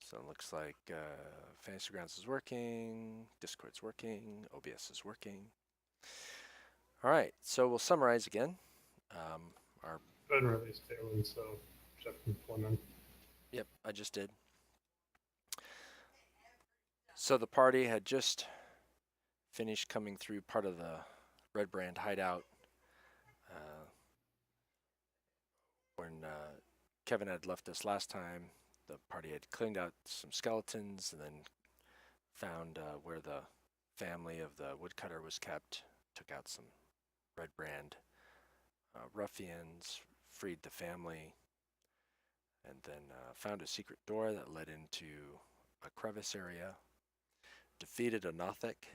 So it looks like Fantasy Grounds is working, Discord's working, OBS is working. All right, so we'll summarize again. Our I didn't release Taylor, so Jeff can pull him in. Yep, I just did. So the party had just finished coming through part of the Redbrand hideout uh, when Kevin had left us last time. The party had cleaned out some skeletons and then found where the family of the woodcutter was kept, took out some Redbrand ruffians, freed the family, and then found a secret door that led into a crevice area, defeated a Nothic,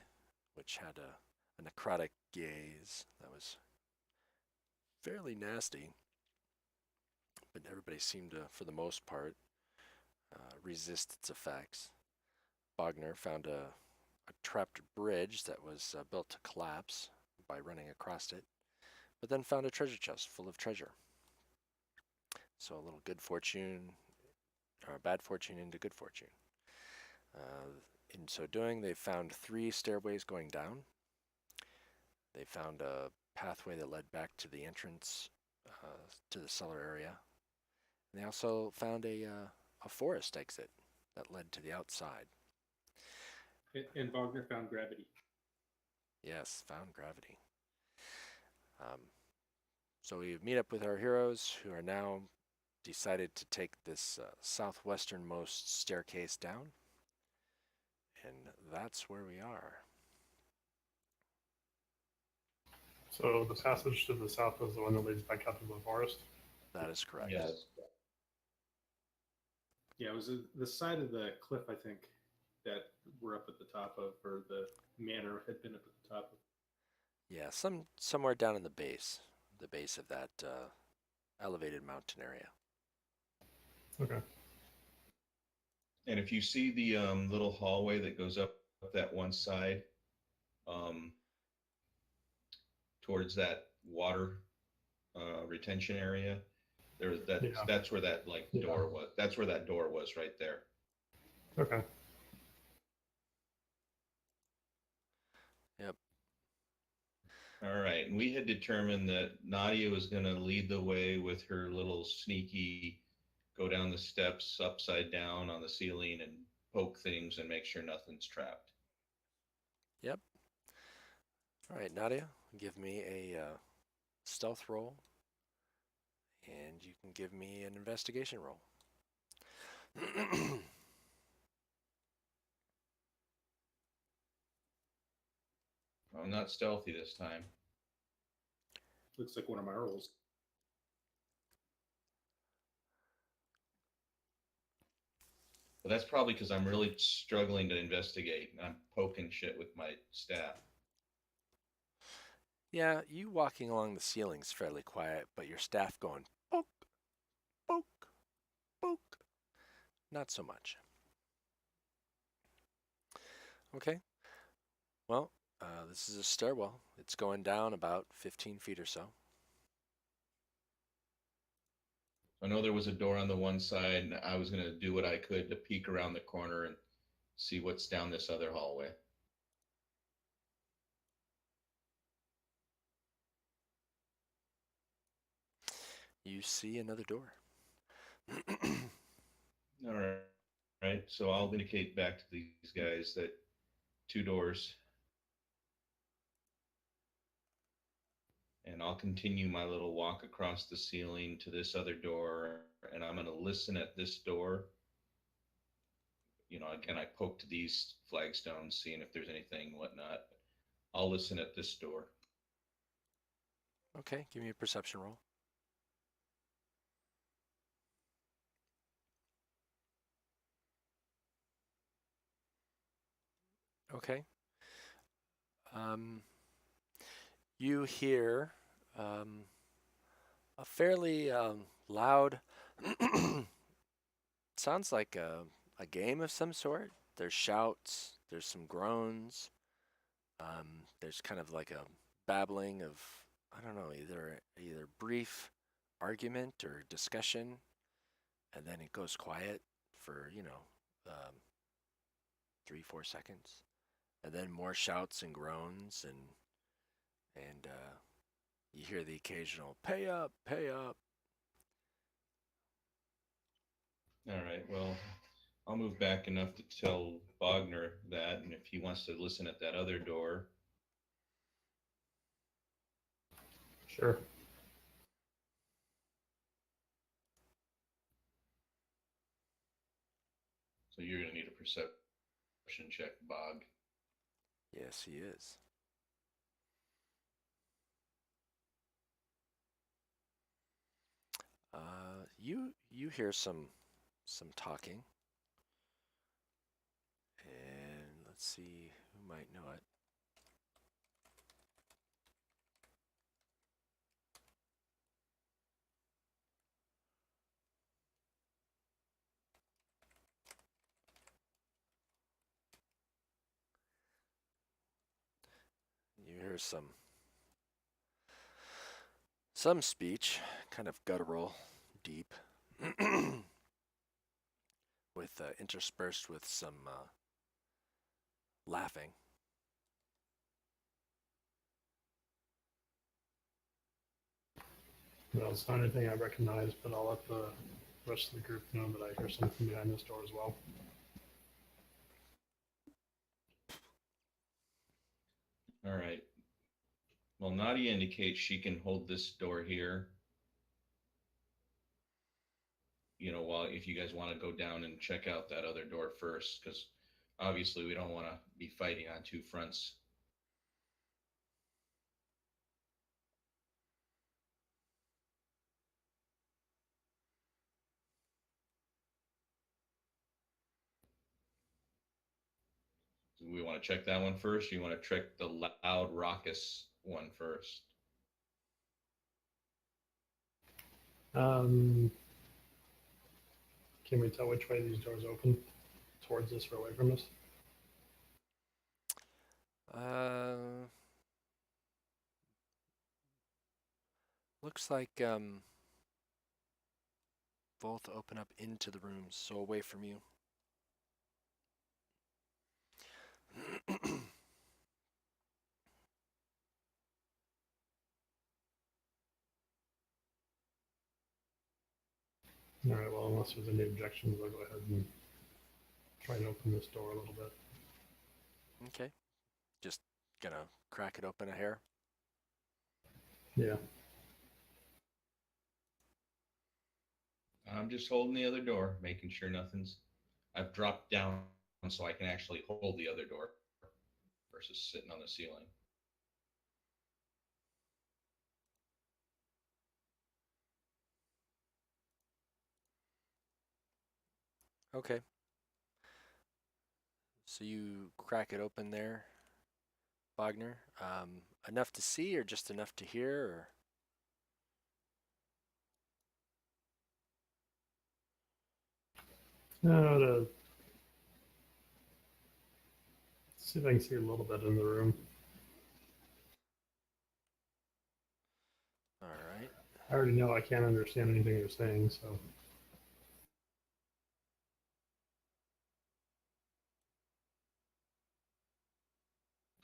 which had a necrotic gaze that was fairly nasty, but everybody seemed to, for the most part, resist its effects. Bogner found a trapped bridge that was built to collapse by running across it, but then found a treasure chest full of treasure. So a little good fortune, or bad fortune into good fortune. In so doing, they found 3 stairways going down. They found a pathway that led back to the entrance to the cellar area. And they also found a forest exit that led to the outside. And Wagner found gravity. Yes, found gravity. So we meet up with our heroes who are now decided to take this southwesternmost staircase down. And that's where we are. So the passage to the south is the one that leads back out to the forest. That is correct. Yes. Yeah, it was the side of the cliff, I think, that we're up at the top of, or the manor had been up at the top of. Yeah, somewhere down in the base of that elevated mountain area. Okay. And if you see the little hallway that goes up that one side towards that water retention area, that's where that door was. That's where that door was right there. Okay. Yep. All right. And we had determined that Nadia was going to lead the way with her little sneaky go down the steps upside down on the ceiling and poke things and make sure nothing's trapped. Yep. All right, Nadia, give me a stealth roll, and you can give me an investigation roll. I'm not stealthy this time. Looks like one of my rolls. But that's probably because I'm really struggling to investigate and I'm poking shit with my staff. Yeah, you walking along the ceiling's fairly quiet, but your staff going poke, poke, poke. Not so much. Okay. Well, this is a stairwell. It's going down about 15 feet or so. I know there was a door on the one side, and I was going to do what I could to peek around the corner and see what's down this other hallway. You see another door. All right. Right. So I'll indicate back to these guys that 2 doors. And I'll continue my little walk across the ceiling to this other door, and I'm going to listen at this door. You know, again, I poked these flagstones, seeing if there's anything, whatnot. I'll listen at this door. Okay, give me a perception roll. Okay. You hear a fairly loud, sounds like a game of some sort. There's shouts, there's some groans, there's kind of like a babbling of, I don't know, either brief argument or discussion, and then it goes quiet for, 3-4 seconds, and then more shouts and groans, and you hear the occasional "Pay up, pay up." All right. Well, I'll move back enough to tell Bogner that, and if he wants to listen at that other door, Sure. so you're going to need a perception check, Bog. Yes, he is. You hear some talking, and let's see who might know it. You hear some speech, kind of guttural, deep, with interspersed with some laughing. Well, it's not anything I recognize, but I'll let the rest of the group know that I hear something behind this door as well. All right. Well, Nadia indicates she can hold this door here. You know, while if you guys want to go down and check out that other door first, because obviously we don't want to be fighting on two fronts. Do we want to check that one first, or you want to check the loud, raucous one first? Can we tell which way these doors open? Towards us or away from us? Looks like both open up into the rooms, so away from you. All right, well, unless there's any objections, I'll go ahead and try and open this door a little bit. Okay. Just gonna crack it open a hair. Yeah. I'm just holding the other door, making sure nothing's. I've dropped down so I can actually hold the other door versus sitting on the ceiling. Okay. So you crack it open there, Wagner. Enough to see or just enough to hear? Or? To see if I can see a little bit in the room. All right. I already know I can't understand anything you're saying, so.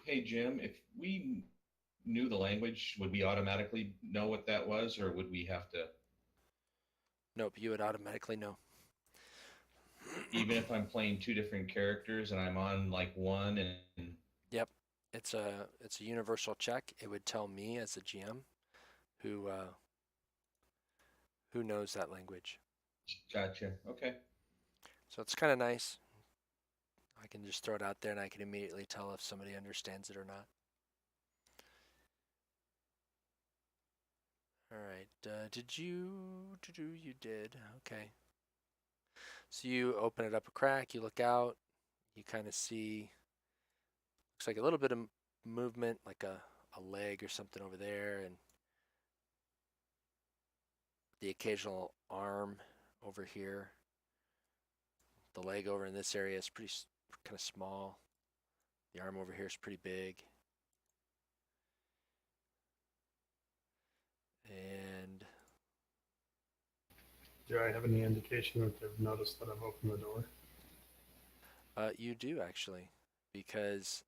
Hey, Jim, if we knew the language, would we automatically know what that was, or would we have to? Nope, you would automatically know. Even if I'm playing two different characters and I'm on like one and Yep, it's a universal check. It would tell me as a GM who knows that language. Gotcha. Okay. So it's kind of nice. I can just throw it out there and I can immediately tell if somebody understands it or not. All right. Did you? You did. Okay. So you open it up a crack. You look out. You kind of see. Looks like a little bit of movement, like a leg or something over there, and the occasional arm over here. The leg over in this area is pretty kind of small. The arm over here is pretty big. And Do I have any indication that they've noticed that I've opened the door? You do actually, because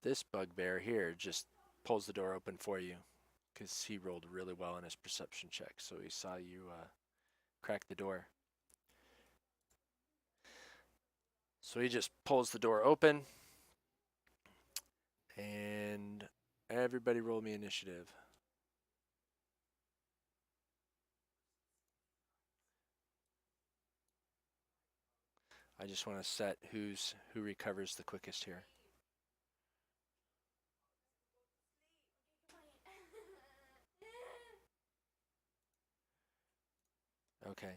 this bugbear here just pulls the door open for you, because he rolled really well in his perception check, so he saw you crack the door. So he just pulls the door open, and everybody roll me initiative. I just want to set who recovers the quickest here. Okay.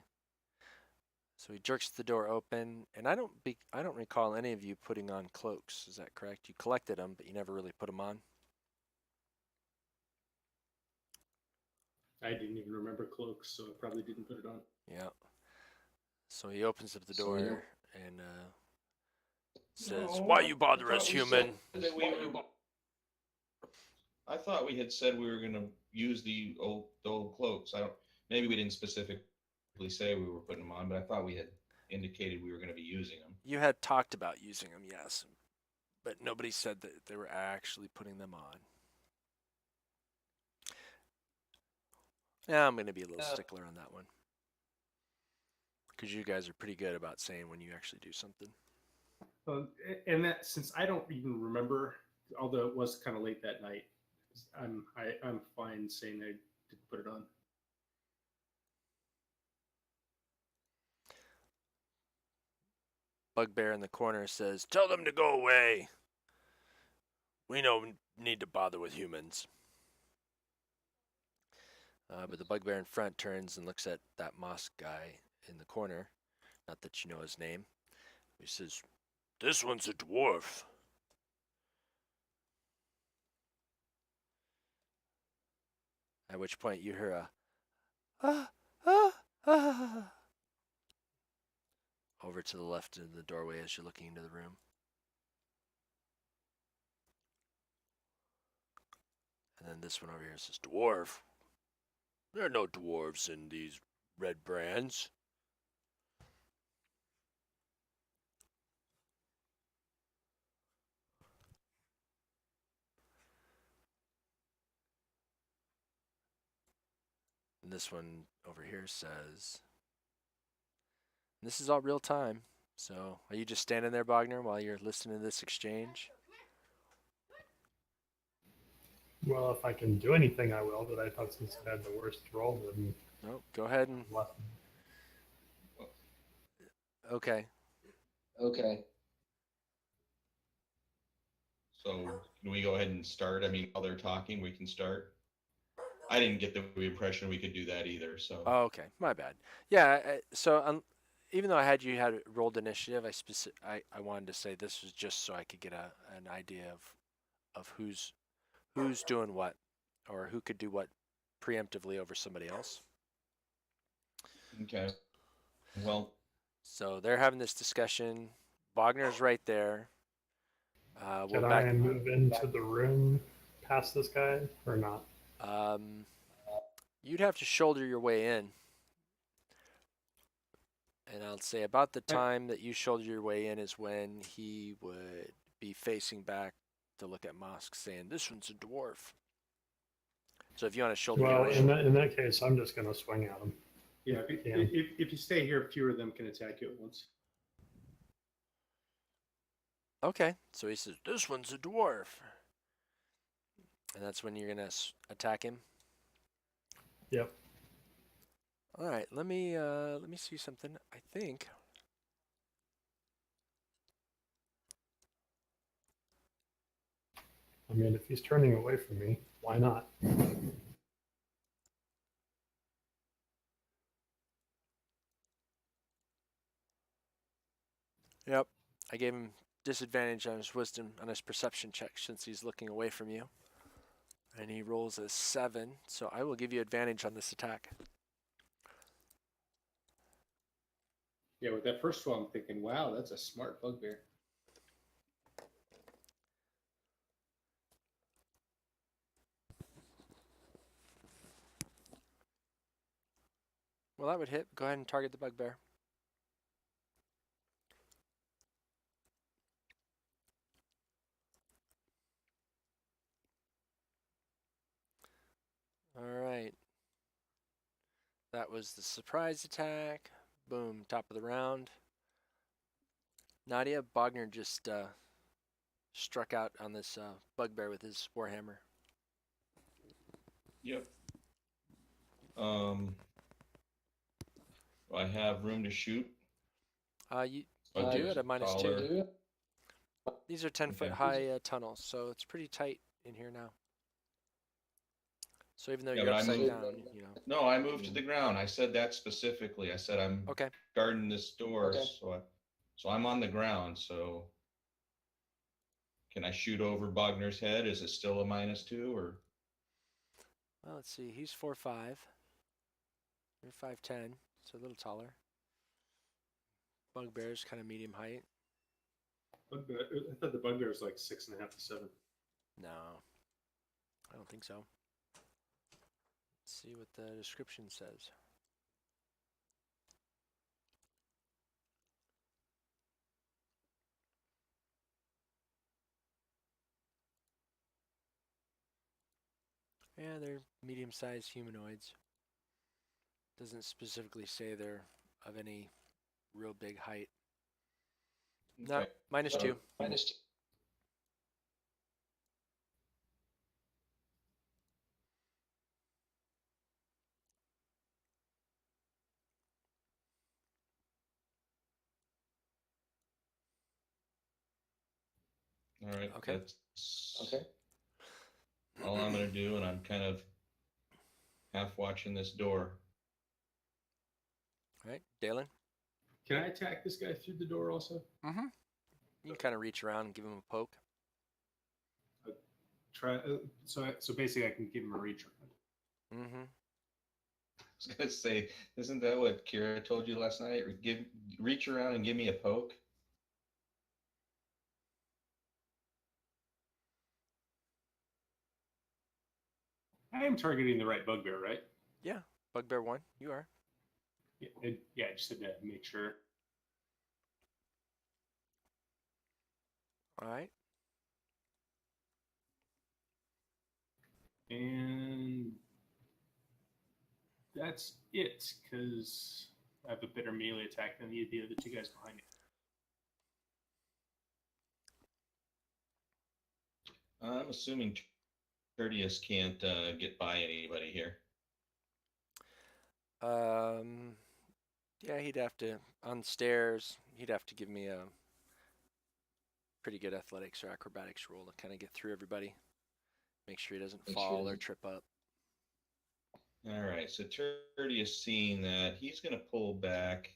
So he jerks the door open, and I don't recall any of you putting on cloaks. Is that correct? You collected them, but you never really put them on. I didn't even remember cloaks, so I probably didn't put it on. Yeah. So he opens up the door and says, No, "Why you bother I us, thought we human?" said that I thought we had said we were going to use the old cloaks. I don't. Maybe we didn't specifically say we were putting them on, but I thought we had indicated we were going to be using them. You had talked about using them, yes, but nobody said that they were actually putting them on. Yeah, I'm going to be a little stickler on that one, because you guys are pretty good about saying when you actually do something. And that, since I don't even remember, although it was kind of late that night, I'm fine saying I didn't put it on. Bugbear in the corner says, "Tell them to go away. We don't need to bother with humans." But the bugbear in front turns and looks at that moss guy in the corner. Not that you know his name. He says, "This one's a dwarf." At which point you hear a ah, ah, ah, over to the left in the doorway as you're looking into the room. And then this one over here says, "Dwarf? There are no dwarves in these Redbrands." And this one over here says, this is all real time. So are you just standing there, Bogner, while you're listening to this exchange? Well, if I can do anything, I will. But I thought since I had the worst roll, then No, go ahead and less. okay. So can we go ahead and start? I mean, while they're talking, we can start. I didn't get the impression we could do that either. So Oh, okay, my bad. Yeah, so even though I had you had rolled initiative, I wanted to say this was just so I could get an idea of who's doing what, or who could do what preemptively over somebody else. okay. Well, So they're having this discussion. Wagner's right there. Can I move into the room past this guy or not? You'd have to shoulder your way in. And I'll say about the time that you shoulder your way in is when he would be facing back to look at Mosk, saying, "This one's a dwarf." So if you want to shoulder your Well, way in that case, I'm just going to swing at him. Yeah, if you stay here, fewer of them can attack you at once. Okay, so he says, "This one's a dwarf." And that's when you're going to attack him? Yep. All right, let me see something. I think I mean, if he's turning away from me, why not? Yep. I gave him disadvantage on his wisdom, on his perception check, since he's looking away from you. And he rolls a 7, so I will give you advantage on this attack. Yeah, with that first one, I'm thinking, wow, that's a smart bugbear. Well, Well, that would hit. Go ahead and target the bugbear. All right. That was the surprise attack. Boom, top of the round. Nadia, Bogner just struck out on this bugbear with his warhammer. Yep. Do I have room to shoot? You Oh, do yes. at a minus Taller. 2. These are 10-foot Okay. high tunnels, so it's pretty tight in here now. So even though Yeah, you're but I upside moved- down, you know. No, I moved to the ground. I said that specifically. I said I'm Okay. guarding this door, so I'm on the ground. So can I shoot over Bogner's head? Is it still a -2 or? Well, let's see. He's 4'5". You're 5'10", so a little taller. Bugbear's kind of medium height. Bugbear, I thought the bugbear was like 6.5 to 7. No, I don't think so. Let's see what the description says. Yeah, they're medium-sized humanoids. Doesn't specifically say they're of any real big height. No, Okay. -2. All right. Okay. That's all I'm gonna do, and I'm kind of half watching this door. All right, Dalen. Can I attack this guy through the door also? Mm-hmm. You can kind of reach around and give him a poke. Try. So basically, I can give him a reach around. Mm-hmm. I was gonna say, isn't that what Kira told you last night? Reach around and give me a poke. I am targeting the right bugbear, right? Yeah, Bugbear 1, you are. Yeah, I just had to make sure. All right. And that's it, because I have a better melee attack than the other two guys behind me. I'm assuming Tertius can't get by anybody here. Yeah, he'd have to, on stairs, he'd have to give me a pretty good athletics or acrobatics roll to kind of get through everybody. Make sure he doesn't fall or trip up. All right, so Tertius seeing that, he's going to pull back,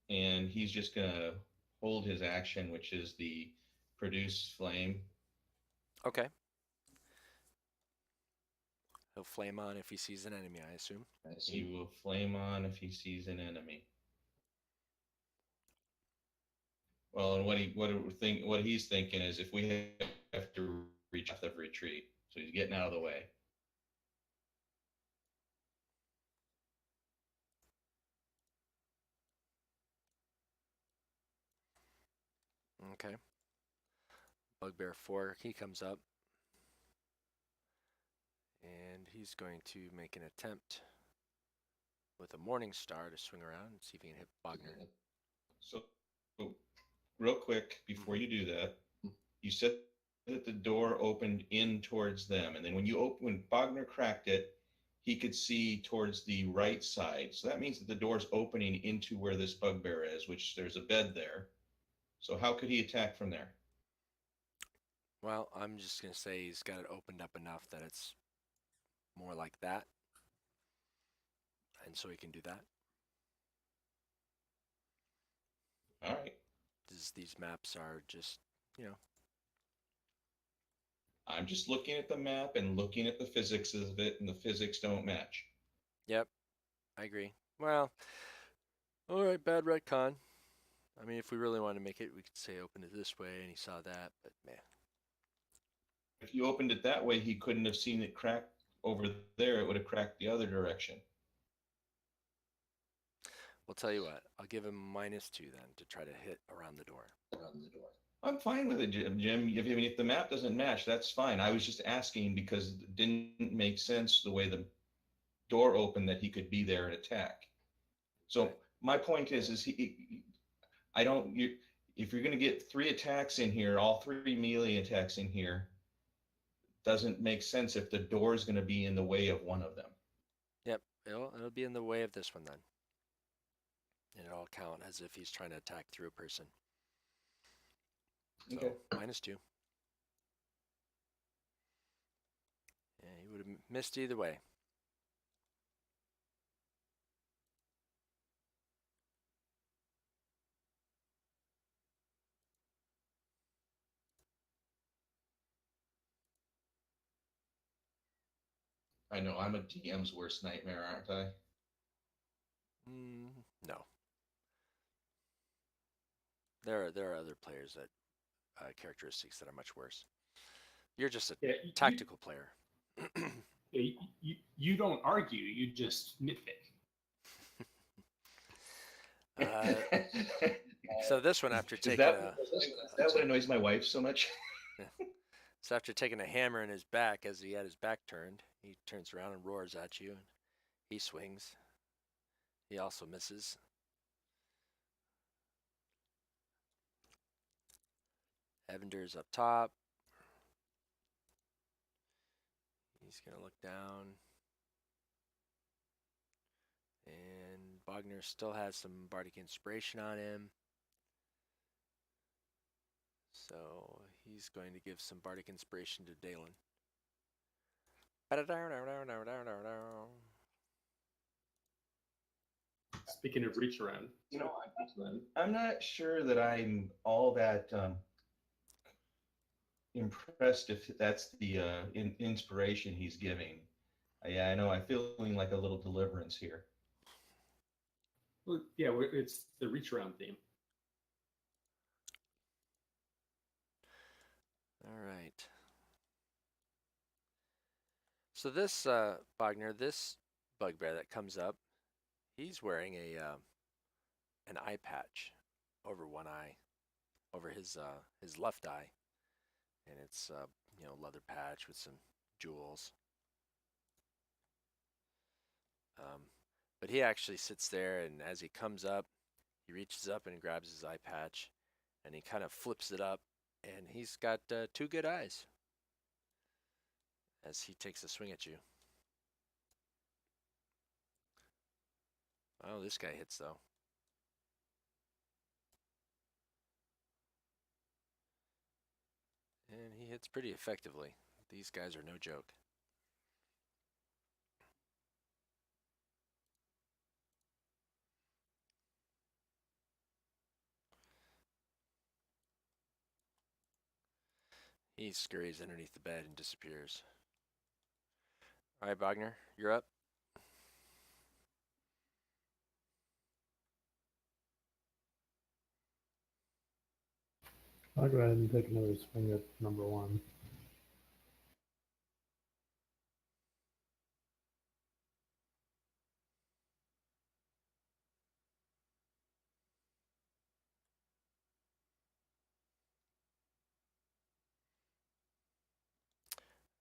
and he's just going to hold his action, which is the produce flame. Okay. He'll flame on if he sees an enemy, I assume. He will flame on if he sees an enemy. Well, and what he's thinking is if we have to reach off the retreat, so he's getting out of the way. Okay. Bugbear 4, he comes up. And he's going to make an attempt with a Morning Star to swing around and see if he can hit Bogner. So, real quick, before you do that, you said that the door opened in towards them, and then when Bogner cracked it, he could see towards the right side. So that means that the door's opening into where this bugbear is, which there's a bed there. So how could he attack from there? Well, I'm just going to say he's got it opened up enough that it's more like that. And so he can do that. All right. These maps are just, you know. I'm just looking at the map and looking at the physics of it, and the physics don't match. Yep, I agree. Well, all right, bad retcon. I mean, if we really want to make it, we could say open it this way, and he saw that, but man. If you opened it that way, he couldn't have seen it crack over there. It would have cracked the other direction. We'll tell you what. I'll give him -2 then to try to hit around the door. I'm fine with it, Jim. If the map doesn't match, that's fine. I was just asking because it didn't make sense the way the door opened that he could be there and attack. So Right. my point is I don't. If you're going to get 3 attacks in here, all 3 melee attacks in here, doesn't make sense if the door is going to be in the way of one of them. Yep, it'll be in the way of this one then. And it'll count as if he's trying to attack through a person. So Okay. -2. Yeah, he would have missed either way. I know I'm a DM's worst nightmare, aren't I? No. There are other players that characteristics that are much worse. You're just a Yeah, tactical player. you don't argue. You just nitpick. So this one, after Is taking that what annoys my wife so much? so after taking a hammer in his back as he had his back turned, he turns around and roars at you, and he swings. He also misses. Evander's up top. He's going to look down. And Bogner still has some bardic inspiration on him. So he's going to give some bardic inspiration to Dalen. Speaking of reach around, I'm not sure that I'm all that impressed if that's the inspiration he's giving. Yeah, I know. I'm feeling like a little deliverance here. well, yeah, it's the reach around theme. All right. So this Bogner, this bugbear that comes up, he's wearing an eye patch over one eye, over his left eye, and it's leather patch with some jewels. But he actually sits there, and as he comes up, he reaches up and grabs his eye patch, and he kind of flips it up, and he's got 2 good eyes as he takes a swing at you. Oh, this guy hits though. And he hits pretty effectively. These guys are no joke. He scurries underneath the bed and disappears. All right, Bogner, you're up. I'll go ahead and take another swing at number 1.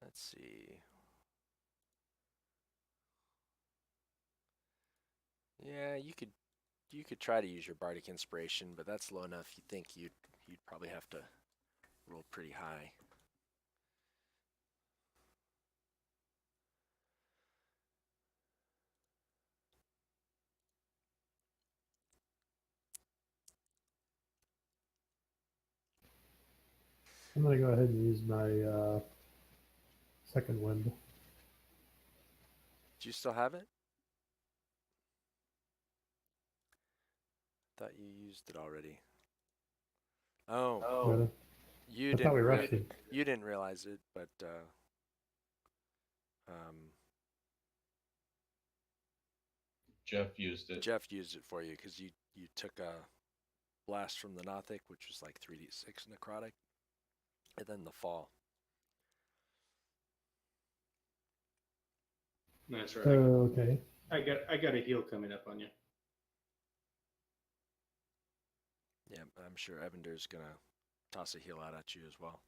Let's see. Yeah, you could try to use your bardic inspiration, but that's low enough. You think you'd probably have to roll pretty high. I'm going to go ahead and use my second wind. Do you still have it? Thought you used it already. Oh, Really? you I thought we didn't. rested. You didn't realize it, but Jeff used it. Jeff used it for you because you took a blast from the Nothic, which was like 3d6 necrotic, and then the fall. That's right. Okay. I got a heal coming up on you. Yeah, I'm sure Evander's gonna toss a heal out at you as well.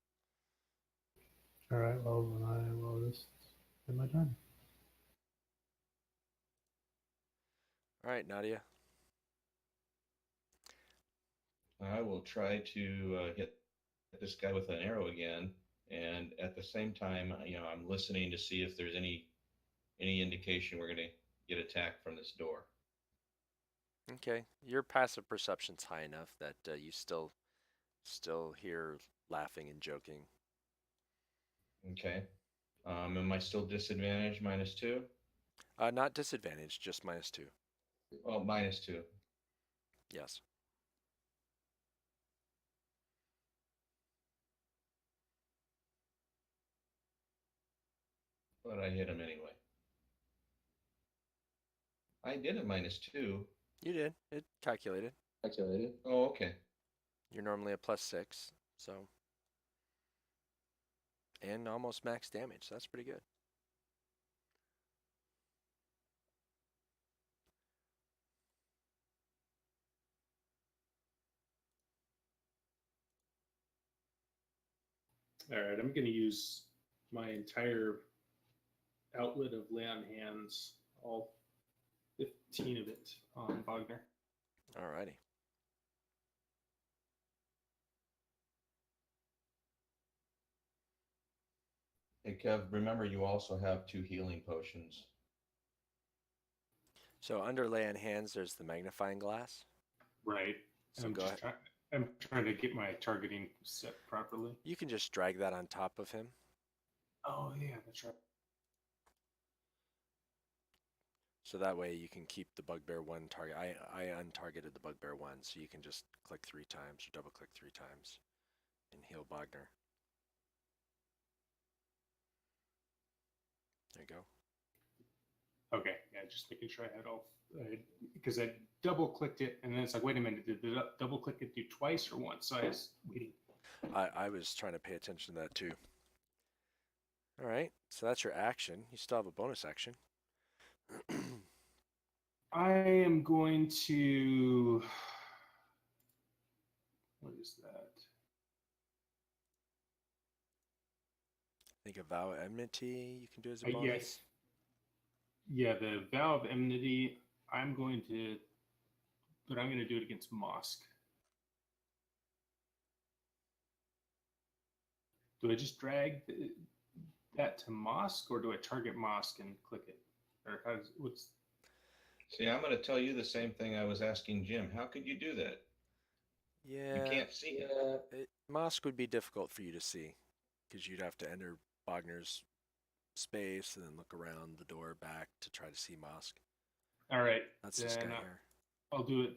All right. Well, then I will just end my turn. All right, Nadia. I will try to hit this guy with an arrow again, and at the same time, I'm listening to see if there's any indication we're going to get attacked from this door. Okay, your passive perception's high enough that you still hear laughing and joking. Okay. Am I still disadvantaged -2? Not disadvantaged, just -2. Oh, -2. Yes. But I hit him anyway. I did a -2. You did. It calculated. Calculated. Oh, okay. You're normally a +6, so and almost max damage. So that's pretty good. All right, I'm going to use my entire outlet of lay on hands, all 15 of it on Wagner. Alrighty. Hey, Kev, remember you also have 2 healing potions. So under lay on hands, there's the magnifying glass. Right. So I'm go just ahead. I'm trying to get my targeting set properly. You can just drag that on top of him. Oh yeah, that's right. So that way you can keep the bugbear 1 target. I untargeted the bugbear 1, so you can just click 3 times or double click 3 times and heal Bogner. There you go. Okay, yeah, just making sure I had all because I double clicked it and then it's like, wait a minute, did the double click it do twice or once? So I was waiting. I was trying to pay attention to that too. All right, so that's your action. You still have a bonus action. I am going to. What is that? I think a vow of enmity you can do as a Yeah, bonus. yeah, the vow of enmity. I'm going to, but I'm going to do it against Mosk. Do I just drag that to Mosk, or do I target Mosk and click it? Or what's? See, I'm going to tell you the same thing I was asking Jim. How could you do that? You Yeah, can't see it. Mosk would be difficult for you to see because you'd have to enter Bogner's space and then look around the door back to try to see Mosk. All right, That's this guy then here. I'll do it.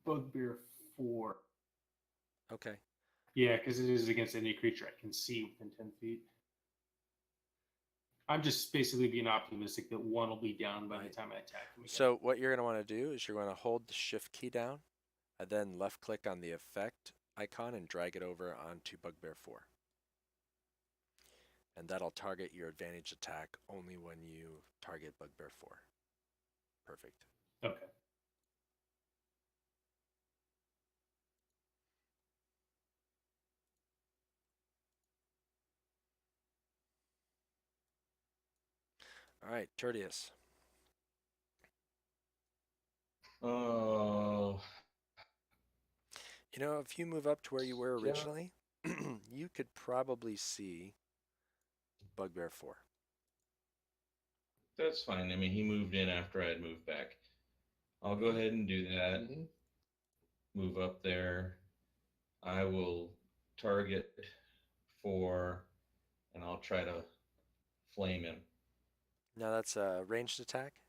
Bugbear 4. Okay. Yeah, because it is against any creature I can see within 10 feet. I'm just basically being optimistic that one will be down by the time I attack him again. So what you're going to want to do is you're going to hold the shift key down and then left click on the effect icon and drag it over onto Bugbear 4. And that'll target your advantage attack only when you target Bugbear 4. Perfect. Okay. All right, Tertius. Oh, You know, if you move up to where you were Yeah. originally, you could probably see Bugbear 4. that's fine. I mean, he moved in after I had moved back. I'll go ahead and do that. Move up there. I will target 4, and I'll try to flame him. Now that's a ranged attack.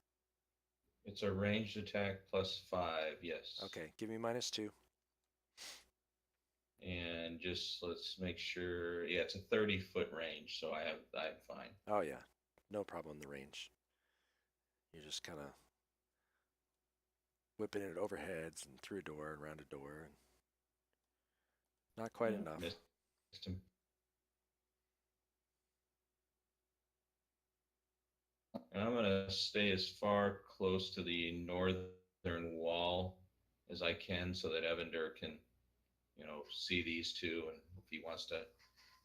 It's a ranged attack +5, yes. Okay, give me -2. And just let's make sure. Yeah, it's a 30-foot range, so I'm fine. Oh yeah, no problem in the range. You're just kind of whipping it overheads and through a door and around a door, and not quite enough. Missed him. And I'm gonna stay as far close to the northern wall as I can so that Evander can, see these two, and if he wants to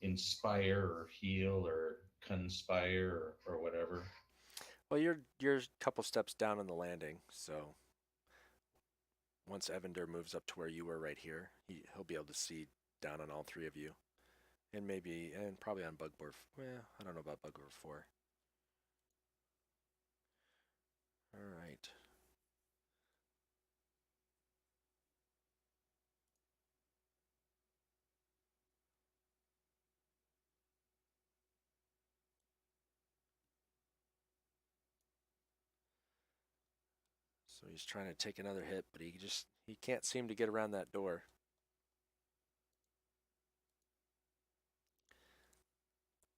inspire or heal or conspire or whatever. Well, you're a couple steps down on the landing, so once Evander moves up to where you were right here, he'll be able to see down on all three of you, and probably on Bugbear. Well, I don't know about Bugbear 4. All right. So he's trying to take another hit, but he can't seem to get around that door.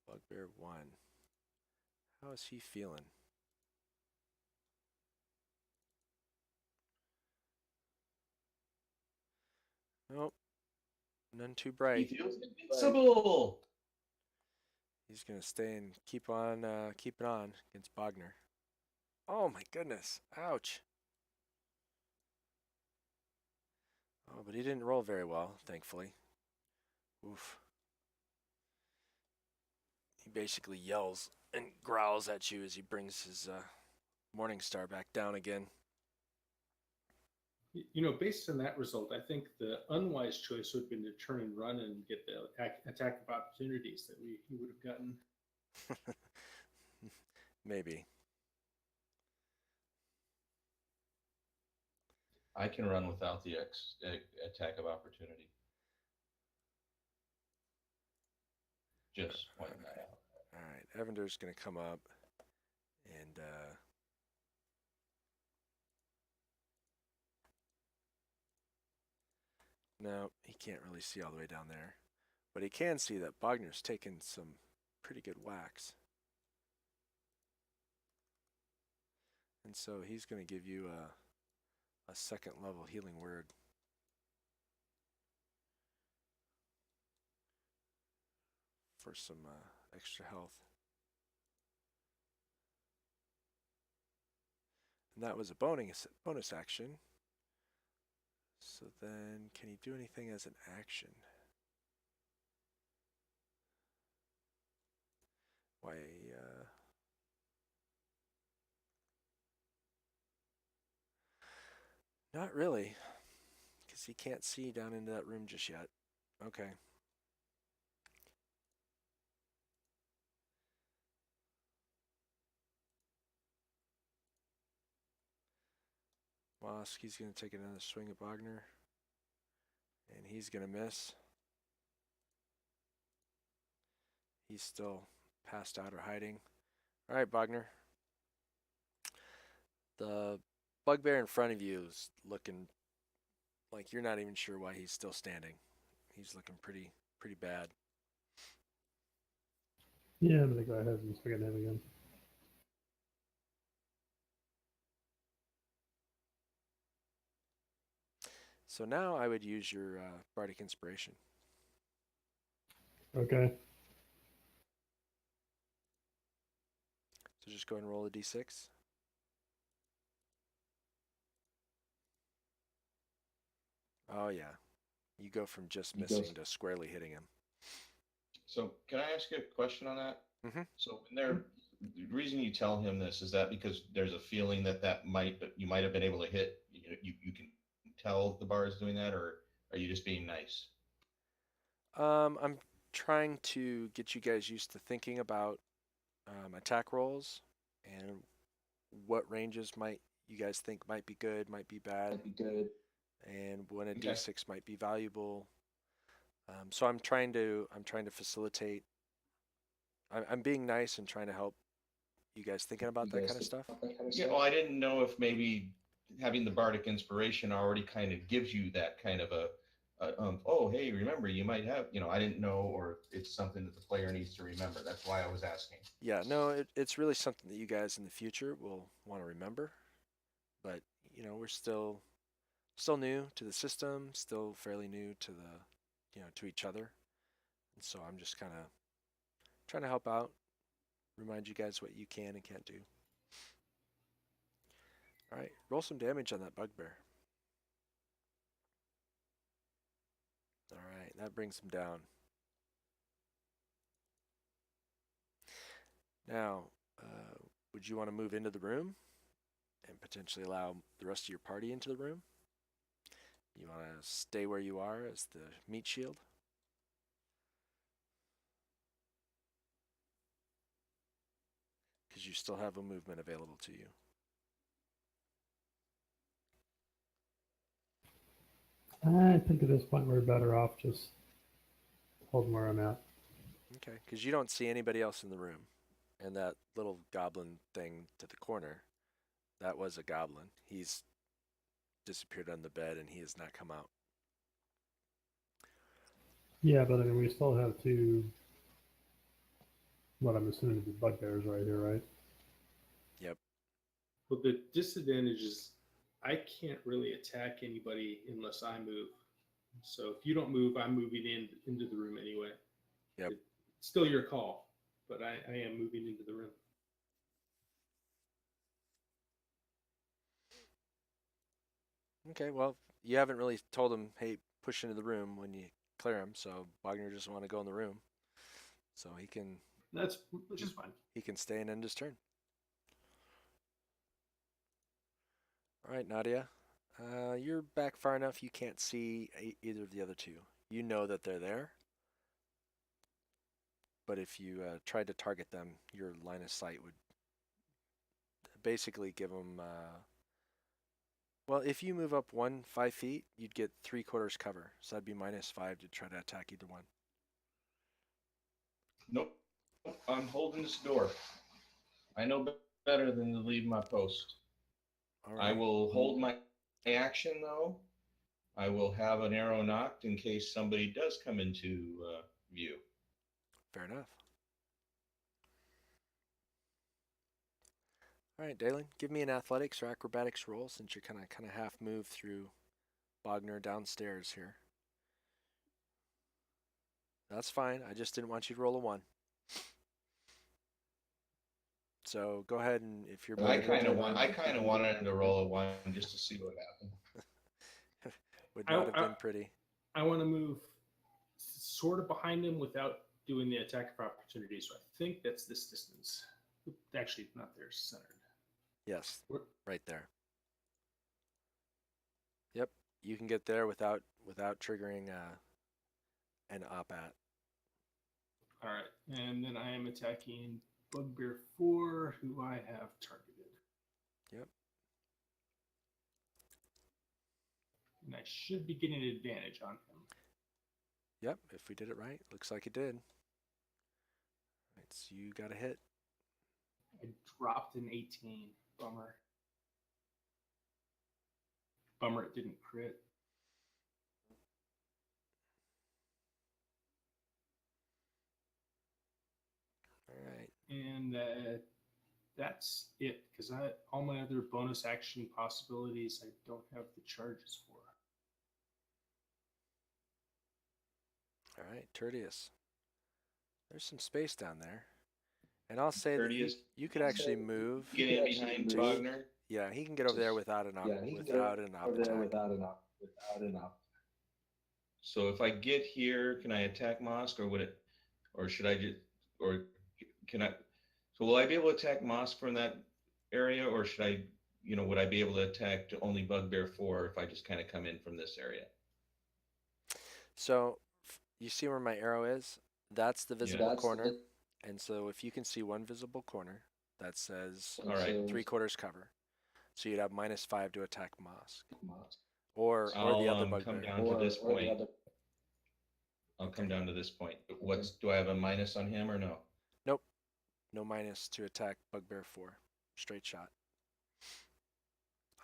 Bugbear 1. How is he feeling? Nope, none too He bright. feels invincible. He's gonna stay and keep keeping on against Bogner. Oh my goodness! Ouch! Oh, but he didn't roll very well, thankfully. Oof. He basically yells and growls at you as he brings his Morning Star back down again. Based on that result, I think the unwise choice would have been to turn and run and get the attack of opportunities that he would have gotten. Maybe. I can run without the attack of opportunity. Just pointing that out. All right, Evander's gonna come up and no, he can't really see all the way down there, but he can see that Bogner's taken some pretty good whacks, and so he's gonna give you a second level healing word. For some extra health. And that was a bonus action. So then, can he do anything as an action? Why, not really, because he can't see down into that room just yet. Okay. Moski's going to take another swing at Bogner. And he's going to miss. He's still passed out or hiding. All right, Bogner. The bugbear in front of you is looking like you're not even sure why he's still standing. He's looking pretty bad. Yeah, I'm gonna go ahead and swing at him again. So now I would use your Bardic Inspiration. Okay. So just go ahead and roll a d6. Oh yeah, you go from just missing to squarely hitting him. So can I ask you a question on that? Mm-hmm. So the reason you tell him this, is that because there's a feeling that you might have been able to hit, you can tell the bar is doing that, or are you just being nice? I'm trying to get you guys used to thinking about attack rolls and what ranges you guys think might be good, might be bad, and when a d6 might be valuable. So I'm trying to facilitate. I'm being nice and trying to help you guys thinking about that kind of stuff. Yeah, well, I didn't know if maybe having the bardic inspiration already kind of gives you that kind of oh, hey, remember, you might have, I didn't know, or it's something that the player needs to remember. That's why I was asking. Yeah, no, it's really something that you guys in the future will want to remember. But we're still new to the system, still fairly new to to each other, and so I'm just kind of trying to help out, remind you guys what you can and can't do. All right, roll some damage on that bugbear. right, that brings him down. Now, would you want to move into the room and potentially allow the rest of your party into the room? You want to stay where you are as the meat shield? Because you still have a movement available to you. I think at this point we're better off just holding where I'm at. Okay, because you don't see anybody else in the room. And that little goblin thing to the corner, that was a goblin. He's disappeared on the bed and he has not come out. Yeah, but I mean, we still have two, what I'm assuming to be bugbears right here, right? Yep. Well, the disadvantage is I can't really attack anybody unless I move. So if you don't move, I'm moving into the room anyway. Yep. It's still your call, but I am moving into the room. Okay, well, you haven't really told him, hey, push into the room when you clear him, so Wagner just want to go in the room. So Which is fine. He can stay and end his turn. All right, Nadia. You're back far enough you can't see either of the other two. You know that they're there. But if you tried to target them, your line of sight would basically give them... well, if you move up 5 feet, you'd get 3/4 cover. So that'd be -5 to try to attack either one. Nope. I'm holding this door. I know better than to leave my post. All I right. will hold my action, though. I will have an arrow knocked in case somebody does come into view. Fair enough. All right, Dalen, give me an athletics or acrobatics roll since you're kind of half moved through Bogner downstairs here. That's fine. I just didn't want you to roll a 1. So go ahead and if you're I kind of wanted him to roll a 1 just to see what happened. would not have been pretty. I want to move sort of behind him without doing the attack of opportunity. So I think that's this distance. Actually, not there, centered. Yes, right there. Yep, you can get there without triggering an op-at. All right, and then I am attacking Bugbear 4, who I have targeted. Yep. And I should be getting an advantage on him. Yep, if we did it right. Looks like it did. Right, so you got a hit. I dropped an 18. Bummer. Bummer it didn't crit. All right. And that's it, because all my other bonus action possibilities I don't have the charges for. All right, Tertius. There's some space down there. And I'll say Tertius, that you could actually move. get in behind Wagner. Yeah, he can get over there without an op attack. So if I get here, can I attack Mosk, or should I just, or can I? So will I be able to attack Mosk from that area, or should I, would I be able to attack only Bugbear 4 if I just kind of come in from this area? So you see where my arrow is? That's the visible corner. And so if you can see one visible corner, that says All right. 3/4 cover. So you'd have -5 to attack Mosk. Or the other bugbear. Come down to this point. I'll come down to this point. Do I have a minus on him or no? Nope. No minus to attack Bugbear 4. Straight shot.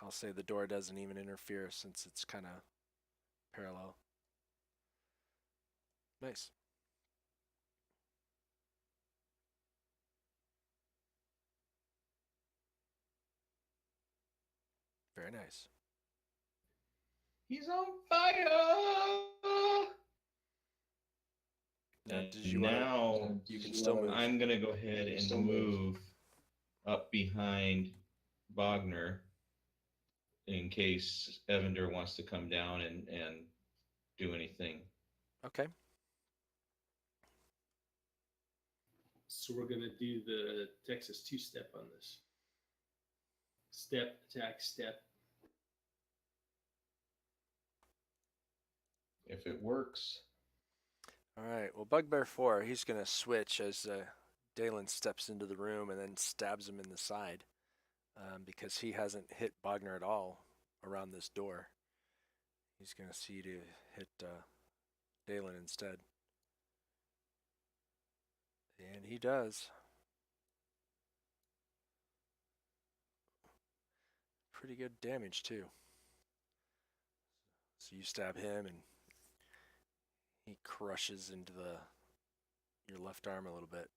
I'll say the door doesn't even interfere since it's kind of parallel. Nice. Very nice. He's on fire! You can still move. I'm going to go ahead and move up behind Bogner in case Evander wants to come down and do anything. Okay. So we're gonna do the Texas two-step on this. Step, attack, step. If it works, All right. Well, Bugbear 4, he's going to switch as Dalen steps into the room and then stabs him in the side because he hasn't hit Bogner at all around this door. He's going to see to hit Dalen instead. And he does. Pretty good damage, too. So you stab him and he crushes into your left arm a little bit.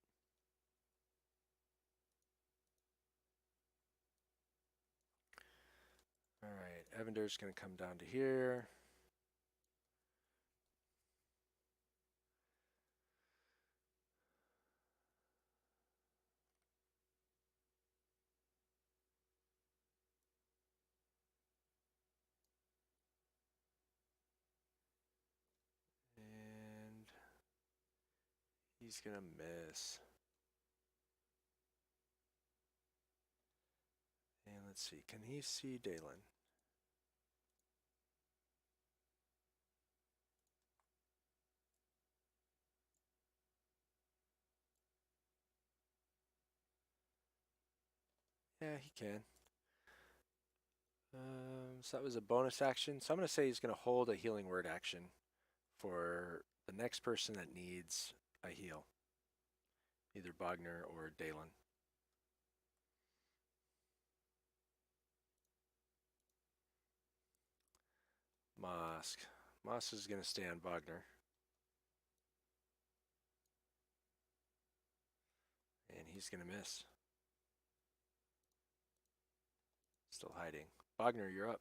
All right, Evander's going to come down to here. And he's going to miss. And let's see, can he see Dalen? Yeah, he can. So that was a bonus action. So I'm going to say he's going to hold a healing word action for the next person that needs a heal. Either Bogner or Dalen. Mosk. Mosk is going to stay on Bogner. And he's going to miss. Still hiding. Bogner, you're up.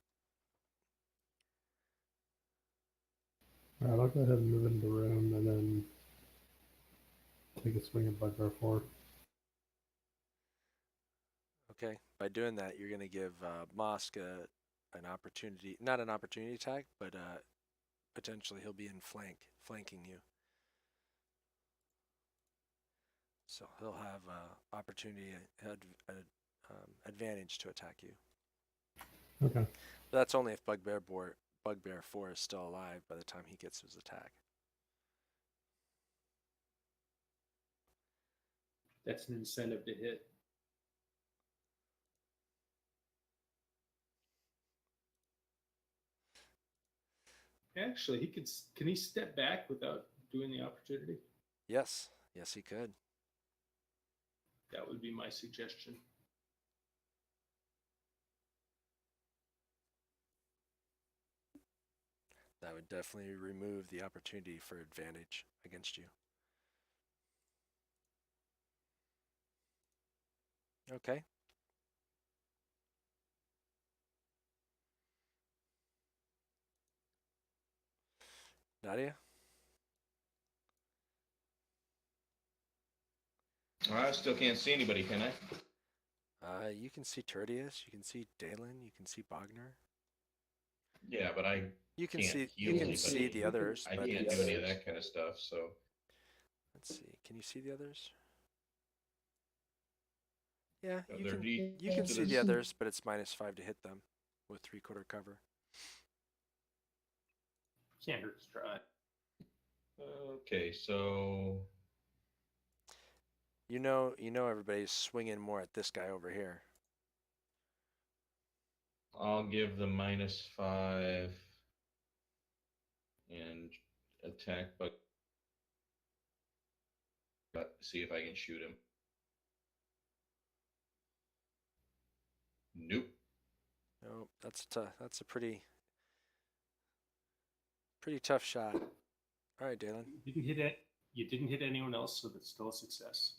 All right, I'll go ahead and move into the room and then take a swing at Bugbear 4. Okay. By doing that, you're going to give Mosk an opportunity, not an opportunity attack, but potentially he'll be in flanking you. So he'll have opportunity, advantage to attack you. Okay. But that's only if Bugbear 4 is still alive by the time he gets his attack. That's an incentive to hit. Actually, he could. Can he step back without doing the opportunity? Yes. Yes, he could. That would be my suggestion. That would definitely remove the opportunity for advantage against you. Okay. Nadia? I still can't see anybody, can I? You can see Tertius, you can see Dalen, you can see Bogner. Yeah, but I You can can't see heal anybody. the others, I but can't do any of that kind of stuff, so. let's see. Can you see the others? Yeah, Yeah, you they're can deep you can to see the this- others, but it's -5 to hit them with 3/4 cover. Can't hurt to try. Okay, so You know everybody's swinging more at this guy over here. I'll give the -5 and attack, but see if I can shoot him. Nope. No, that's a pretty tough shot. All right, Dalen. You didn't hit it. You didn't hit anyone else, so that's still a success.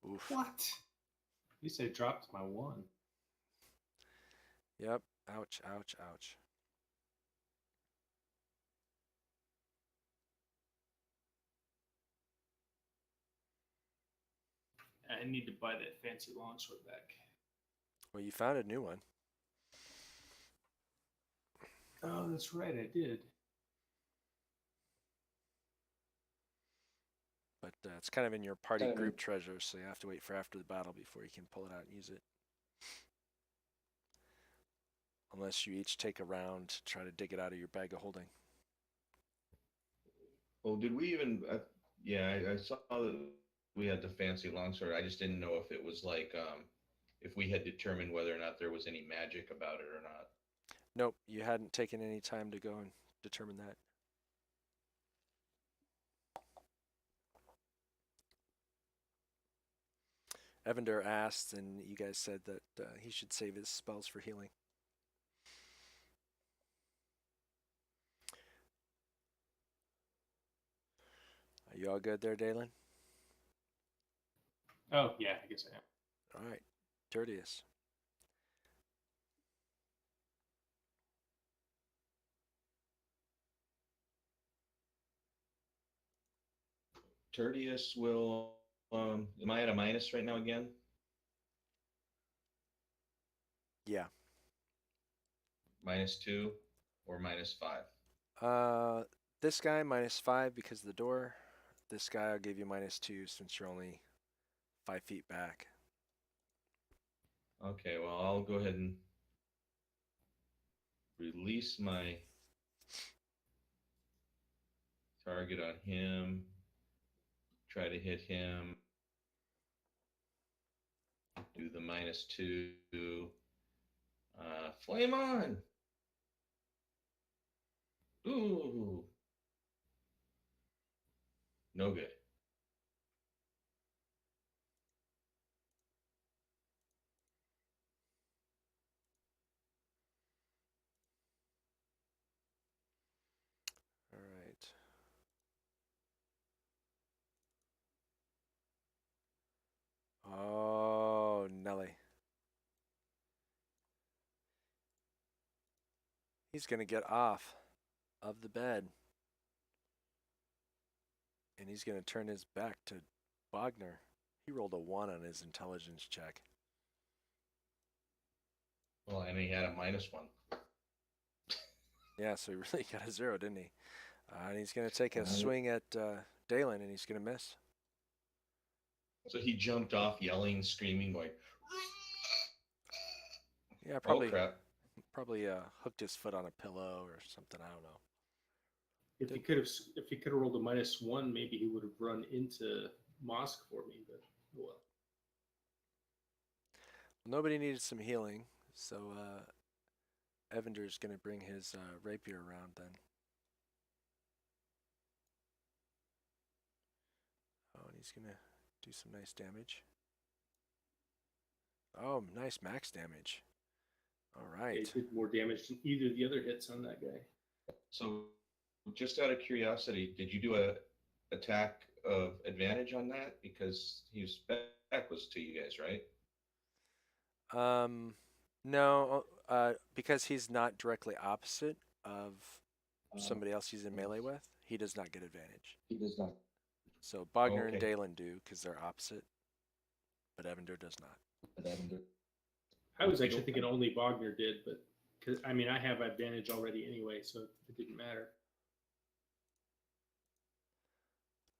Oof. What? At least I dropped my 1. Yep. Ouch, ouch, ouch. I need to buy that fancy longsword back. Well, you found a new one. Oh, that's right, I did. But it's kind of in your party group treasure, so you have to wait for after the battle before you can pull it out and use it. Unless you each take a round to try to dig it out of your bag of holding. Well, did we even? Yeah, I saw that we had the fancy longsword. I just didn't know if it was like if we had determined whether or not there was any magic about it or not. Nope, you hadn't taken any time to go and determine that. Evander asked, and you guys said that he should save his spells for healing. Are you all good there, Dalen? Oh, yeah, I guess I am. All right, Tertius. Tertius will. Am I at a minus right now again? Yeah. -2 or -5? This guy -5 because of the door. This guy I'll give you -2 since you're only 5 feet back. Okay, well, I'll go ahead and release my target on him. Try to hit him. Do the -2. Flame on! Ooh. No good. All right. Oh, Nelly. He's going to get off of the bed. And he's going to turn his back to Bogner. He rolled a 1 on his intelligence check. Well, and he had a -1. Yeah, so he really got a 0, didn't he? And he's going to take a swing at Dalen, and he's going to miss. So he jumped off, yelling, screaming, going. Yeah, probably. Oh crap! Probably hooked his foot on a pillow or something. I don't know. If he could have rolled a -1, maybe he would have run into Mosque for me. But well, Nobody needed some healing, so Evander's going to bring his rapier around then. Oh, and he's going to do some nice damage. Oh, nice max damage. All right. yeah, he did more damage than either of the other hits on that guy. So, just out of curiosity, did you do a attack of advantage on that because his back was to you guys, right? No, because he's not directly opposite of somebody else he's in melee with, he does not get advantage. He does not. So Bogner and Okay. Dalen do because they're opposite, but Evander does not. I was actually thinking only Bogner did, but because I mean I have advantage already anyway, so it didn't matter.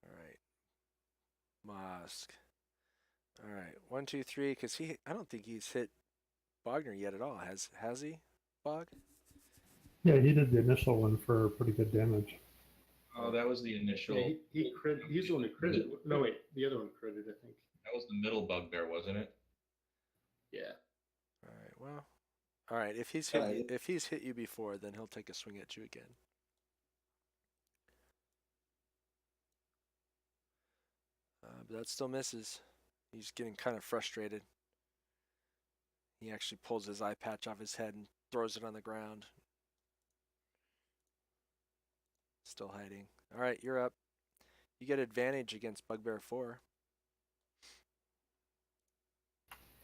All right. Mosque. All right. 1, 2, 3. Because I don't think he's hit Bogner yet at all. Has he, Bog? Yeah, he did the initial one for pretty good damage. Oh, that was the initial. Yeah, he's the one who critted. No, wait, the other one critted, I think. That was the middle bugbear, wasn't it? Yeah. All right. Well. All right. If he's hit you before, then he'll take a swing at you again. But that still misses. He's getting kind of frustrated. He actually pulls his eye patch off his head and throws it on the ground. Still hiding. All right, you're up. You get advantage against Bugbear 4.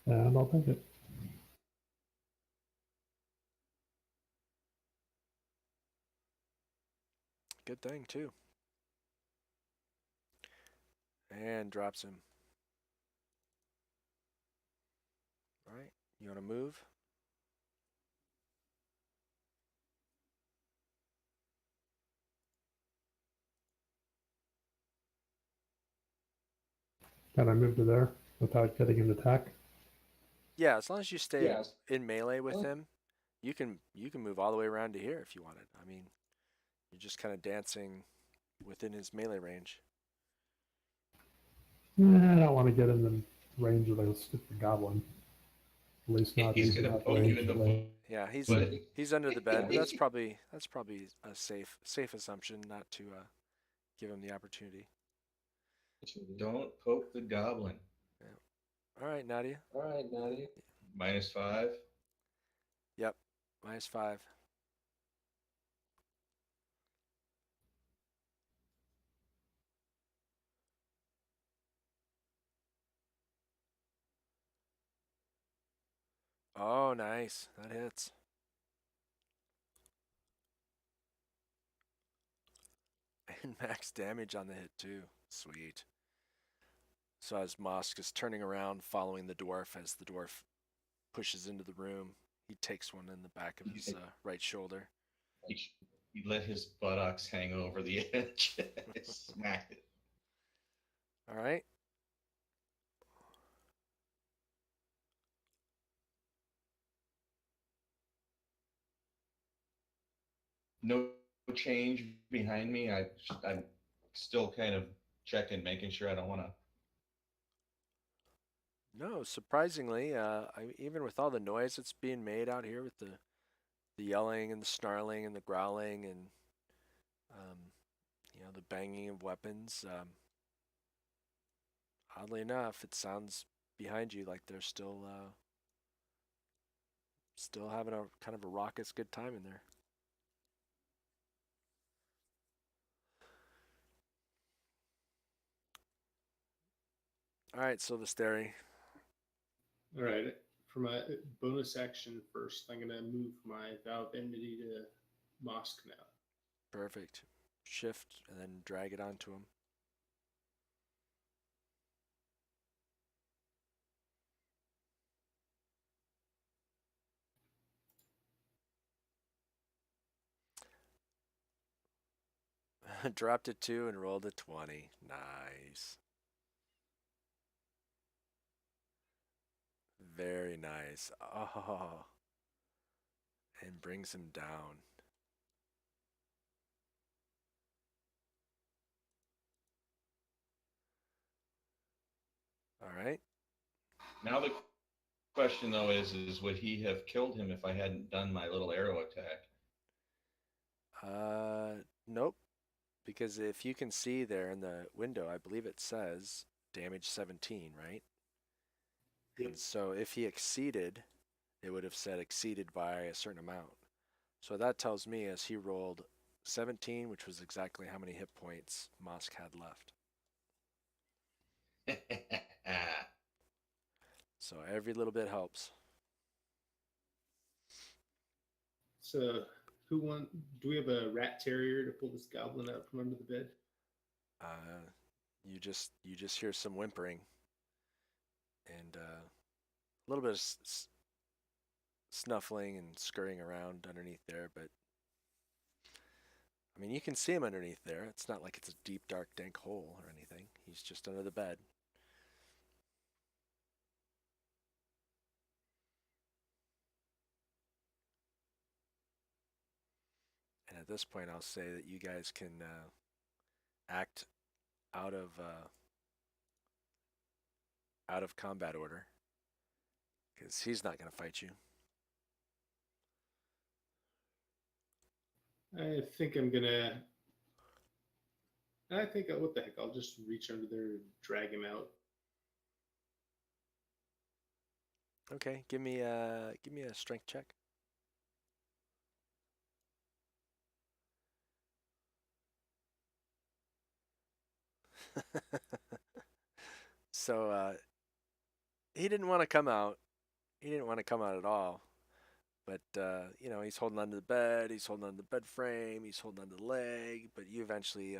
And I'll take it. Good thing, too. And drops him. All right, You want to move? Can I move to there without getting an attack? Yeah, as long as you stay in melee with him, you can move all the way around to here if you wanted. I mean, you're just kind of dancing within his melee range. I don't want to get in the range of the stupid goblin. At least not He's easy gonna enough poke you range. in the Yeah, foot. he's under the bed, but that's probably a safe assumption not to give him the opportunity. Don't poke the goblin. Yeah. All right, Nadia. -5. Yep, -5. Oh, nice. That hits. And max damage on the hit too. Sweet. So as Mosk is turning around, following the dwarf, as the dwarf pushes into the room, he takes one in the back of his right shoulder. He let his buttocks hang over the edge. Smacked it. All right. No change behind me. I'm still kind of checking, making sure I don't want to. No, surprisingly, even with all the noise that's being made out here with the yelling and the snarling and the growling and um, the banging of weapons, oddly enough, it sounds behind you like they're still having a kind of a raucous good time in there. All right, Silvesteri. All right. For my bonus action first, I'm going to move my Vow of Enmity to Mosque now. Perfect. Shift and then drag it onto him. Dropped a 2 and rolled a 20. Nice. Very nice. Oh. And brings him down. All right. Now the question though is would he have killed him if I hadn't done my little arrow attack? Nope. Because if you can see there in the window, I believe it says damage 17, right? And so if he exceeded, it would have said exceeded by a certain amount. So that tells me as he rolled 17, which was exactly how many hit points Mosk had left. So every little bit helps. So, do we have a rat terrier to pull this goblin out from under the bed? You just hear some whimpering and a little bit of snuffling and scurrying around underneath there, but I mean, you can see him underneath there. It's not like it's a deep, dark, dank hole or anything. He's just under the bed. And at this point, I'll say that you guys can act out of combat order because he's not going to fight you. I think I'm gonna. I think what the heck? I'll just reach under there and drag him out. Okay, give me a strength check. So he didn't want to come out. He didn't want to come out at all. But he's holding onto the bed. He's holding onto the bed frame. He's holding onto the leg. But you eventually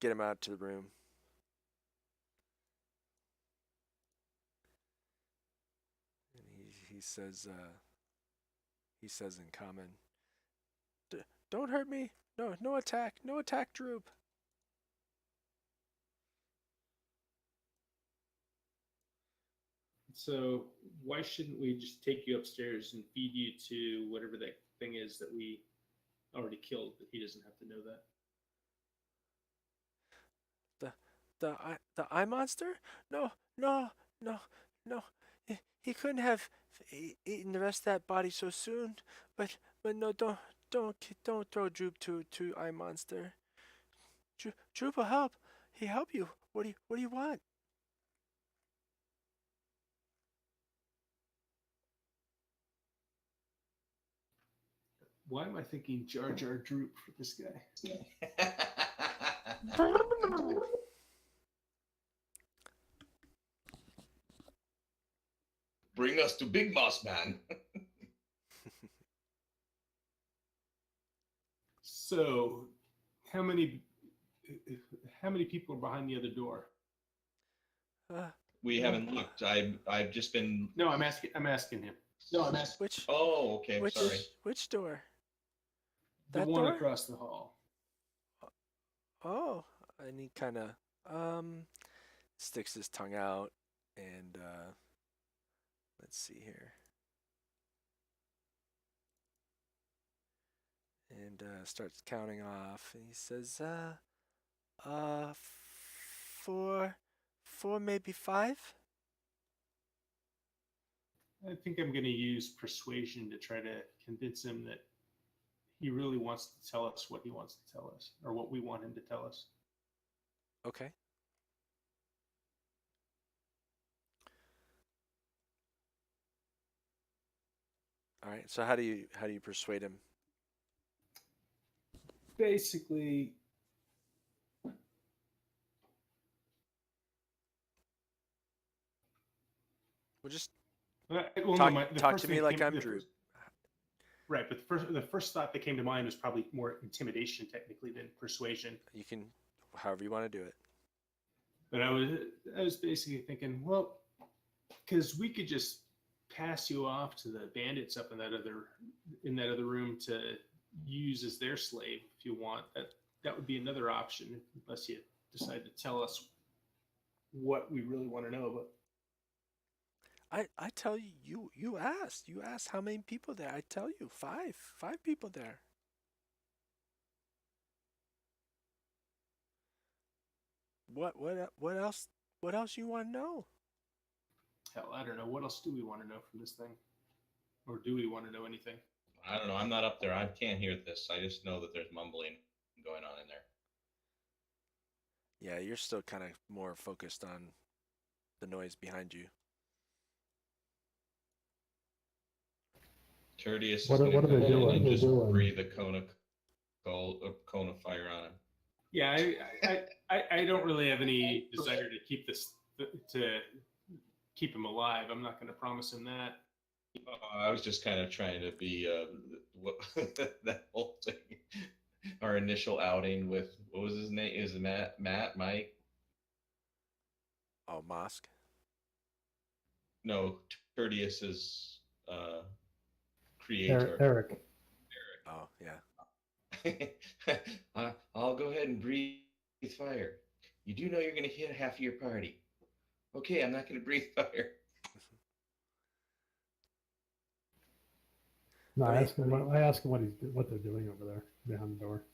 get him out to the room. he says in common, "Don't hurt me. No, no attack. No attack, Droop." So why shouldn't we just take you upstairs and feed you to whatever that thing is that we already killed? That he doesn't have to know that. The eye monster? No, no, no, no. He couldn't have eaten the rest of that body so soon. But no, don't throw Droop to eye monster. Droop will help. He help you. What do you want? Why am I thinking Jar Jar Droop for this guy? Bring us to Big Boss Man. So, how many people are behind the other door? We haven't looked. I've just been. No, I'm asking him. No, I'm asking Which Oh, okay. Sorry. which door? the That one door? across the hall. Oh, and he kind of sticks his tongue out and let's see here. And starts counting off. And he says, four, maybe five. I think I'm going to use persuasion to try to convince him that he really wants to tell us what he wants to tell us, or what we want him to tell us. Okay. All right. So how do you persuade him? Basically, Well, just talk to me like I'm Drew. Right, but the first thought that came to mind was probably more intimidation, technically, than persuasion. You can, however you want to do it. But I was basically thinking, well, because we could just pass you off to the bandits up in that other room to use as their slave if you want. That would be another option, unless you decide to tell us what we really want to know. But I tell you, you asked how many people there. I tell you, five people there. What else you want to know? hell, I don't know. What else do we want to know from this thing? Or do we want to know anything? I don't know. I'm not up there. I can't hear this. I just know that there's mumbling going on in there. Yeah, you're still kind of more focused on the noise behind you. Tertius What is are they doing? and They're just doing- breathe a cone of fire on him. Yeah, I don't really have any desire to keep him alive. I'm not going to promise him that. I was just kind of trying to be that whole thing. Our initial outing with, what was his name? Is it Matt, Mike? Oh, Mosk. No, Tertius's creator. Eric. Oh, yeah. I'll go ahead and breathe fire. You do know you're going to hit half of your party. Okay, I'm not going to breathe fire. No, I ask him what they're doing over there behind the door.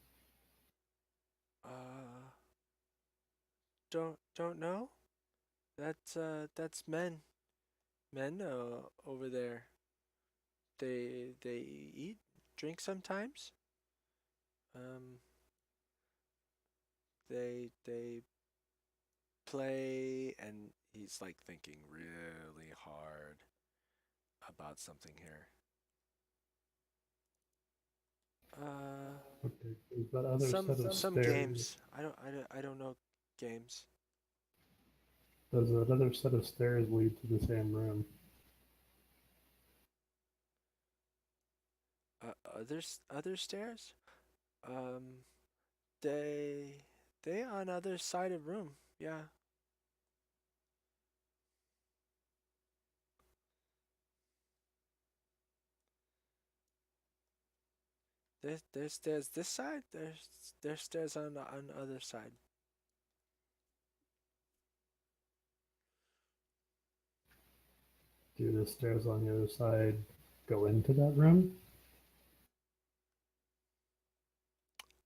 Don't know. That's men over there. They eat, drink sometimes. They play, and he's like thinking really hard about something here. Okay, is that other set of Some stairs? games. I don't know games. Does another set of stairs lead to the same room? Other stairs? They on other side of room. Yeah. there's stairs this side. There's stairs on the other side. Do the stairs on the other side go into that room?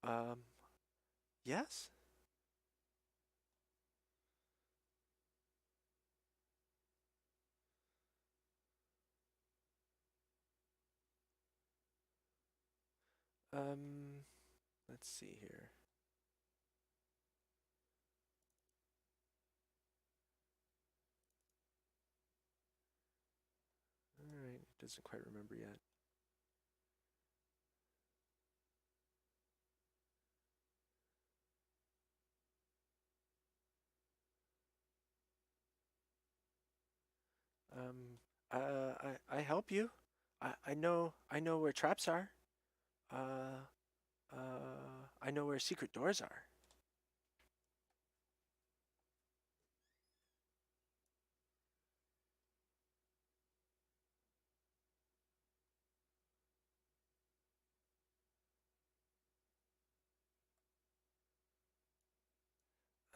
Um, yes. Um, let's see here. All right, doesn't quite remember yet. I help you. I know where traps are. Uh, I know where secret doors are.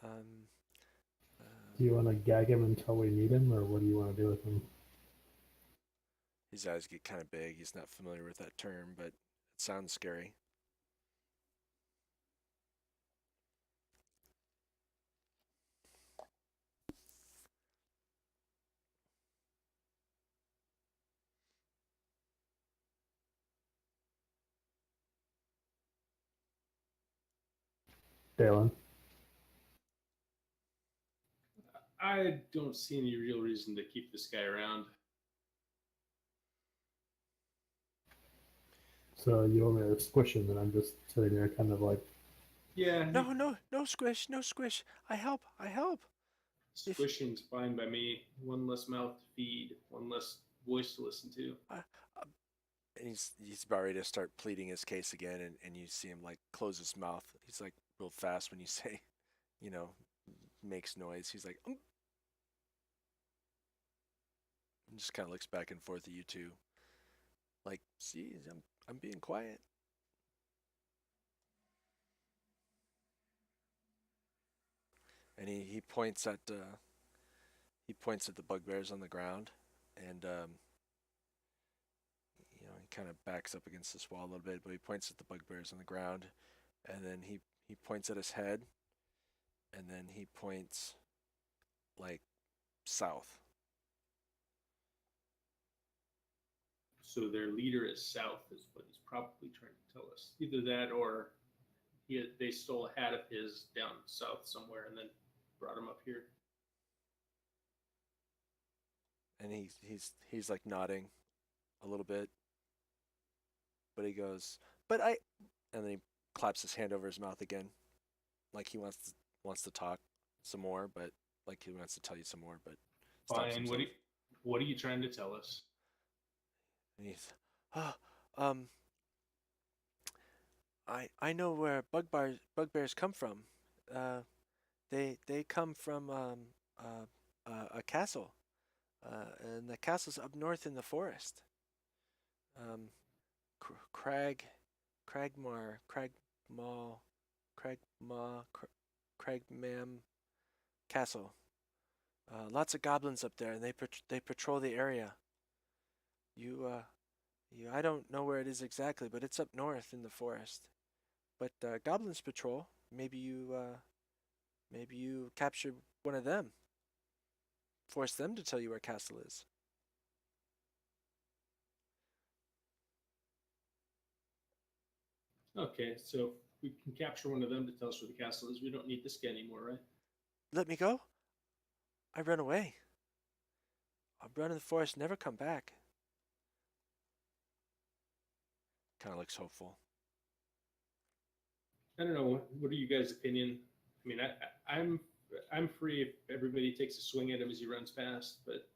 Um, Do you want to gag him until we meet him, or what do you want to do with him? his eyes get kind of big. He's not familiar with that term, but it sounds scary. Dalen? I don't see any real reason to keep this guy around. So you want me to squish him, and I'm just sitting there kind of like, Yeah, No, squish, no squish. I help, I help. squishing's fine by me. One less mouth to feed, one less voice to listen to. Uh, and he's about ready to start pleading his case again, and you see him like close his mouth. He's like real fast when you say, you know, makes noise. He's like, and just kind of looks back and forth at you two, like, see, I'm being quiet. And he points at the bugbears on the ground, and he kind of backs up against this wall a little bit, but he points at the bugbears on the ground, and then he points at his head, and then he points like south. So their leader is south, is what he's probably trying to tell us. Either that, or they stole a hat of his down south somewhere and then brought him up here. And he's like nodding a little bit, but he goes, but I, and then he claps his hand over his mouth again, like he wants to talk some more, but like he wants to tell you some more, but stops Fine. himself. What are you trying to tell us? And he's, oh, um, I know where bugbears come from. Uh, they come from a castle, and the castle's up north in the forest. Um, Crag, Cragmar, Cragmaw, Cragmaw, Cragmam Castle. Lots of goblins up there, and they patrol the area. I don't know where it is exactly, but it's up north in the forest. But goblins patrol. Maybe you capture one of them. Force them to tell you where castle is. Okay, so we can capture one of them to tell us where the castle is. We don't need this guy anymore, right? Let me go. I run away. I'll run in the forest, never come back. Kind of looks hopeful. I don't know. What are you guys' opinion? I mean, I'm free if everybody takes a swing at him as he runs past, but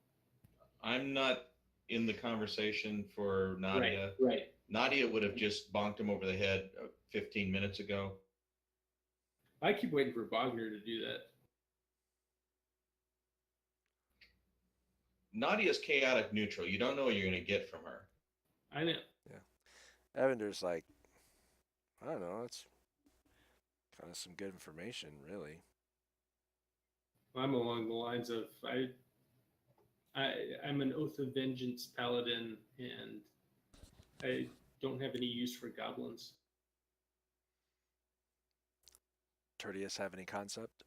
I'm not in the conversation for Nadia. Right. Nadia would have just bonked him over the head 15 minutes ago. I keep waiting for Wagner to do that. Nadia's chaotic neutral. You don't know what you're going to get from her. I know. Yeah. Evander's like, I don't know. It's kind of some good information, really. I'm along the lines of I'm an Oath of Vengeance paladin, and I don't have any use for goblins. Tertius have any concept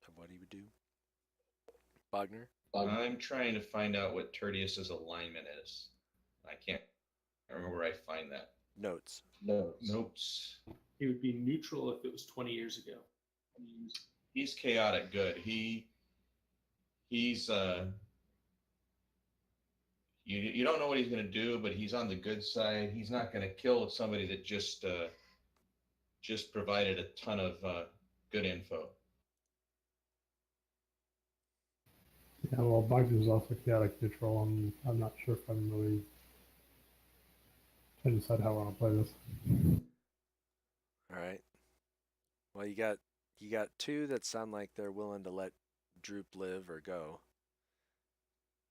of what he would do? Bogner? I'm trying to find out what Tertius's alignment is. I can't remember where I find that. Notes. Notes. He would be neutral if it was 20 years ago. He's chaotic good. He's you don't know what he's going to do, but he's on the good side. He's not going to kill somebody that just provided a ton of good info. Yeah, well, Bogner's also chaotic neutral. I'm not sure if I'm really trying to decide how I want to play this. All right. Well, you got two that sound like they're willing to let Droop live or go.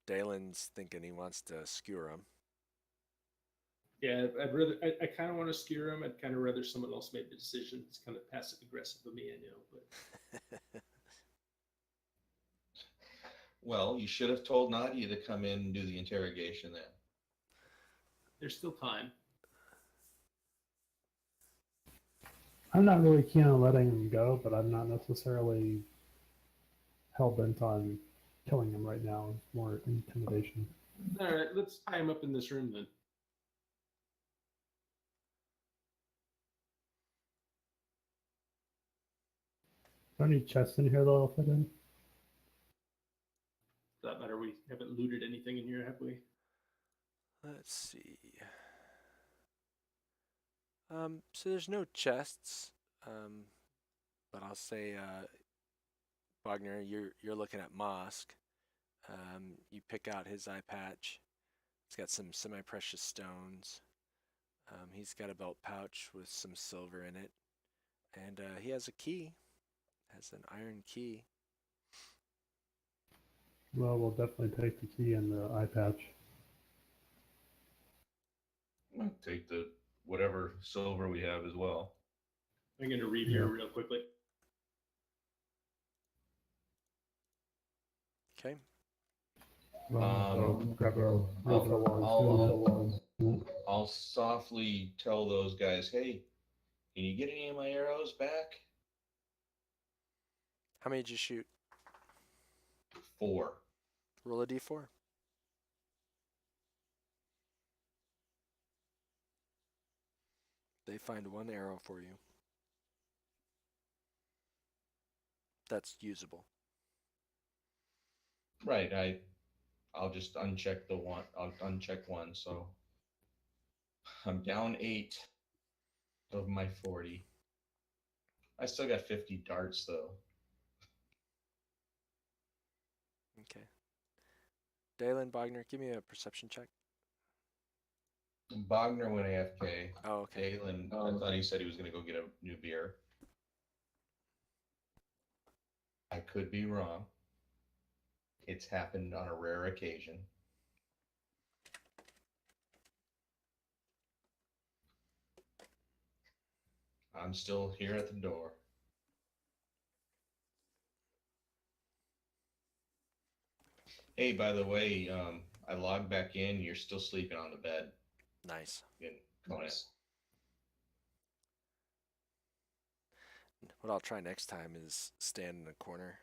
Dalen's thinking he wants to skewer him. Yeah, I kind of want to skewer him. I'd kind of rather someone else made the decision. It's kind of passive aggressive of me, I know, but Well, you should have told Nadia to come in and do the interrogation then. there's still time. I'm not really keen on letting him go, but I'm not necessarily hell bent on killing him right now. It's more intimidation. All right, let's tie him up in this room then. Is there any chests in here that'll fit in? For that matter, we haven't looted anything in here, have we? Let's see. So there's no chests. But I'll say, Wagner, you're looking at Mosk. You pick out his eye patch. It's got some semi-precious stones. He's got a belt pouch with some silver in it, and he has a key. Has an iron key. Well, we'll definitely take the key and the eye patch. I'll take the whatever silver we have as well. I'm going to read here real quickly. Okay. I'll softly tell those guys, hey, can you get any of my arrows back? How many did you shoot? 4. Roll a d4. They find one arrow for you. That's usable. Right, I'll just uncheck the one. I'll uncheck one, so I'm down 8 of my 40. I still got 50 darts though. Okay. Dalen, Bogner, give me a perception check. Bogner went AFK. Oh, okay. Dalen, I thought he said he was going to go get a new beer. I could be wrong. It's happened on a rare occasion. I'm still here at the door. Hey, by the way, I logged back in. You're still sleeping on the bed. Nice. Nice. What I'll try next time is stand in a corner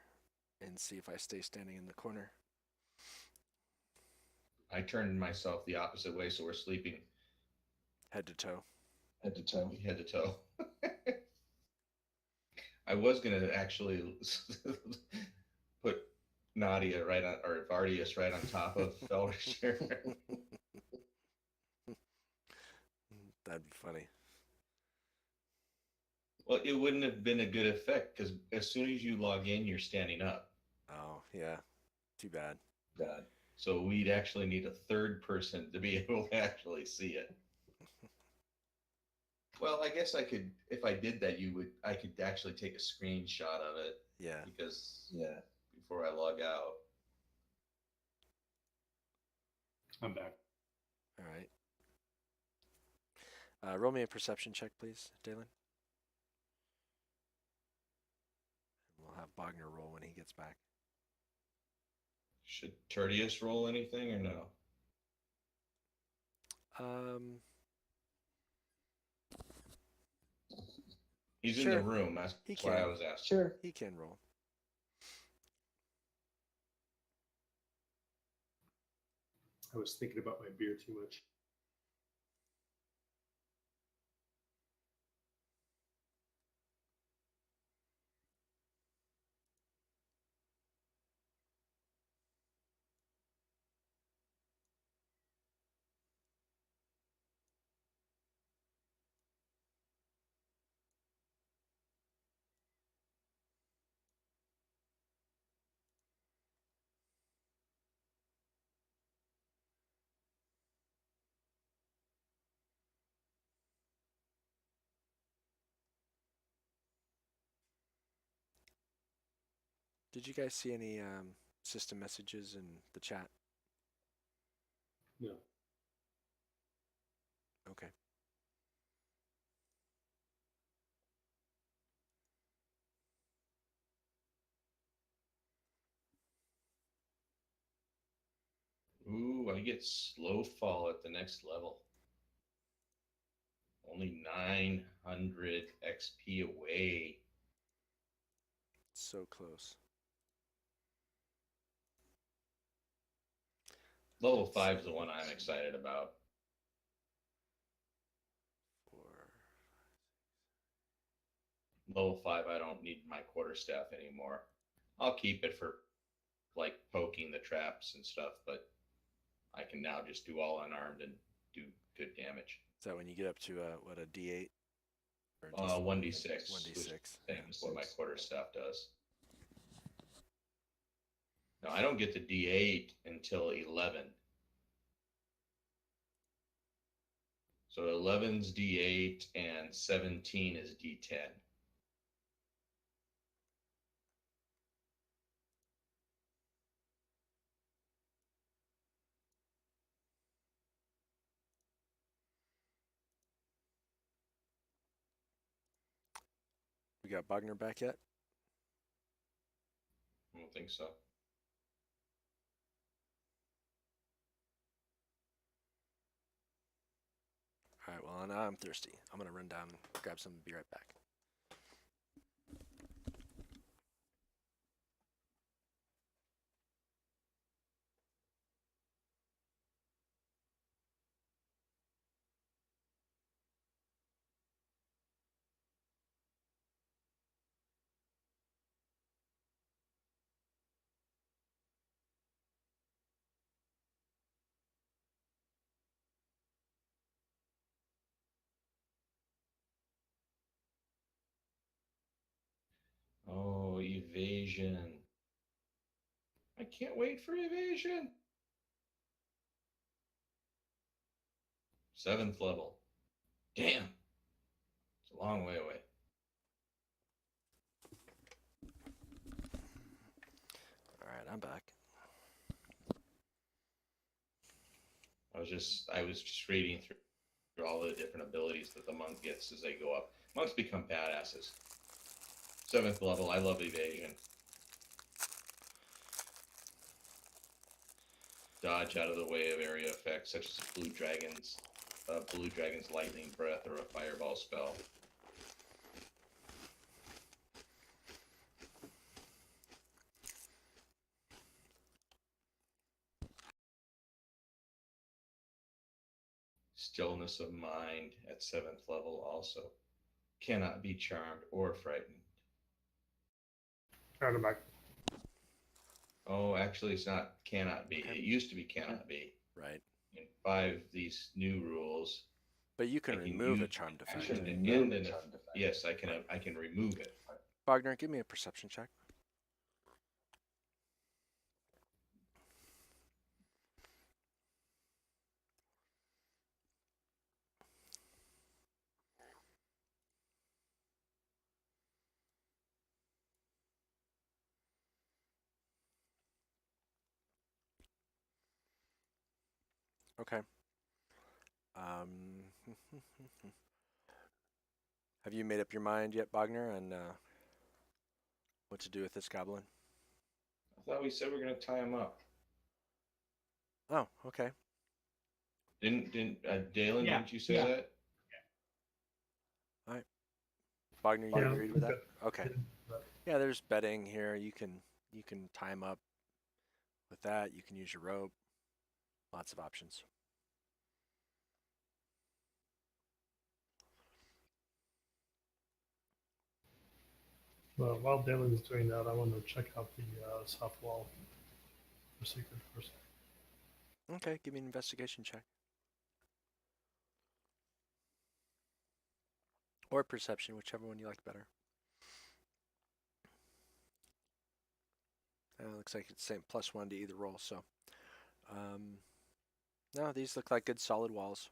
and see if I stay standing in the corner. I turned myself the opposite way, so we're sleeping Head to toe. head to toe. I was gonna actually put Nadia right on, or Vardius right on top of Felder. That'd be funny. Well, it wouldn't have been a good effect because as soon as you log in, you're standing up. Oh, yeah. Too bad. So we'd actually need a third person to be able to actually see it. Well, I guess I could, if I did that, I could actually take a screenshot of it. Yeah. Because, before I log out. I'm back. All right. Roll me a perception check, please, Dalen. We'll have Bogner roll when he gets back. Should Tertius roll anything or no? He's in the Sure. room. That's He why I can. was asking. Sure. He can roll. I was thinking about my beer too much. Did you guys see any system messages in the chat? No. Okay. Ooh, I get slow fall at the next level. Only 900 XP away. So close. Level 5 is the one I'm excited about. 4. Level 5, I don't need my quarterstaff anymore. I'll keep it for like poking the traps and stuff, but I can now just do all unarmed and do good damage. Is that when you get up to what, a D8? Or 1d6. 1d6. Same as what my quarterstaff does. No, I don't get to D8 until 11. So 11's D8 and 17 is D10. We got Bogner back yet? I don't think so. All right, well, now I'm thirsty. I'm going to run down, grab some, and be right back. Oh, evasion. I can't wait for evasion. 7th level. Damn. It's a long way away. All right, I'm back. I was just reading through all the different abilities that the monk gets as they go up. Monks become badasses. 7th level, I love evasion. Dodge out of the way of area effects such as blue dragon's lightning breath or a fireball spell. Stillness of mind at 7th level also. Cannot be charmed or frightened. Right, I'm back. Oh, actually, it's not cannot be. Okay. It used to be cannot be. Right. In 5, these new rules. But you can I can remove a use charmed effect. action to end an effect. Yes, I can remove it. Bogner, give me a perception check. Okay. Um, have you made up your mind yet, Bogner, on what to do with this goblin? I thought we said we are going to tie him up. Oh, okay. Didn't Dalen? Yeah, Didn't you say yeah. that? All right. Bogner, you Yeah, agreed with that? okay. Okay. But Yeah, there's bedding here. You can tie him up with that. You can use your rope. Lots of options. well, while Dylan's doing that, I want to check out the south wall for secret doors. Okay, give me an investigation check. Or perception, whichever one you like better. Looks like it's same +1 to either roll, so. No, these look like good solid walls.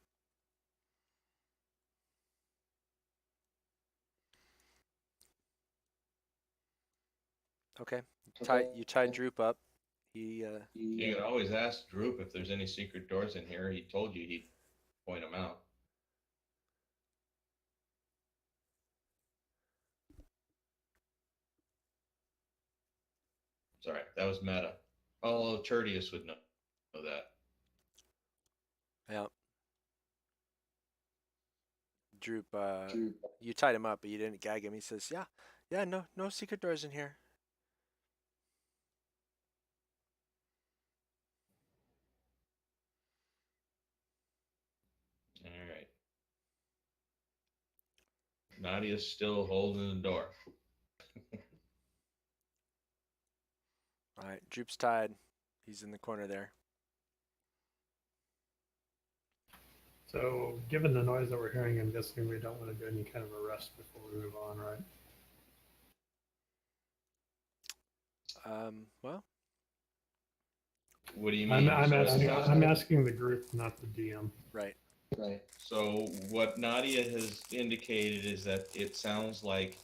Okay, you tied Droop up. He You can always ask Droop if there's any secret doors in here. He told you he'd point them out. Sorry, that was meta. Oh, Tertius would know that. yeah. Droop, you tied him up, but you didn't gag him. He says, "Yeah, no secret doors in here." All right. Nadia's still holding the door. All right, Droop's tied. He's in the corner there. So, given the noise that we're hearing, I'm guessing we don't want to do any kind of arrest before we move on, right? Well, What do you mean? I'm asking the group, not the DM. right. So what Nadia has indicated is that it sounds like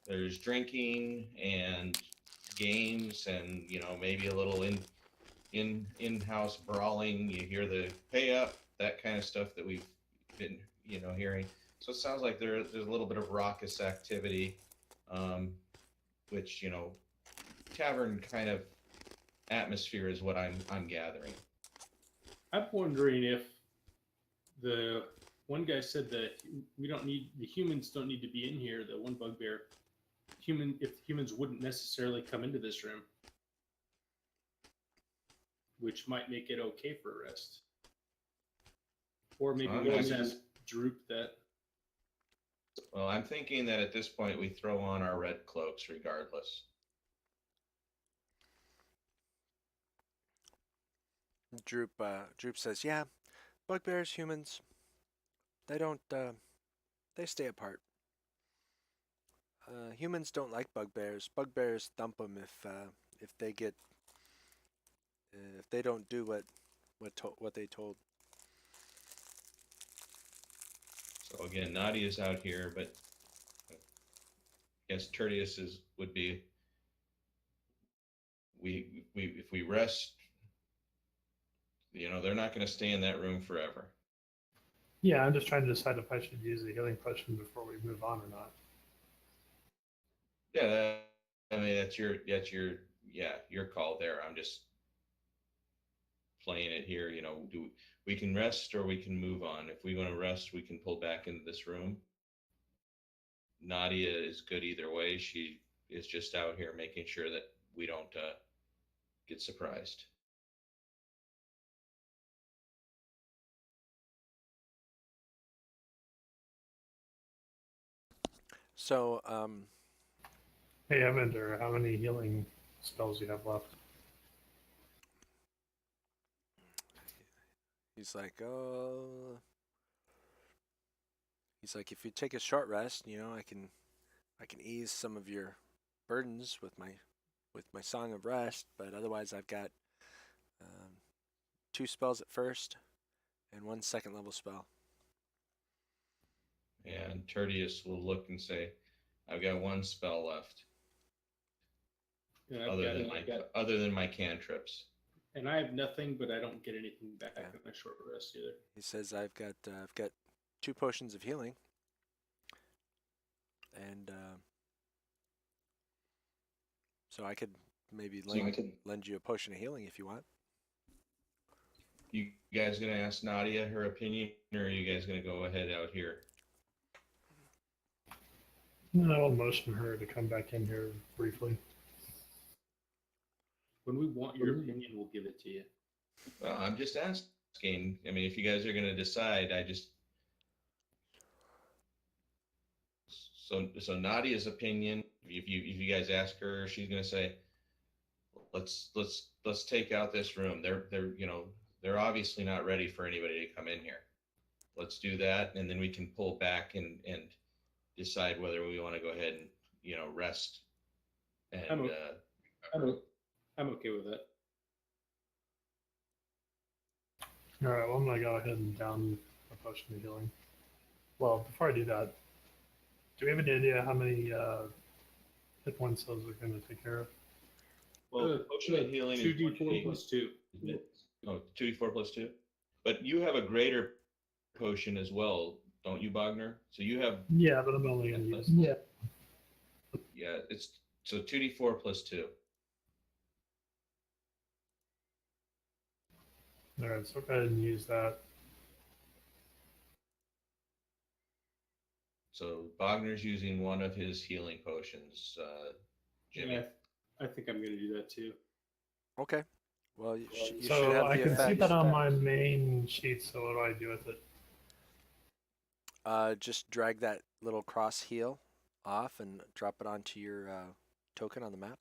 there's drinking and games and maybe a little in-house brawling. You hear the pay up, that kind of stuff that we've been hearing. So it sounds like there's a little bit of raucous activity, which tavern kind of atmosphere is what I'm gathering. I'm wondering if the one guy said that the humans don't need to be in here. The one bugbear, if humans wouldn't necessarily come into this room, which might make it okay for arrest. Or maybe we just ask Droop that. Well, I'm thinking that at this point we throw on our red cloaks regardless. Droop says, "Yeah, bugbears, humans, they don't. They stay apart. Humans don't like bugbears. Bugbears thump them if they get if they don't do what they told." So again, Nadia's out here, but I guess Tertius would be. If we rest, they're not going to stay in that room forever. Yeah, I'm just trying to decide if I should use the healing potion before we move on or not. Yeah, I mean that's your call there. I'm just playing it here. We can rest or we can move on. If we want to rest, we can pull back into this room. Nadia is good either way. She is just out here making sure that we don't get surprised. So, Hey, Evander, how many healing spells do you have left? he's like, "Oh." He's like, "If you take a short rest, I can ease some of your burdens with my song of rest. But otherwise, I've got 2 spells at first and 1 second level spell." And Tertius will look and say, "I've got 1 spell left, other than my cantrips." And I have nothing, but I don't get anything back Yeah. on a short rest either. He says I've got 2 potions of healing, and so I could maybe lend you a potion of healing if you want. You guys gonna ask Nadia her opinion, or are you guys gonna go ahead out here? No, I'll motion her to come back in here briefly. When we want your opinion, we'll give it to you. Well, I'm just asking. I mean, if you guys are gonna decide, so Nadia's opinion. If you guys ask her, she's gonna say, let's take out this room. They're obviously not ready for anybody to come in here. Let's do that, and then we can pull back and decide whether we want to go ahead and rest. And I'm okay with that. All right, well, I'm going to go ahead and down a potion of healing. Well, before I do that, do we have any idea how many hit points those are going to take care of? Well, potion of healing is 2d4 plus 2. Oh, 2d4 plus 2. But you have a greater potion as well, don't you, Bogner? So you have. Yeah, but I'm only going to use. Yeah, it's so 2d4 plus 2. All right, so go ahead and use that. So Bogner's using one of his healing potions. Jimmy. Yeah, I think I'm going to do that too. Okay. Well, you should So have I the can see effect. that on my main sheet, so what do I do with it? Just drag that little cross heal off and drop it onto your token on the map.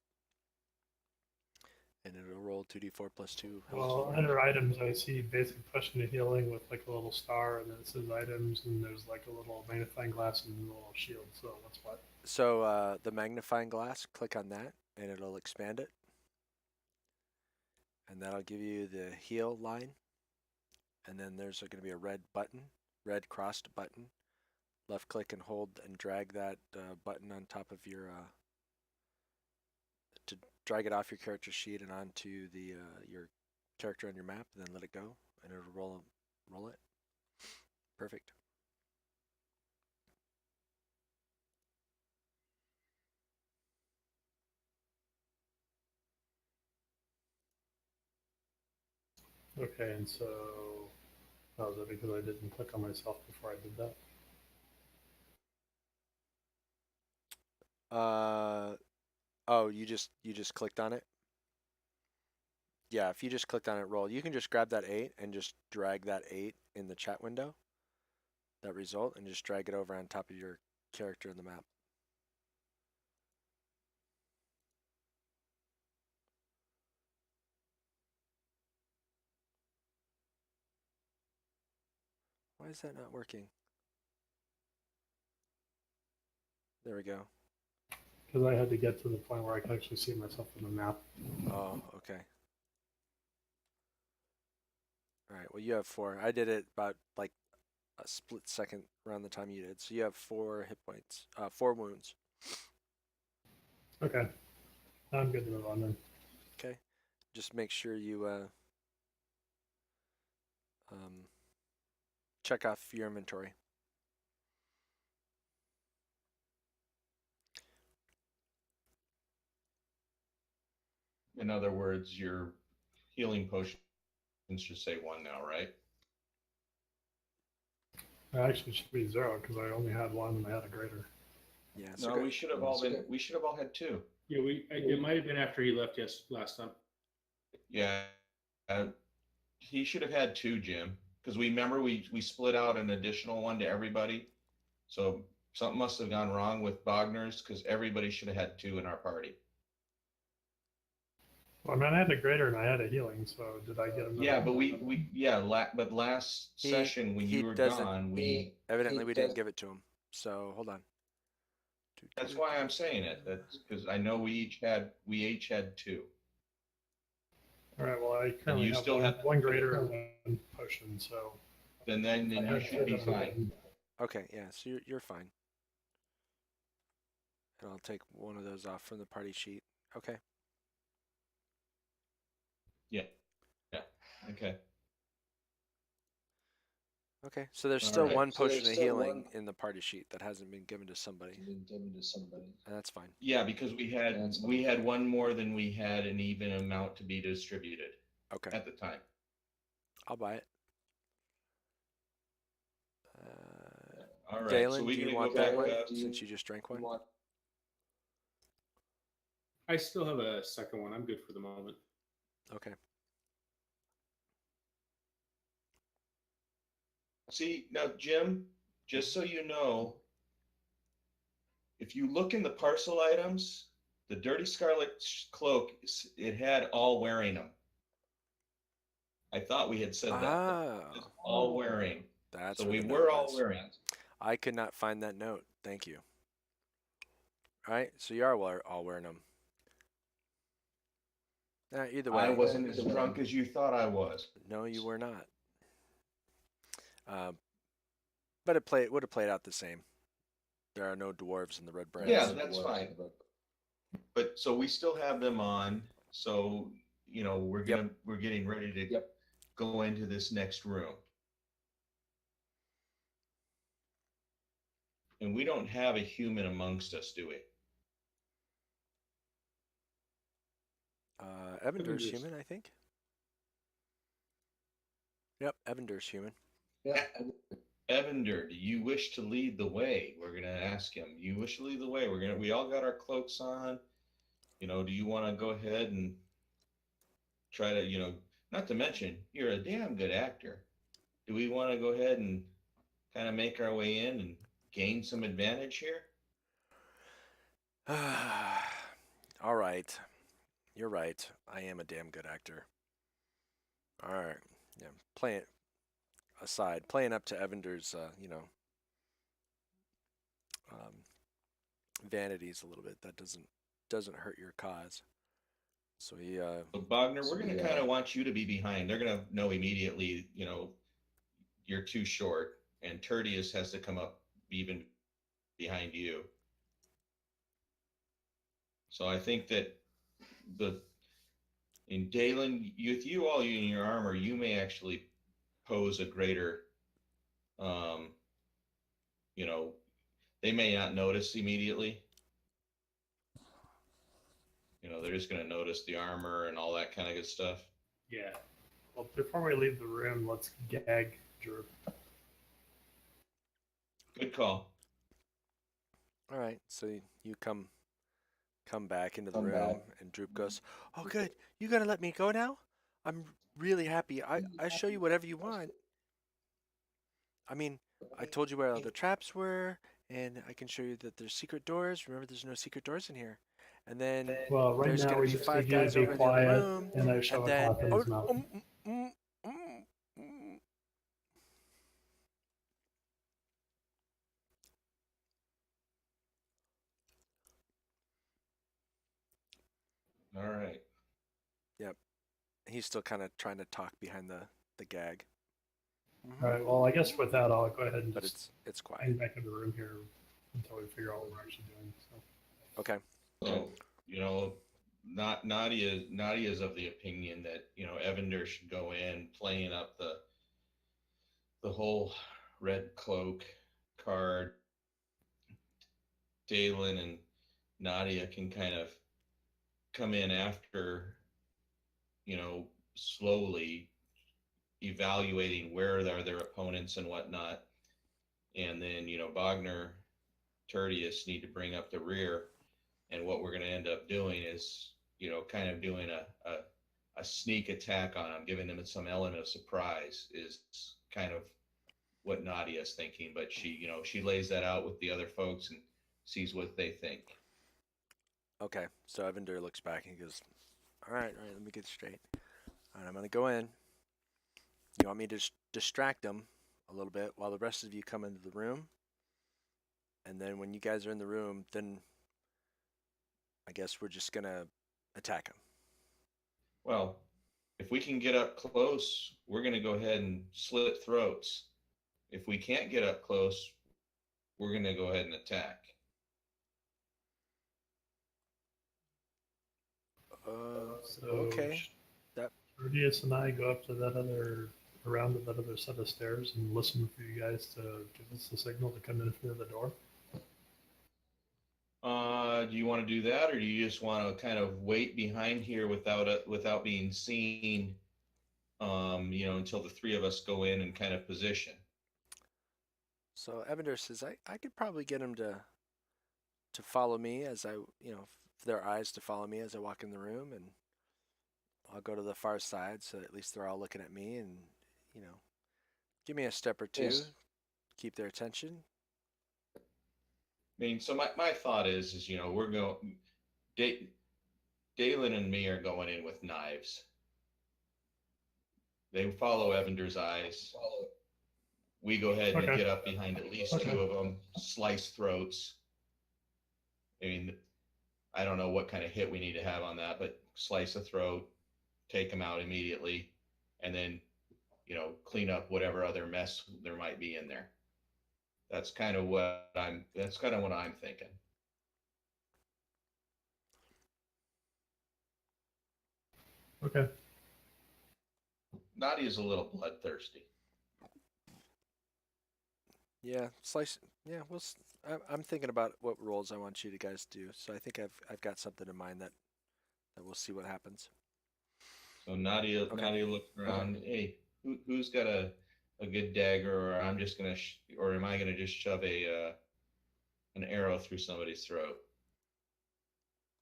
And it'll roll 2d4 plus 2. Well, under items, I see basic potion of healing with like a little star, and then it says items, and there's like a little magnifying glass and a little shield. So that's what. So the magnifying glass, click on that, and it'll expand it. And that'll give you the heal line. And then there's going to be a red button, red crossed button. Left click and hold and drag that button on top of your, to drag it off your character sheet and onto the your character on your map, and then let it go, and it'll roll it. Perfect. Okay, and so, oh, is that because I didn't click on myself before I did that? Oh, you just clicked on it? Yeah, if you just clicked on it, roll. You can just grab that 8 and just drag that 8 in the chat window, that result, and just drag it over on top of your character in the map. Why is that not working? There we go. Because I had to get to the point where I could actually see myself on the map. Oh, okay. All right, well, you have 4. I did it about like a split second around the time you did. So you have 4 hit points, 4 wounds. Okay. I'm good to move on then. Okay. Just make sure you check off your inventory. In other words, your healing potions should say 1 now, right? It actually should be 0 because I only had 1 and I had a greater. Yeah. So No, we should have all had 2. Yeah, it might have been after he left last time. Yeah, he should have had 2, Jim, because we split out an additional 1 to everybody. So something must have gone wrong with Bogner's, because everybody should have had 2 in our party. Well, I mean, I had a greater and I had a healing, so did I get another? Yeah, but but last session when you were gone, evidently we didn't give it to him. So hold on. That's why I'm saying it. That's because I know we each had 2. All right. Well, I currently you have still have one greater and 1 potion, so. Then you should be fine. Okay. Yeah. So you're fine. And I'll take one of those off from the party sheet. Okay. Yeah. Okay. Okay, so there's All still right. one So potion of healing in the party sheet that hasn't been given to somebody, and that's fine. Yeah, because we had one more than we had an even amount to be distributed Okay, at the time. I'll buy it. All right. So Dalen, we're do you gonna want go that back one up. since you just drank one? I still have a second one. I'm good for the moment. Okay. See, now, Jim, just so you know, if you look in the parcel items, the Dirty Scarlet Cloak, it had all wearing them. I thought we had said that, but it's Ah, all wearing. that's So where we the were note all is. wearing. I could not find that note. Thank you. All right, so you are all wearing them. Either way, I wasn't as drunk as you thought I was. no, you were not. But it would have played out the same. There are no dwarves in the Redbrands. Yeah, that's fine. But so we still have them on. So we're getting ready to go into this next room. And we don't have a human amongst us, do we? Evander's human, I think. Yep, Evander's human. Yeah. Evander, do you wish to lead the way? We're gonna ask him. You wish to lead the way? We all got our cloaks on. Do you want to go ahead and try to, not to mention, you're a damn good actor. Do we want to go ahead and kind of make our way in and gain some advantage here? All right. You're right. I am a damn good actor. All right. Yeah, playing up to Evander's, vanities a little bit. That doesn't hurt your cause. So he. So Bogner, we're going to kind of want you to be behind. They're going to know immediately, you're too short, and Tertius has to come up even behind you. So I think that in Dalen, with you all in your armor, you may actually pose a greater, they may not notice immediately. They're just going to notice the armor and all that kind of good stuff. Yeah. Well, before we leave the room, let's gag Drew. Good call. All right. So you come back into the room, and Droop goes, "Oh, good. You gonna let me go now? I'm really happy. I show you whatever you want. I mean, I told you where all the traps were, and I can show you that there's secret doors. Remember, there's no secret doors in here. And then Well, right there's now gonna we be just 5 need you to guys be over in the other quiet, room, and I shove and a then cloth in his mouth. All right. Yep. He's still kind of trying to talk behind the gag. All right. Well, I guess with that, I'll go ahead and But just it's quiet. hang back in the room here until we figure out what we're actually doing. So. Okay. So, Nadia's of the opinion that, Evander should go in playing up the whole red cloak card. Dalen and Nadia can kind of come in after, slowly evaluating where are their opponents and whatnot. And then, Bogner, Tertius need to bring up the rear. And what we're going to end up doing is, kind of doing a sneak attack on them, giving them some element of surprise is kind of what Nadia's thinking. But she lays that out with the other folks and sees what they think. Okay. So Evander looks back and he goes, all right, let me get straight. All right, I'm going to go in. You want me to distract them a little bit while the rest of you come into the room? And then when you guys are in the room, then I guess we're just going to attack them. Well, if we can get up close, we're going to go ahead and slit throats. If we can't get up close, we're going to go ahead and attack. So Okay. Rudius and I go up to around to that other set of stairs and listen for you guys to give us the signal to come in through the door? Do you want to do that, or do you just want to kind of wait behind here without being seen? Until the three of us go in and kind of position. So Evander says, I could probably get him to follow me as I, their eyes to follow me as I walk in the room, and I'll go to the far side so at least they're all looking at me and, you know, give me a step or two, Yes. keep their attention. I mean, so my thought is we're going. Dalen and me are going in with knives. They follow Evander's eyes. We go ahead and Okay. get up behind at least Okay. two of them, slice throats. I mean, I don't know what kind of hit we need to have on that, but slice a throat, take them out immediately, and then, clean up whatever other mess there might be in there. That's kind of what I'm thinking. Okay. Nadia's a little bloodthirsty. Yeah, slice. Yeah, I'm thinking about what roles I want you guys to do. So I think I've got something in mind that we'll see what happens. So Nadia looks around. Hey, who's got a good dagger, or or am I gonna just shove an arrow through somebody's throat?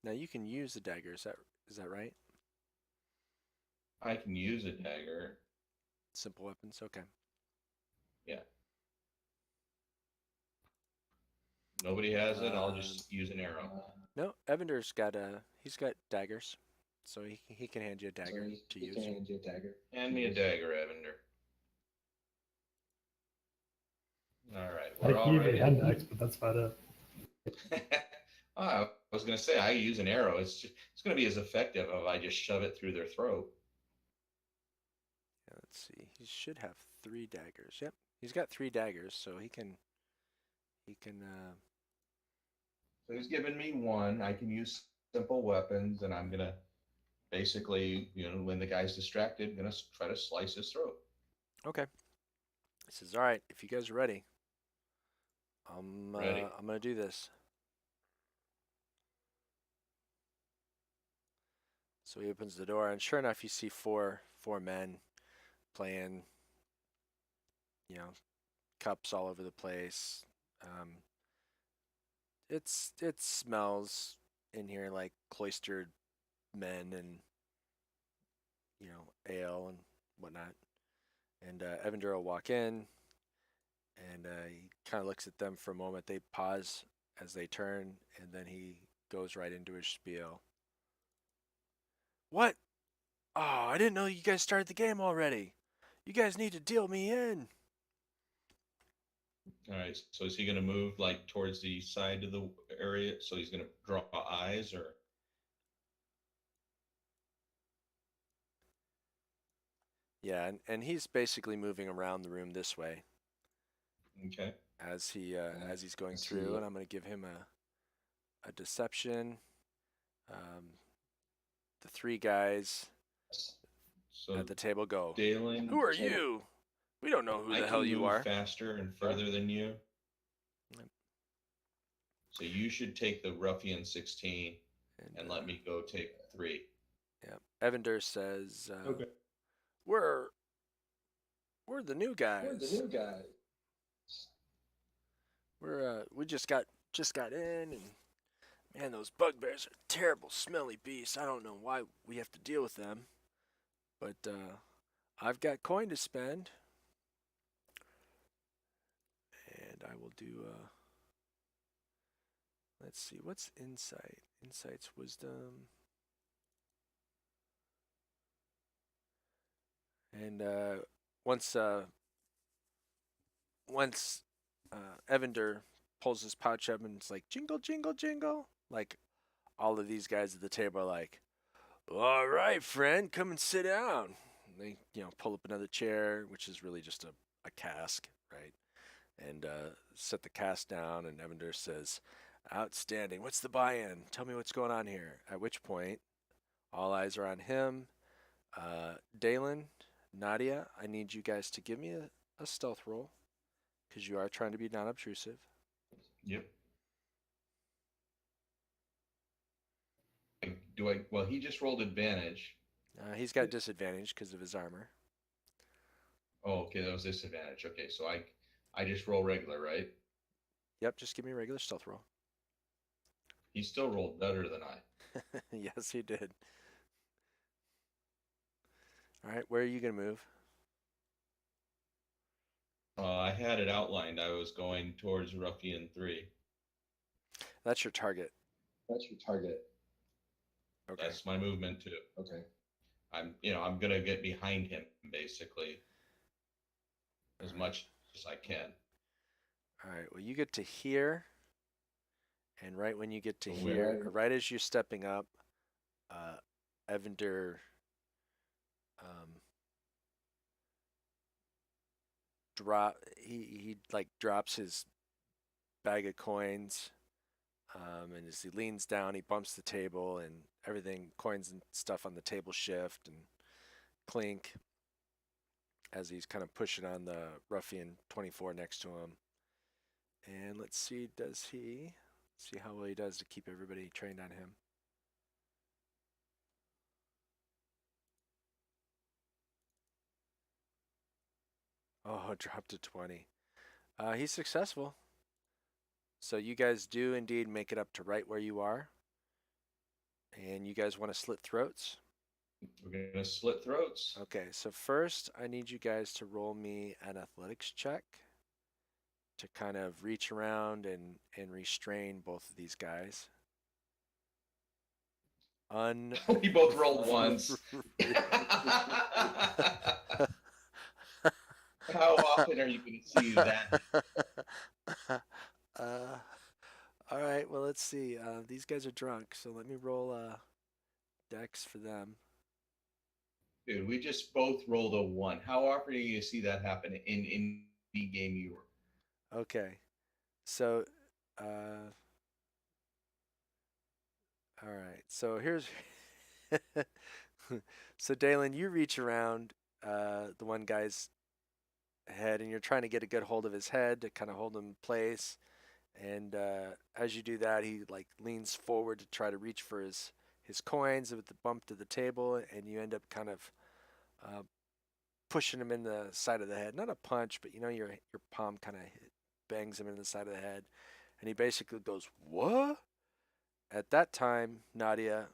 Now you can use the dagger. Is that right? I can use a dagger. Simple weapons. Okay. Yeah. Nobody has it. I'll just use an arrow. No, Evander's he's got daggers, so he can hand you a dagger to use. Hand me a dagger, Evander. All right. I We're all can give you ready. a hand axe, but that's about it. I was gonna say I use an arrow. It's gonna be as effective if I just shove it through their throat. Yeah, let's see. He should have 3 daggers. Yep, he's got 3 daggers, so he can. So he's given me one. I can use simple weapons, and I'm gonna basically, when the guy's distracted, gonna try to slice his throat. Okay. He says, "All right, if you guys are ready, Ready. I'm gonna do this." So he opens the door, and sure enough, you see four men playing, cups all over the place. It smells in here like cloistered men and ale and whatnot. And Evander will walk in, and he kind of looks at them for a moment. They pause as they turn, and then he goes right into his spiel. What? Oh, I didn't know you guys started the game already. You guys need to deal me in. All right. So is he going to move like towards the side of the area? So he's going to draw eyes, or? Yeah, and he's basically moving around the room this way. Okay. As he's going through, and I'm going to give him a deception. The 3 guys at the table go, Dalen, "Who are you? We don't know who the hell you are." Faster and further than you. Yep. So you should take the ruffian 16 and let me go take 3. Yeah. Evander says, Okay. We're the new guys. We just got in, and man, those bugbears are terrible, smelly beasts. I don't know why we have to deal with them, but I've got coin to spend, and I will do. Let's see, what's insight? Insight's wisdom, and once Evander pulls his pouch up and it's like jingle, jingle, jingle. Like all of these guys at the table are like, "All right, friend, come and sit down." And they, pull up another chair, which is really just a cask, right? And set the cask down. And Evander says, "Outstanding. What's the buy-in? Tell me what's going on here." At which point, all eyes are on him. Dalen, Nadia, I need you guys to give me a stealth roll because you are trying to be non-obtrusive. Yep. Well, he just rolled advantage. He's got disadvantage because of his armor. Oh, okay, that was disadvantage. Okay, so I just roll regular, right? Yep, just give me a regular stealth roll. He still rolled better than I. Yes, he did. All right, where are you going to move? I had it outlined. I was going towards Ruffian 3. That's your target. That's your target. Okay. That's my movement too. Okay. I'm gonna get behind him basically as much as I can. All right. Well, you get to here, and right when you get to So here, where? right as you're stepping up, Evander he like drops his bag of coins, and as he leans down, he bumps the table, and everything, coins and stuff on the table shift and clink as he's kind of pushing on the ruffian 24 next to him. And let's see, see how well he does to keep everybody trained on him. Oh, dropped to 20. He's successful. So you guys do indeed make it up to right where you are. And you guys want to slit throats? We're gonna slit throats. Okay, so first I need you guys to roll me an athletics check to kind of reach around and restrain both of these guys. We both rolled ones. How often are you going to see that? All right, well, let's see. These guys are drunk, so let me roll dex for them. Dude, we just both rolled a 1. How often are you going to see that happen in the game you were? Okay, so all right, so here's so Dalen, you reach around the one guy's head, and you're trying to get a good hold of his head to kind of hold him in place. And as you do that, he like leans forward to try to reach for his coins with the bump to the table, and you end up kind of pushing him in the side of the head. Not a punch, but your palm kind of bangs him in the side of the head, and he basically goes, "What?" At that time, Nadia,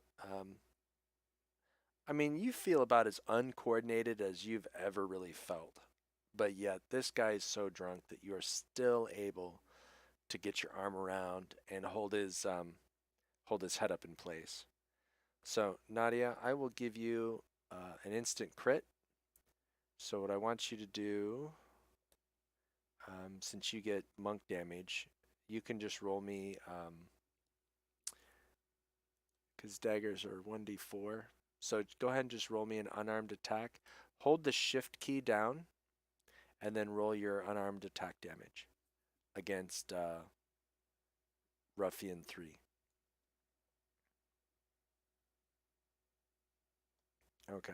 I mean, you feel about as uncoordinated as you've ever really felt, but yet this guy is so drunk that you are still able to get your arm around and hold his head up in place. So Nadia, I will give you an instant crit. So what I want you to do, since you get monk damage, you can just roll me, because daggers are 1d4. So go ahead and just roll me an unarmed attack. Hold the shift key down, and then roll your unarmed attack damage against Ruffian 3. Okay.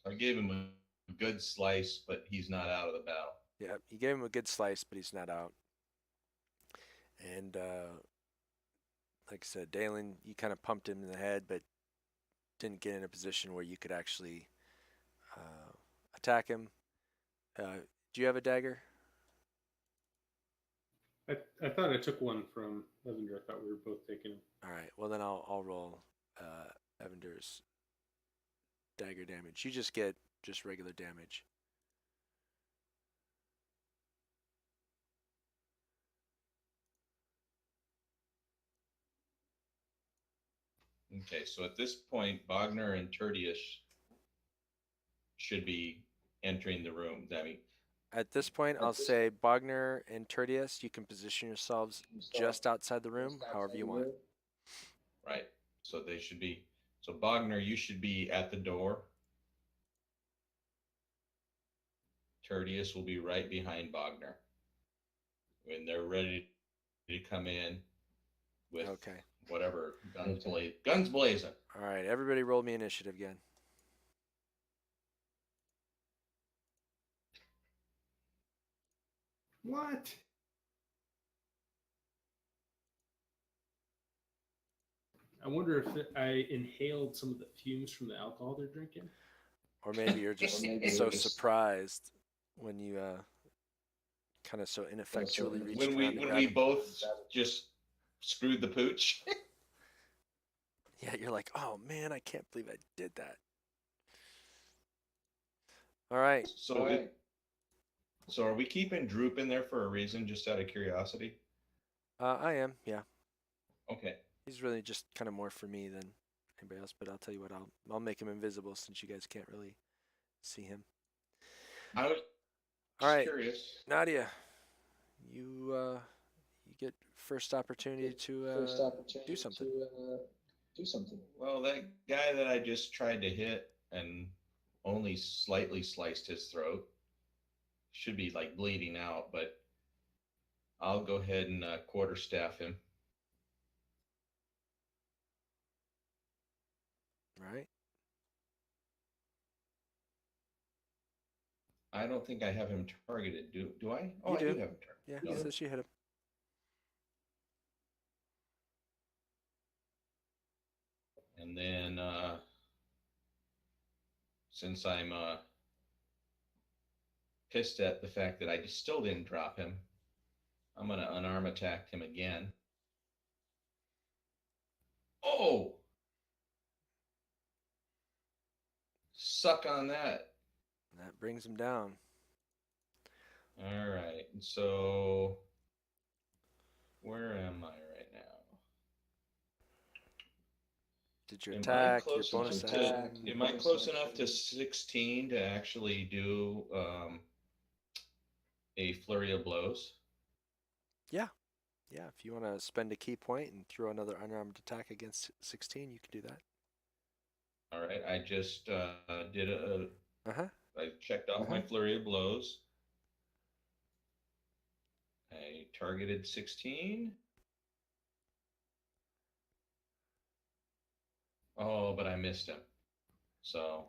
I gave him a good slice, but he's not out of the battle. Yeah, you gave him a good slice, but he's not out. And like I said, Dalen, you kind of pumped him in the head, but didn't get in a position where you could actually attack him. Do you have a dagger? I thought I took one from Evander. I thought we were both taking it. All right. Well, then I'll roll Evander's dagger damage. You just get just regular damage. Okay, so at this point, Wagner and Tertius should be entering the room. At this point, I'll say Bogner and Tertius, you can position yourselves just outside the room, however you want. Right. So they should be. So Wagner, you should be at the door. Tertius will be right behind Wagner. When they're ready to come in with whatever guns blazing. All right, everybody roll me initiative again. What? I wonder if I inhaled some of the fumes from the alcohol they're drinking. Or maybe you're just so surprised when you kind of so ineffectually reached when around to when grab we him. both just screwed the pooch. Yeah, you're like, oh man, I can't believe I did that. All right. So are we keeping Droop in there for a reason, just out of curiosity? I am, yeah. Okay. He's really just kind of more for me than anybody else, but I'll tell you what, I'll make him invisible since you guys can't really see him. I was All right, curious. Nadia, you get first opportunity to do something. Well, that guy that I just tried to hit and only slightly sliced his throat should be like bleeding out, but I'll go ahead and quarterstaff him. Right? I don't think I have him targeted. Do I? Oh, You I do do. have him targeted. Yeah, No. he says you hit him. And then since I'm pissed at the fact that I still didn't drop him, I'm going to unarm attack him again. Oh! Suck on that. That brings him down. All right. So where am I right now? Did your Am I attack, your close bonus enough to? action? Am I close enough to 16 to actually do a flurry of blows? Yeah. Yeah, if you want to spend a key point and throw another unarmed attack against 16, you can do that. All right. I just did a. Uh-huh. I checked off my flurry of blows. I targeted 16. Oh, but I missed him. So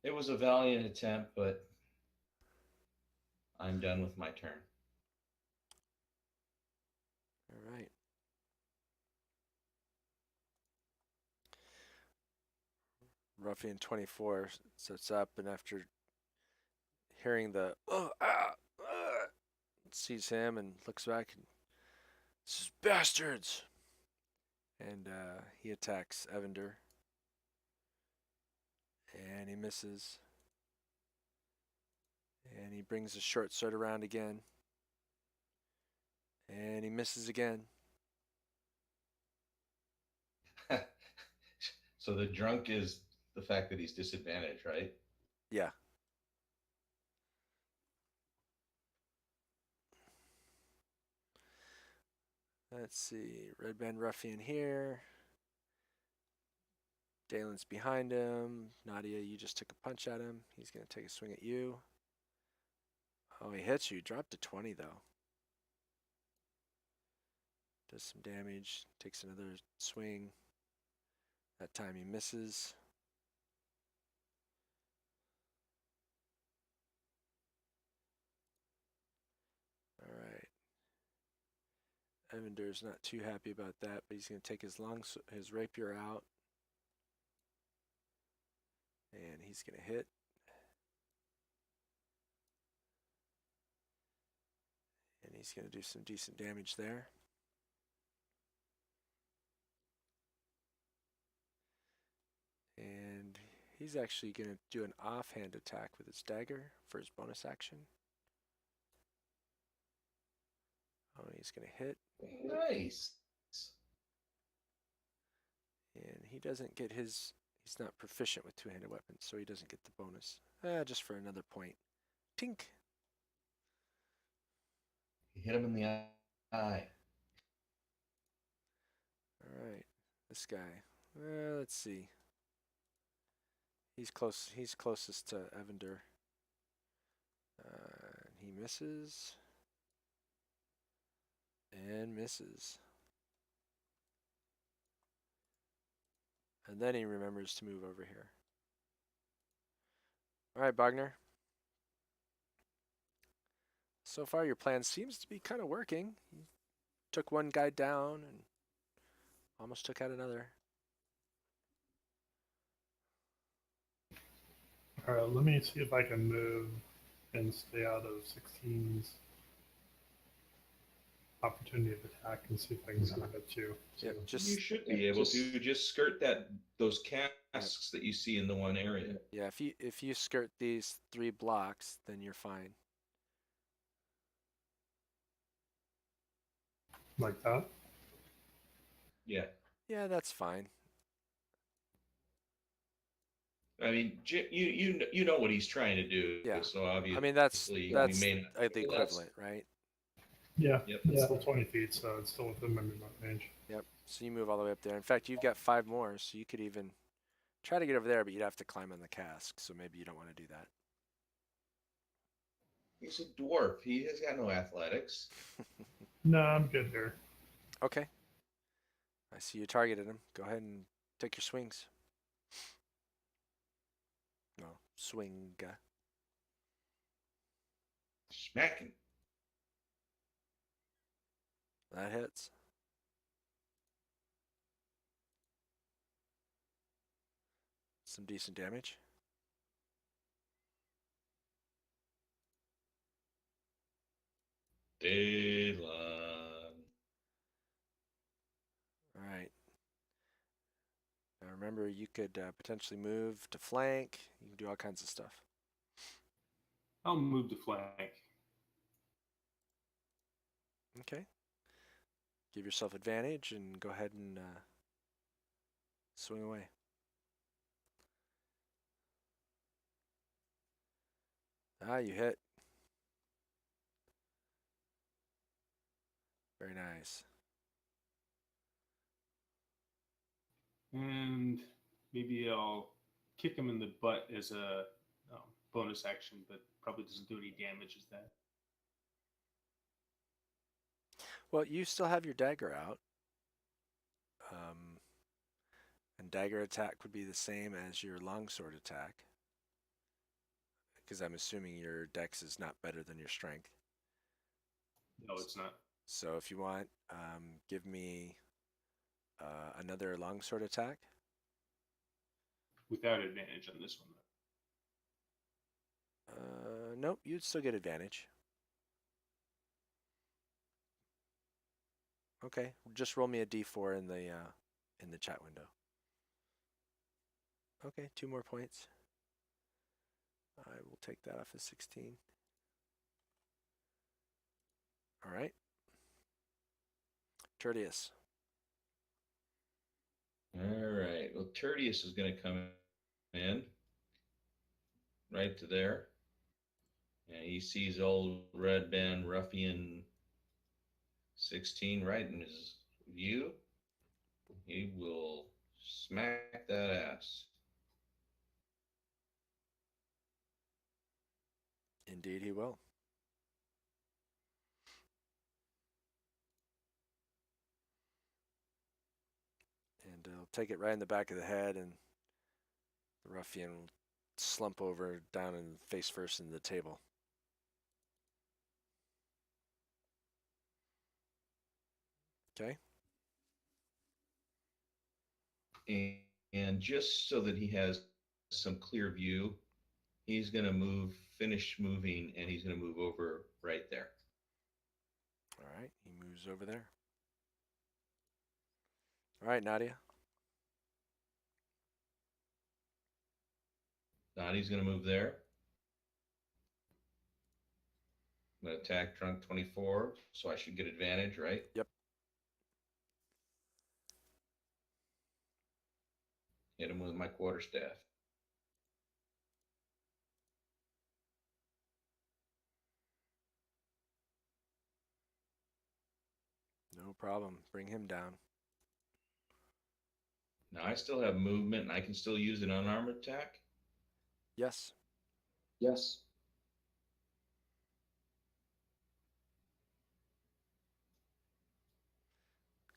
it was a valiant attempt, but I'm done with my turn. All right. Ruffian 24 sets up, and after hearing the sees him and looks back and says, "Bastards!" And he attacks Evander, and he misses. And he brings his short sword around again, and he misses again. So the drunk is the fact that he's disadvantaged, right? Yeah. Let's see. Redbrand Ruffian here. Dalen's behind him. Nadia, you just took a punch at him. He's going to take a swing at you. Oh, he hits you. Dropped to 20, though. Does some damage. Takes another swing. That time he misses. All right. Evander's not too happy about that, but he's going to take his rapier out. And he's going to hit. And he's going to do some decent damage there. And he's actually going to do an offhand attack with his dagger for his bonus action. Oh, he's going to hit. Nice. And he doesn't get his... He's not proficient with two-handed weapons, so he doesn't get the bonus. Just for another point. Tink! He hit him in the eye. All right. This guy. Let's see. He's close. He's closest to Evander. He misses. And misses. And then he remembers to move over here. All right, Bogner. So far, your plan seems to be kind of working. You took one guy down and almost took out another. All right, let me see if I can move and stay out of 16's opportunity of attack and see if I can kind of get you. Yep, You just should be able to just skirt those casks that you see in the one area. yeah. If you skirt these 3 blocks, then you're fine. Like that. Yeah. Yeah, that's fine. I mean, you know what he's trying to do. Yeah. So obviously, I mean, that's we the may not. equivalent, right? Yeah, Yep. it's still 20 feet, so it's still within my movement range. Yep. So you move all the way up there. In fact, you've got 5 more, so you could even try to get over there, but you'd have to climb on the cask. So maybe you don't want to do that. He's a dwarf. He has got no athletics. No, I'm good here. Okay. I see you targeted him. Go ahead and take your swings. No, swing. Smacking. That hits. Some decent damage. Daylan. All right. Now remember, you could potentially move to flank. You can do all kinds of stuff. I'll move to flank. Okay. Give yourself advantage and go ahead and swing away. Ah, you hit. Very nice. And maybe I'll kick him in the butt as a bonus action, but probably doesn't do any damage as that. Well, you still have your dagger out. And dagger attack would be the same as your longsword attack. Because I'm assuming your dex is not better than your strength. No, it's not. So if you want, give me another longsword attack. Without advantage on this one, though. Nope, you'd still get advantage. Okay, just roll me a d4 in the chat window. Okay, 2 more points. I will take that off as 16. All right. Tertius. All right. Well, Tertius is going to come in right to there. And he sees old Redband Ruffian 16 right in his view. He will smack that ass. Indeed, he will. And he'll take it right in the back of the head, and the ruffian will slump over down and face first into the table. Okay. And just so that he has some clear view, he's going to finish moving, and he's going to move over right there. All right, he moves over there. All right, Nadia. Nadia's going to move there. I'm going to attack drunk 24, so I should get advantage, right? Yep. Hit him with my quarterstaff. No problem. Bring him down. Now I still have movement, and I can still use an unarmored attack? Yes. Yes.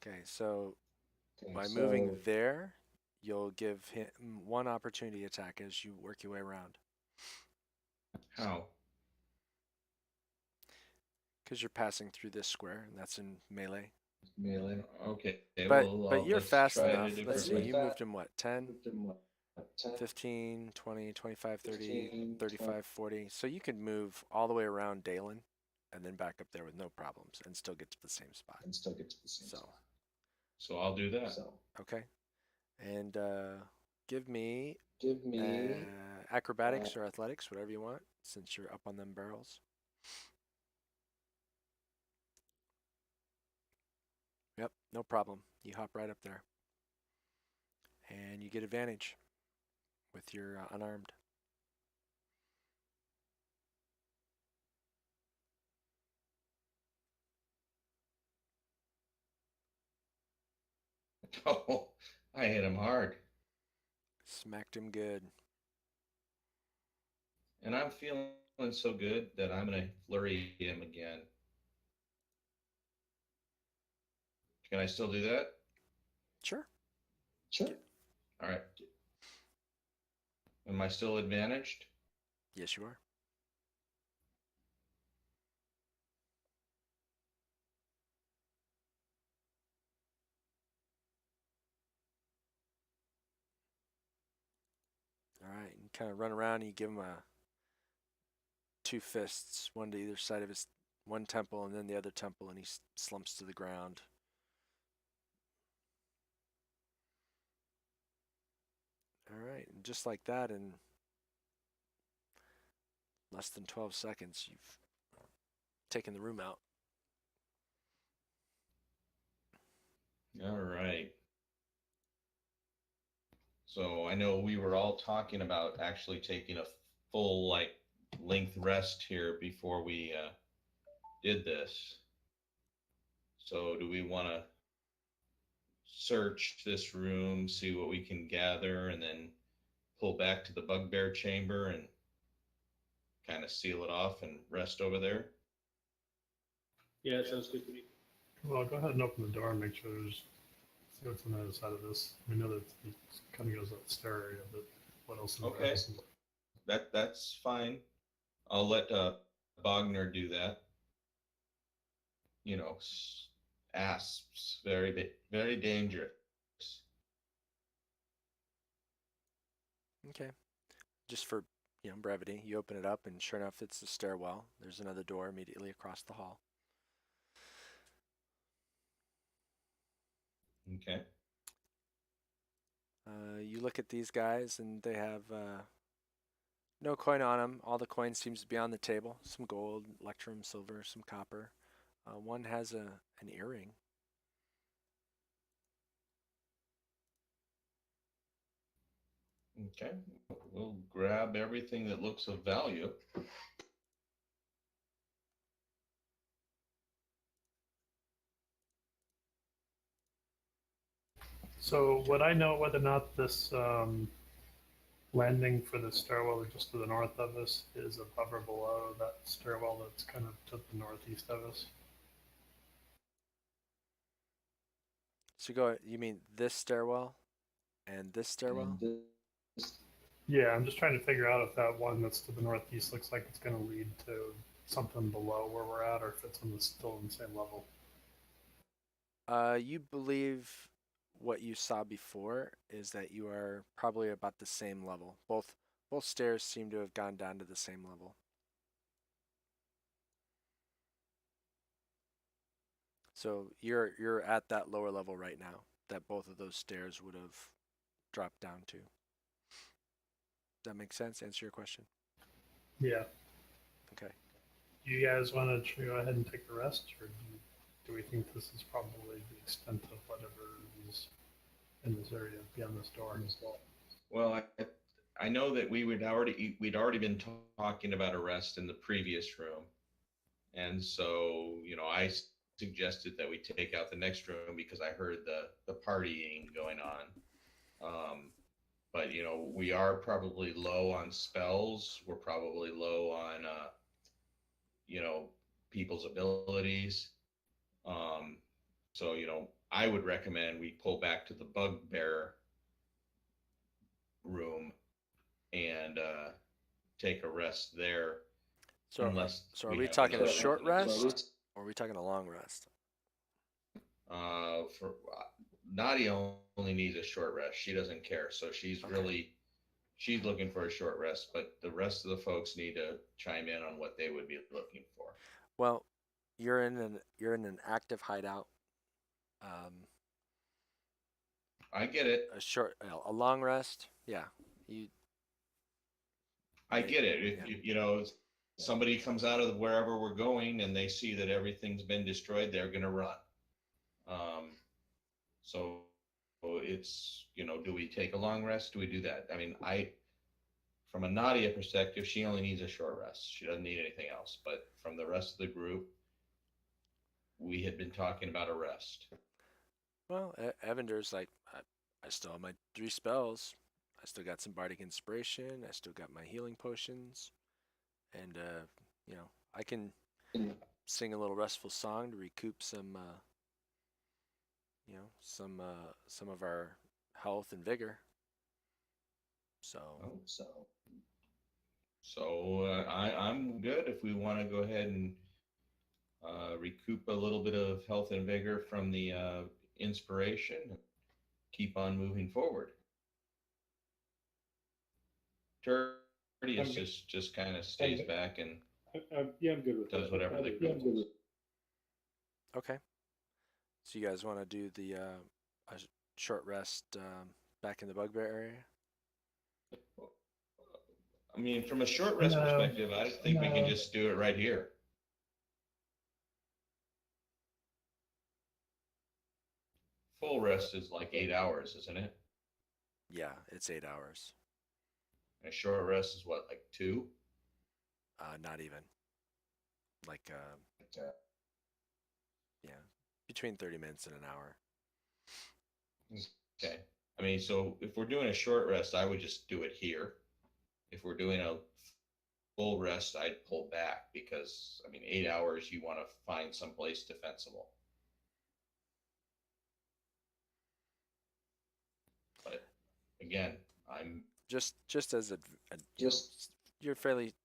Okay, so Okay, by so moving there, you'll give him 1 opportunity attack as you work your way around. How? because you're passing through this square, and that's in melee. Melee. Okay. But Well, you're let's fast try it a enough. Let's see. different way. You moved in what? 10, Moved in what? 10, 15, 20, 25, 30, 15, 35, 40. So you could move all the way around Dalen and then back up there with no problems and still get to the same spot. and still get to the same So, spot. So I'll do that. So okay. And give me give me acrobatics or athletics, whatever you want, since you're up on them barrels. Yep, no problem. You hop right up there. And you get advantage with your unarmed. Oh, I hit him hard. Smacked him good. And I'm feeling so good that I'm going to flurry him again. Can I still do that? Sure. sure. All right. Am I still advantaged? Yes, you are. All right, you kind of run around and you give him two fists, one to either side of his one temple and then the other temple, and he slumps to the ground. All right, and just like that, in less than 12 seconds, you've taken the room out. All right. So I know we were all talking about actually taking a full length rest here before we did this. So do we want to search this room, see what we can gather, and then pull back to the bugbear chamber and kind of seal it off and rest over there? Yeah, that sounds good to me. Well, go ahead and open the door and make sure there's, see what's on the other side of this. We know that it kind of goes up the stair area, but what else? Okay. That's fine. I'll let Bogner do that. You know, asps, very dangerous. Okay. Just for brevity, you open it up, and sure enough, it's the stairwell. There's another door immediately across the hall. Okay. You look at these guys, and they have no coin on them. All the coin seems to be on the table. Some gold, electrum, silver, some copper. One has an earring. Okay. We'll grab everything that looks of value. So would I know whether or not this landing for the stairwell just to the north of us is above or below that stairwell that's kind of to the northeast of us? So you mean this stairwell and this stairwell? And Yeah, I'm just trying to figure out if that one that's to the northeast looks like it's going to lead to something below where we're at, or if it's still on the same level. You believe what you saw before is that you are probably about the same level. Both stairs seem to have gone down to the same level. So you're at that lower level right now that both of those stairs would have dropped down to. Does that make sense? Answer your question. Yeah. Okay. Do you guys want to go ahead and take the rest, or do we think this is probably the extent of whatever is in this area beyond this door? Well, I know that we'd already been talking about arrest in the previous room, and so I suggested that we take out the next room because I heard the partying going on. But we are probably low on spells. We're probably low on people's abilities. So I would recommend we pull back to the bugbear room and take a rest there. So unless are we we have talking a another short opening. rest Or are we talking a long rest? For Nadia only needs a short rest. She doesn't care, so she's Okay. she's looking for a short rest. But the rest of the folks need to chime in on what they would be looking for. Well, you're in an active hideout. Um, I get it. a long rest. Yeah, you. I get it. Yeah. If you know somebody comes out of wherever we're going and they see that everything's been destroyed, they're going to run. Um, so it's do we take a long rest? Do we do that? I mean, from a Nadia perspective, she only needs a short rest. She doesn't need anything else. But from the rest of the group, we had been talking about a rest. Well, Evander's like, I still have my 3 spells. I still got some bardic inspiration. I still got my healing potions, and I can sing a little restful song to recoup some of our health and vigor. So. I'm good if we want to go ahead and recoup a little bit of health and vigor from the inspiration and keep on moving forward. Tertius just kind of stays back and Yeah, I'm good with does that. whatever the Yeah, I'm good with Okay. So you guys want to do a short rest back in the bugbear area? I mean, from a short rest No. perspective, I think we can just do it right here. Full rest is like 8 hours, isn't it? Yeah, it's 8 hours. And a short rest is what, like 2? Not even. Like, yeah, between 30 minutes and an hour. Okay. I mean, so if we're doing a short rest, I would just do it here. If we're doing a full rest, I'd pull back because, I mean, 8 hours, you want to find someplace defensible. But again, I'm just as you're fairly,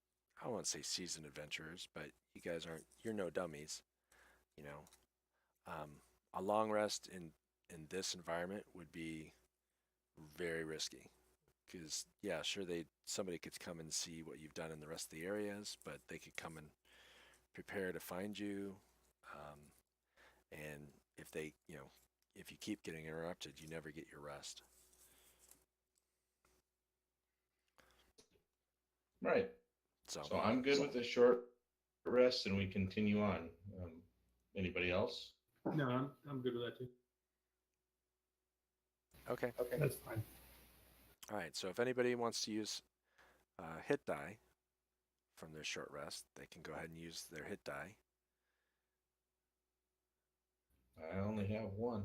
I won't say seasoned adventurers, but you guys you're no dummies, you know. A long rest in this environment would be very risky because yeah, sure somebody could come and see what you've done in the rest of the areas, but they could come and prepare to find you, and if you keep getting interrupted, you never get your rest. right. So I'm good with the short rest, and we continue on. Anybody else? No, I'm good with that too. okay. That's fine. All right, so if anybody wants to use hit die from their short rest, they can go ahead and use their hit die. I only have one.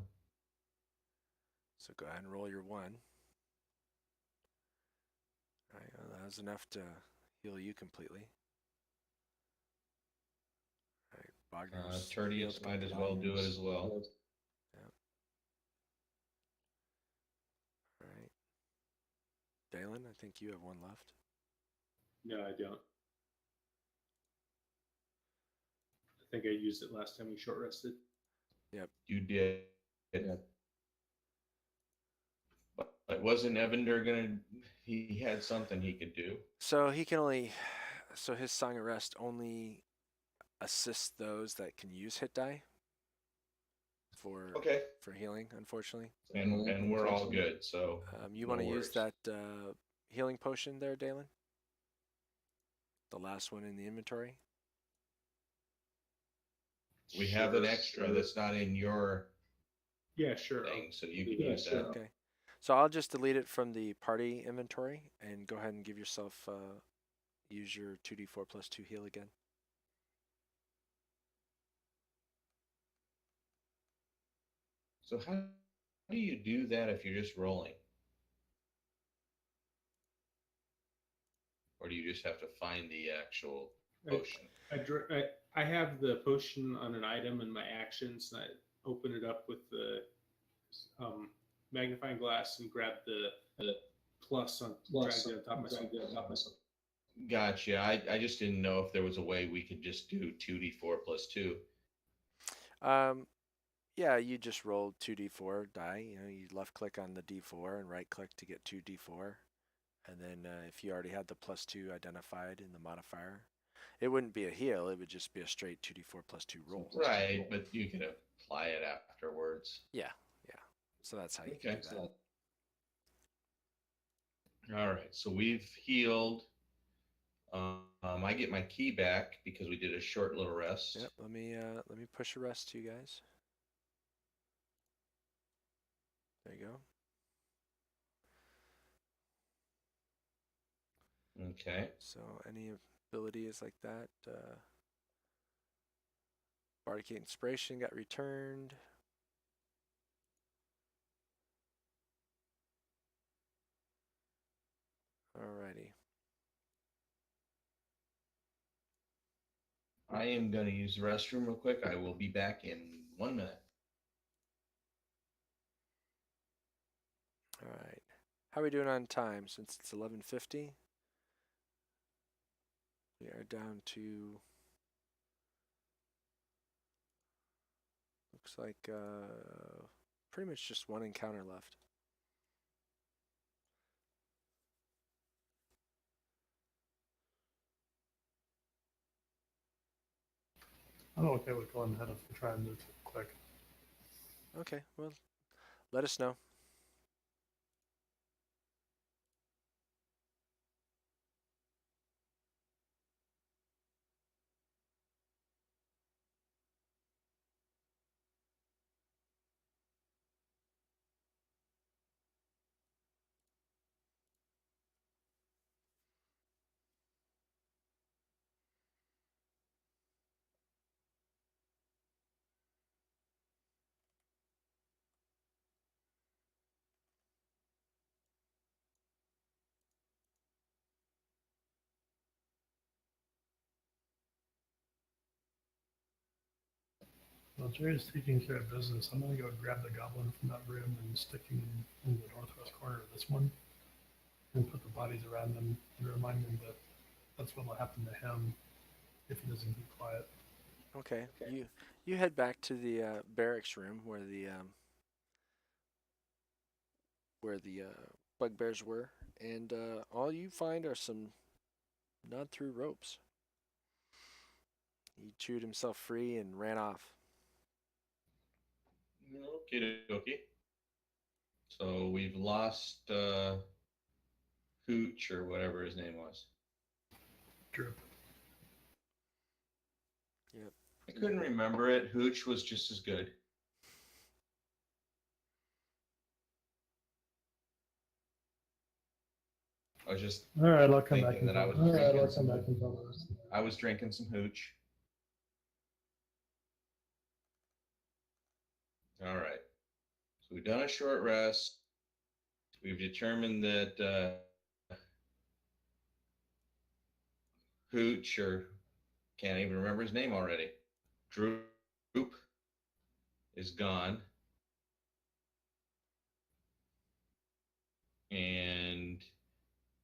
So go ahead and roll your 1. All right, well, that was enough to heal you completely. All right, Wagner's Tertius might as well do it as well. Yeah. All right. Dalen, I think you have 1 left. No, I don't. I think I used it last time we short rested. Yep. You did. Yeah. But wasn't Evander he had something he could do? So his Song of Rest only assists those that can use hit die for healing, unfortunately. And we're all good, so you no want to use worries. that healing potion there, Dalen? The last one in the inventory? We have an extra that's not in your Yeah, sure. thing, so you can use that. Okay. So I'll just delete it from the party inventory and go ahead and give yourself use your 2d4 plus 2 heal again. So how do you do that if you're just rolling? Or do you just have to find the actual potion? I have the potion on an item in my actions, and I open it up with the magnifying glass and grab the plus on drag it on top of myself. Gotcha. I just didn't know if there was a way we could just do 2d4 plus 2. Yeah, you just roll 2d4 die. You left click on the d4 and right click to get 2d4. And then if you already had the +2 identified in the modifier, it wouldn't be a heal. It would just be a straight 2d4 +2 roll. Right, but you can apply it afterwards. Yeah. So that's how you Okay. can do that. All right, so we've healed. I get my key back because we did a short little rest. Yep. Let me push a rest to you guys. There you go. Okay. So any ability is like that. Bardic Inspiration got returned. Alrighty. I am going to use the restroom real quick. I will be back in 1 minute. All right. How are we doing on time? Since it's 11:50, we are down to, looks like pretty much just one encounter left. I'm okay with going ahead if we try and move quick. Okay, well, let us know. While Jerry's taking care of business, I'm gonna go grab the goblin from that room and stick him in the northwest corner of this one, and put the bodies around him and remind him that that's what will happen to him if he doesn't keep quiet. Okay, you head back to the barracks room where the bugbears were, and all you find are some gnawed through ropes. He chewed himself free and ran off. Okay. So we've lost Hooch or whatever his name was. Drip. Yep. I couldn't remember it. Hooch was just as good. I was just All right, I'll come back thinking and that I tell. was All right, drinking I'll come back and tell the rest. I was drinking some hooch. All right. So we've done a short rest. We've determined that Hooch, or can't even remember his name already, Droop is gone. And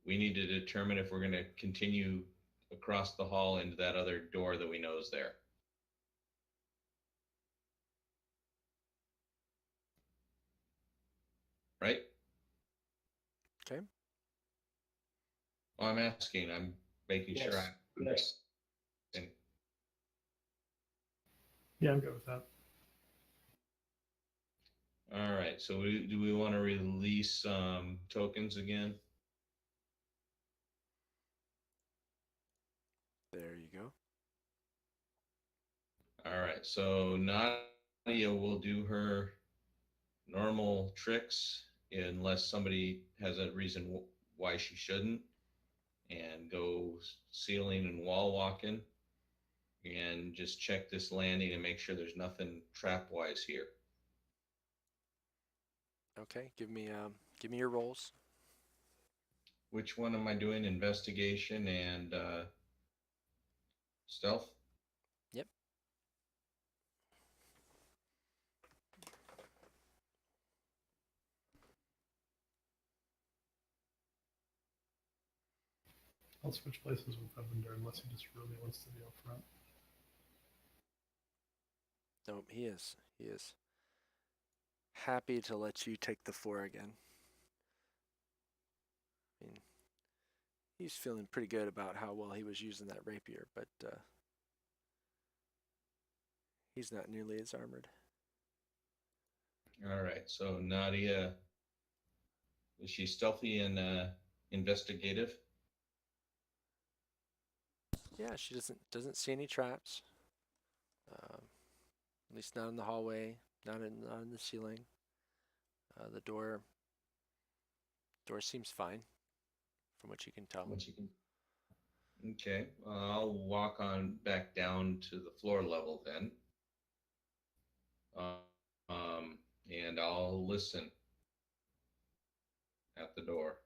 we need to determine if we're going to continue across the hall into that other door that we know is there. Right? Okay. Well, I'm asking. I'm making sure I'm. Yes. Yeah, I'm good with that. All right. So do we want to release tokens again? There you go. All right. So Nadia will do her normal tricks unless somebody has a reason why she shouldn't, and go ceiling and wall walking and just check this landing and make sure there's nothing trap wise here. Okay, give me your rolls. Which one am I doing? Investigation and stealth? Yep. I'll switch places with Evander unless he just really wants to be up front. Nope, he is. He is happy to let you take the floor again. I mean, he's feeling pretty good about how well he was using that rapier, but he's not nearly as armored. All right. So Nadia, is she stealthy and investigative? Yeah, she doesn't see any traps. At least not in the hallway, not in the ceiling. The door seems fine, from what you can tell. What you can. Okay. I'll walk on back down to the floor level then. And I'll listen at the door.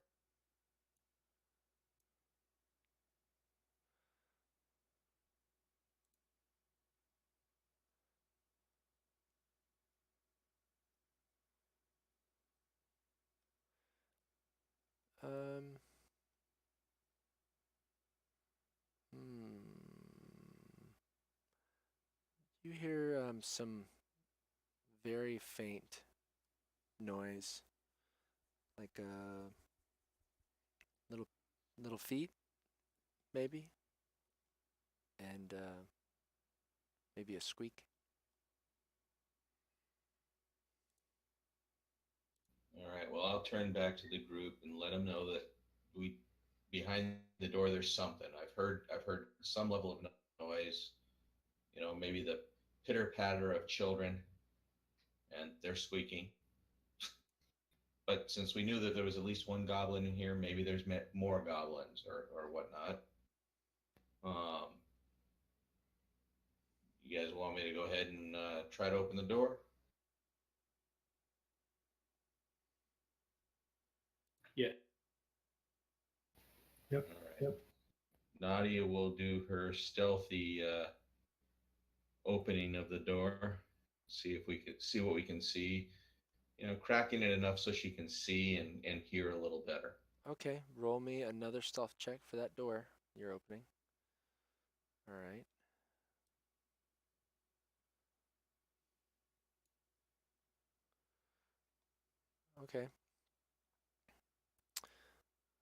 Um, You hear some very faint noise, like little feet, maybe, and maybe a squeak. All right. Well, I'll turn back to the group and let them know that we behind the door there's something. I've heard some level of noise. You know, maybe the pitter patter of children, and they're squeaking. But since we knew that there was at least one goblin in here, maybe there's more goblins or whatnot. Um, you guys want me to go ahead and try to open the door? Yeah. Yep. All right. Yep. Nadia will do her stealthy opening of the door. See if we could see what we can see. You know, cracking it enough so she can see and hear a little better. Okay, roll me another stealth check for that door you're opening. All right. Okay.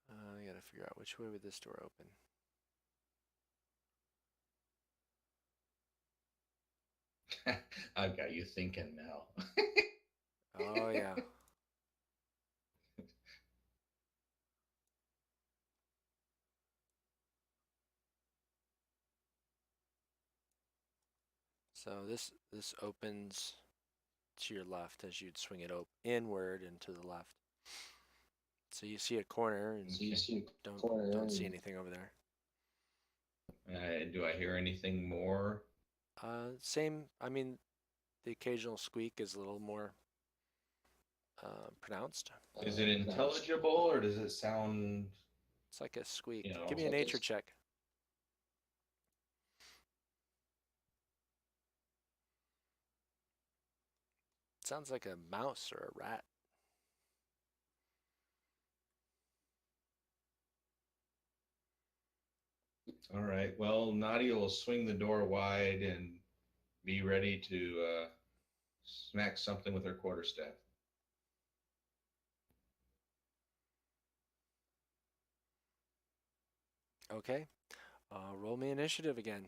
I gotta figure out which way would this door open. I've got you thinking now. Oh yeah. So this opens to your left as you'd swing it inward and to the left. So you see a corner and So you see a don't corner. see and anything over there. Do I hear anything more? Same. I mean, the occasional squeak is a little more pronounced. Is it intelligible or does it sound, It's like a squeak. you know, Give me a like nature it's- check. Sounds like a mouse or a rat. all right. Well, Nadia will swing the door wide and be ready to smack something with her quarterstaff. Okay. Roll me initiative again.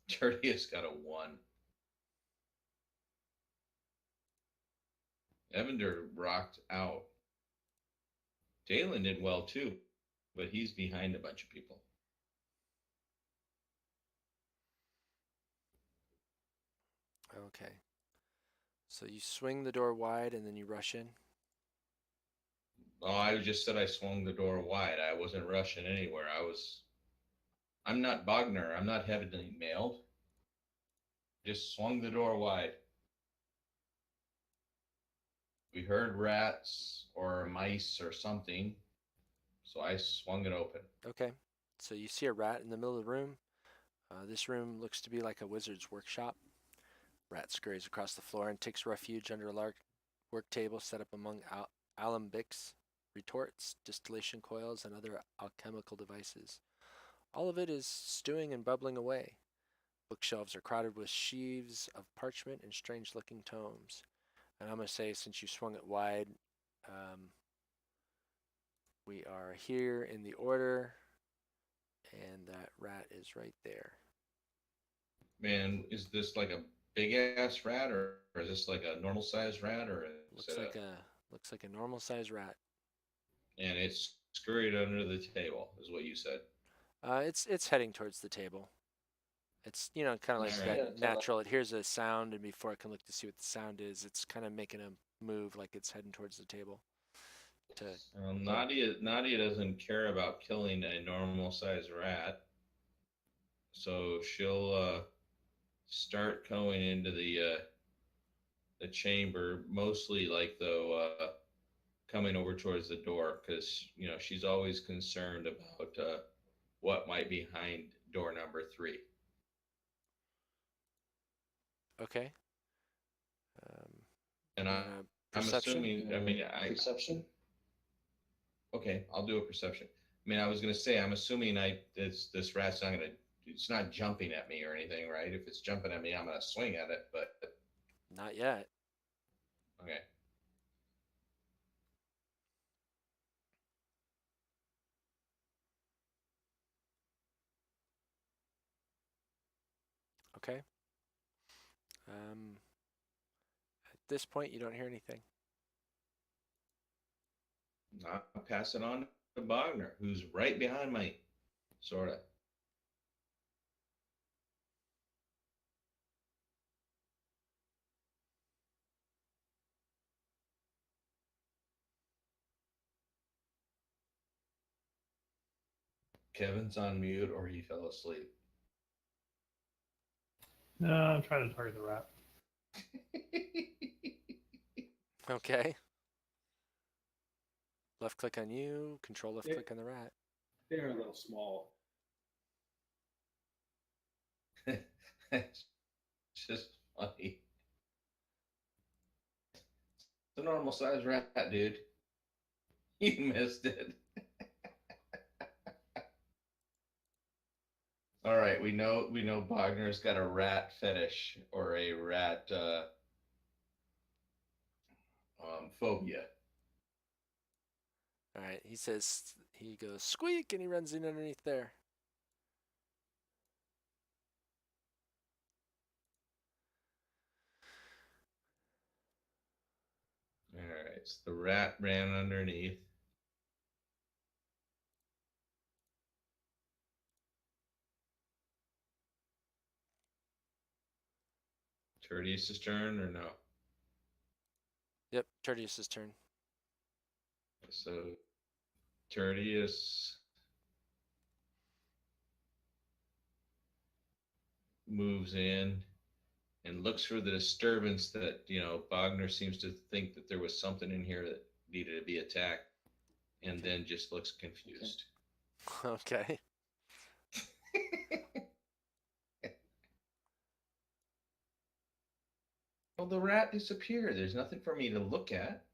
Dirtius got a 1. Evander rocked out. Dalen did well too, but he's behind a bunch of people. Okay. So you swing the door wide and then you rush in. Oh, I just said I swung the door wide. I wasn't rushing anywhere. I'm not Bogner. I'm not heavily mailed. Just swung the door wide. We heard rats or mice or something, so I swung it open. Okay. So you see a rat in the middle of the room. This room looks to be like a wizard's workshop. Rat scurries across the floor and takes refuge under a large work table set up among alembics, retorts, distillation coils, and other alchemical devices. All of it is stewing and bubbling away. Bookshelves are crowded with sheaves of parchment and strange-looking tomes. And I'm going to say, since you swung it wide, we are here in the order, and that rat is right there. Man, is this like a big ass rat, or is this like a normal sized rat, or is Looks it like a normal sized rat. and it's scurried under the table, is what you said. It's heading towards the table. It's kind of like Alright. that natural. It hears a sound, and before it can look to see what the sound is, it's kind of making a move like it's heading towards the table. Nadia doesn't care about killing a normal sized rat, so she'll start going into the chamber, mostly like though coming over towards the door, because she's always concerned about what might be behind door number 3. Okay. And I'm Perception? assuming. Perception? Okay, I'll do a perception. I mean, I was gonna say, I'm assuming this rat's not gonna. It's not jumping at me or anything, right? If it's jumping at me, I'm gonna swing at it. But Not yet. okay. Okay. At this point, you don't hear anything. I'll pass it on to Bogner, who's right behind me, sort of. Kevin's on mute, or he fell asleep. No, I'm trying to target the rat. Okay. Left click on you, control left click on the rat. They're a little small. It's just funny. It's a normal sized rat, dude. You missed it. All right, we know Bogner's got a rat fetish or a rat phobia. All right. He goes squeak, and he runs in underneath there. All right, so the rat ran underneath. Tertius's turn or no? Yep. Tertius's turn. So Tertius moves in and looks for the disturbance that Bogner seems to think that there was something in here that needed to be attacked, and then just looks confused. Okay. Well, the rat disappeared. There's nothing for me to look at.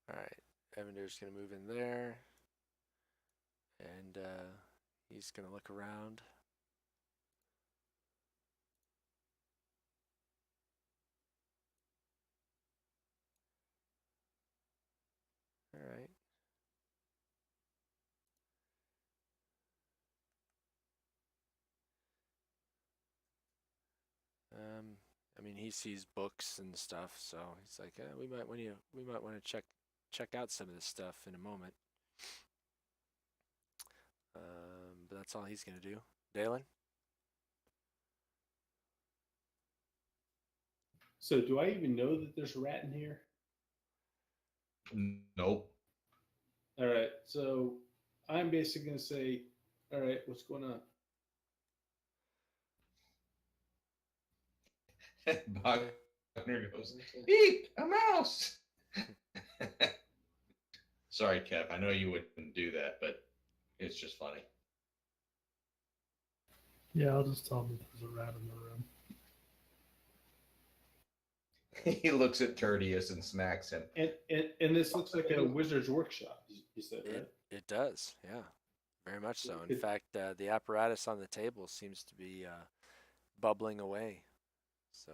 All right. Evander's going to move in there. And he's going to look around. All right. I mean, he sees books and stuff, so he's like, we might want to check out some of this stuff in a moment. But that's all he's gonna do. Dalen? So, do I even know that there's a rat in here? Nope. All right. So, I'm basically going to say, all right, what's going on? Bogner goes, eek, a mouse. Sorry, Kev. I know you wouldn't do that, but it's just funny. Yeah, I'll just tell them that there's a rat in the room. He looks at Tertius and smacks him. And this looks like a wizard's workshop. You said, right? It does, yeah, very much so. In Good. fact, the apparatus on the table seems to be bubbling away. So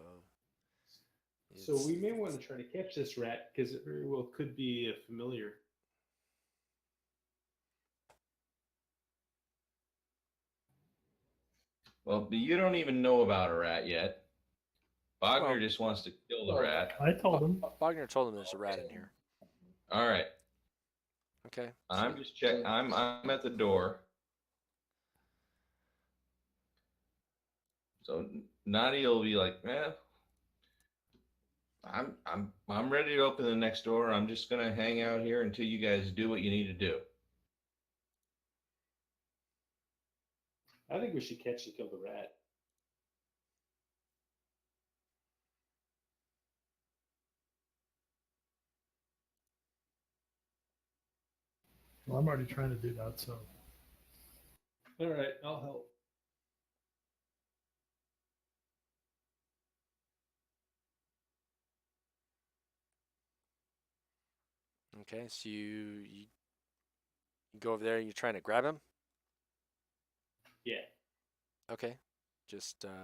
So we may want to try to catch this rat because it very well could be a familiar. Well, but you don't even know about a rat yet. Wagner Well- just wants to kill the rat. I told him. Wagner told him there's a rat in here. All right. Okay. I'm just checking. I'm at the door. So Nadia will be like, I'm ready to open the next door. I'm just gonna hang out here until you guys do what you need to do. I think we should catch and kill the rat. Well, I'm already trying to do that, so All right, I'll help. Okay, so you go over there and you're trying to grab him? Yeah. Okay. Just let's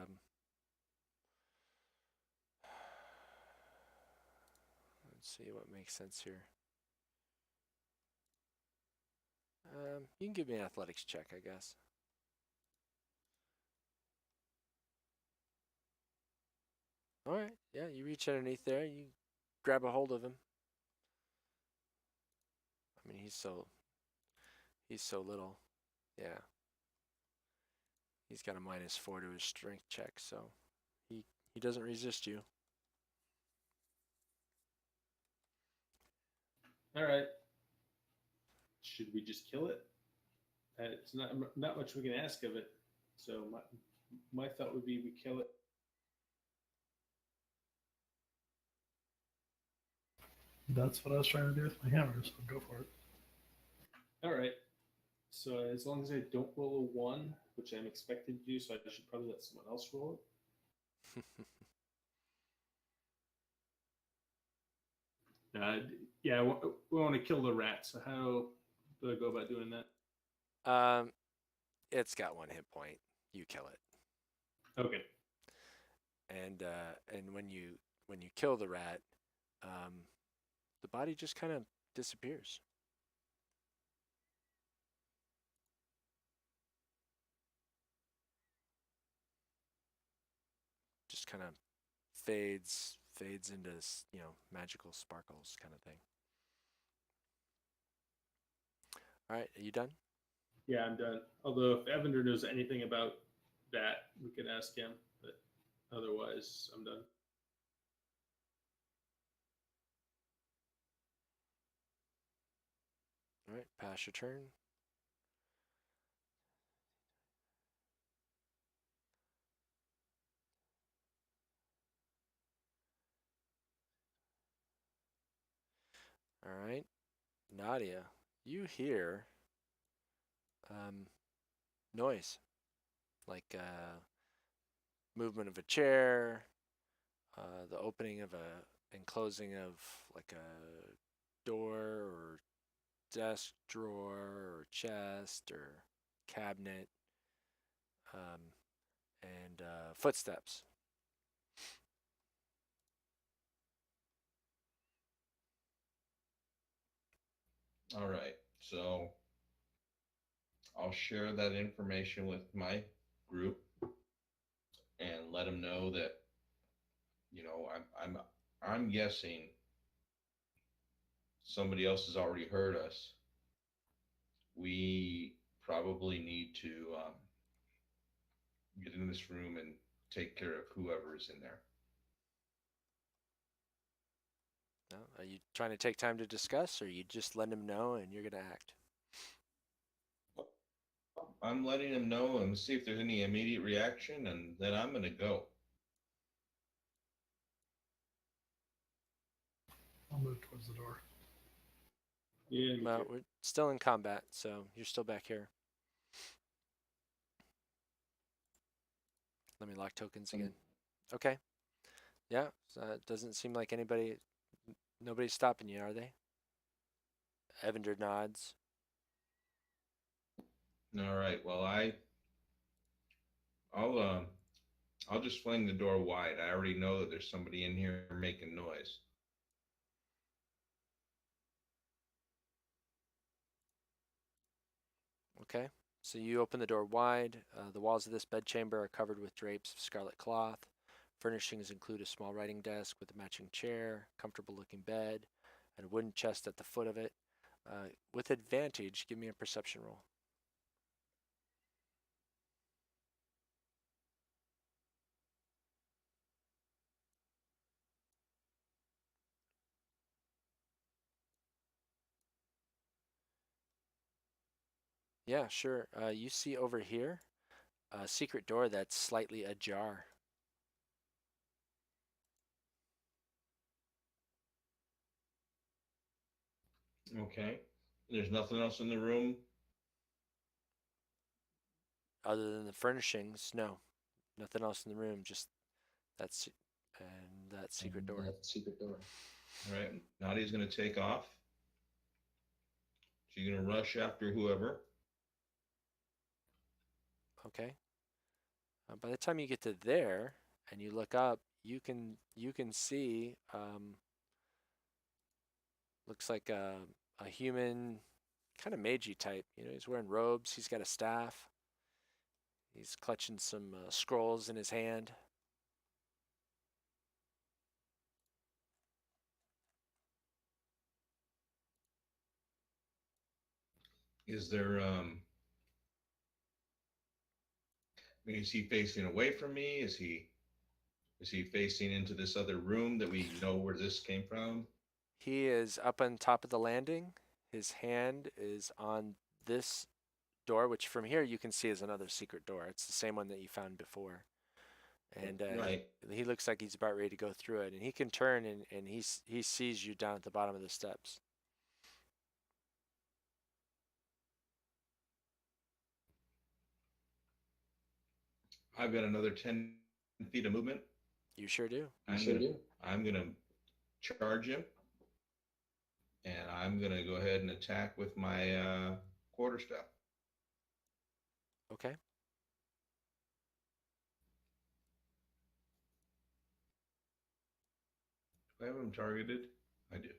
see what makes sense here. You can give me an athletics check, I guess. All right. Yeah, you reach underneath there, you grab a hold of him. I mean, he's so little. Yeah. He's got a -4 to his strength check, so he doesn't resist you. All right. Should we just kill it? It's not much we can ask of it. So my thought would be we kill it. that's what I was trying to do with my hammer, so go for it. All right. So as long as I don't roll a 1, which I'm expected to do, so I should probably let someone else roll it. Yeah, we want to kill the rat. So how do I go about doing that? It's got 1 hit point. You kill it. Okay. And when you kill the rat, the body just kind of disappears. Just kind of fades into magical sparkles kind of thing. All right, are you done? Yeah, I'm done. Although if Evander knows anything about that, we can ask him. But otherwise, I'm done. All right, pass your turn. All right, Nadia, you hear noise, like movement of a chair, the opening of a and closing of like a door or desk drawer or chest or cabinet, and footsteps. All right. So I'll share that information with my group and let them know that I'm guessing somebody else has already heard us. We probably need to get in this room and take care of whoever is in there. No? Are you trying to take time to discuss, or you just letting him know and you're going to act? I'm letting them know and see if there's any immediate reaction, and then I'm going to go. I'll move towards the door. Yeah. Well, we're still in combat, so you're still back here. Let me lock tokens Um, again. Okay. Yeah. So it doesn't seem like nobody's stopping you, are they? Evander nods. All right. Well, I'll I'll just fling the door wide. I already know that there's somebody in here making noise. Okay. So you open the door wide. The walls of this bedchamber are covered with drapes of scarlet cloth. Furnishings include a small writing desk with a matching chair, comfortable looking bed, and a wooden chest at the foot of it. With advantage, give me a perception roll. Yeah, sure. You see over here a secret door that's slightly ajar. Okay. There's nothing else in the room. Other than the furnishings, no, nothing else in the room. Just that's and that secret and door. that secret door. All right. Nadia's going to take off. She's going to rush after whoever. Okay. By the time you get to there and you look up, you can see looks like a human, kind of magey type. You know, he's wearing robes. He's got a staff. He's clutching some scrolls in his hand. Is there I mean, is he facing away from me? Is he facing into this other room that we know where this came from? He is up on top of the landing. His hand is on this door, which from here you can see is another secret door. It's the same one that you found before. And Right. he looks like he's about ready to go through it. And he can turn and he sees you down at the bottom of the steps. I've got another 10 feet of movement. You sure do. You I'm sure gonna do. I'm gonna charge him, and I'm gonna go ahead and attack with my quarterstaff. Okay. Do I have him targeted? I do.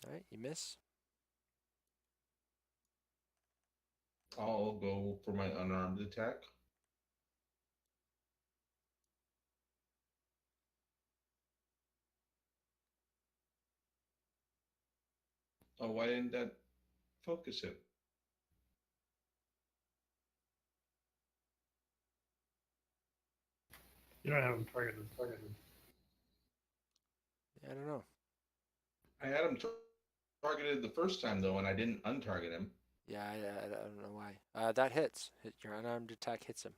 All right. You miss. I'll go for my unarmed attack. Oh, why didn't that focus him? You don't have him targeted. I don't know. I had him targeted the first time though, and I didn't untarget him. Yeah, I don't know why. That hits. Your unarmed attack hits him.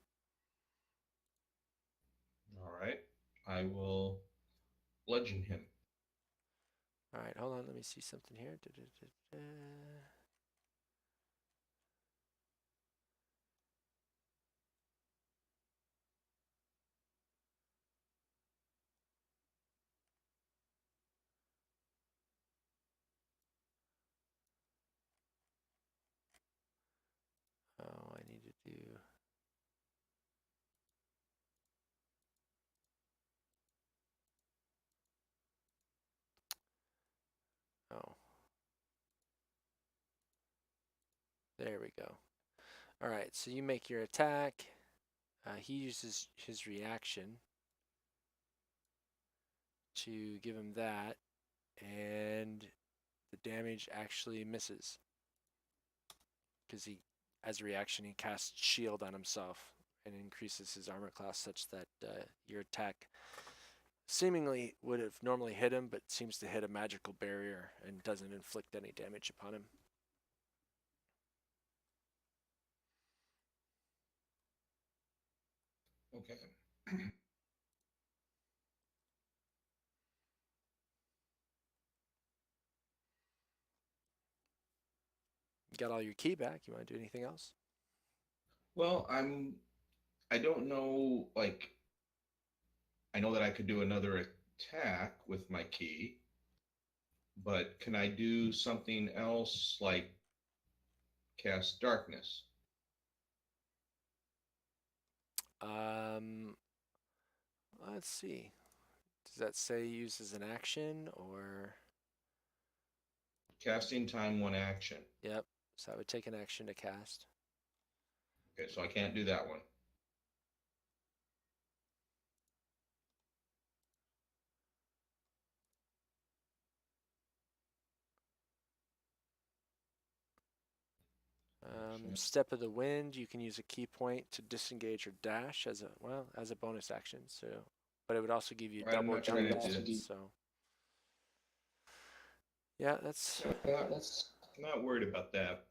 All right, I will bludgeon him. All right, hold on. Let me see something here. Da-da-da-da. Oh, I need to do. Oh, there we go. All right, so you make your attack. He uses his reaction to give him that, and the damage actually misses because as a reaction, he casts shield on himself and increases his armor class such that your attack seemingly would have normally hit him, but seems to hit a magical barrier and doesn't inflict any damage upon him. Okay. got all your key back. You want to do anything else? Well, I don't know, like, I know that I could do another attack with my key, but can I do something else like cast darkness? Um, let's see. Does that say use as an action or? Casting time, one action. Yep. So I would take an action to cast. Okay, so I can't do that one. Sure. Step of the wind. You can use a key point to disengage or dash as a bonus action. So, but it would also give you I'm double not jump trying to do distance. So, yeah, that's Yeah, that's I'm not worried about that.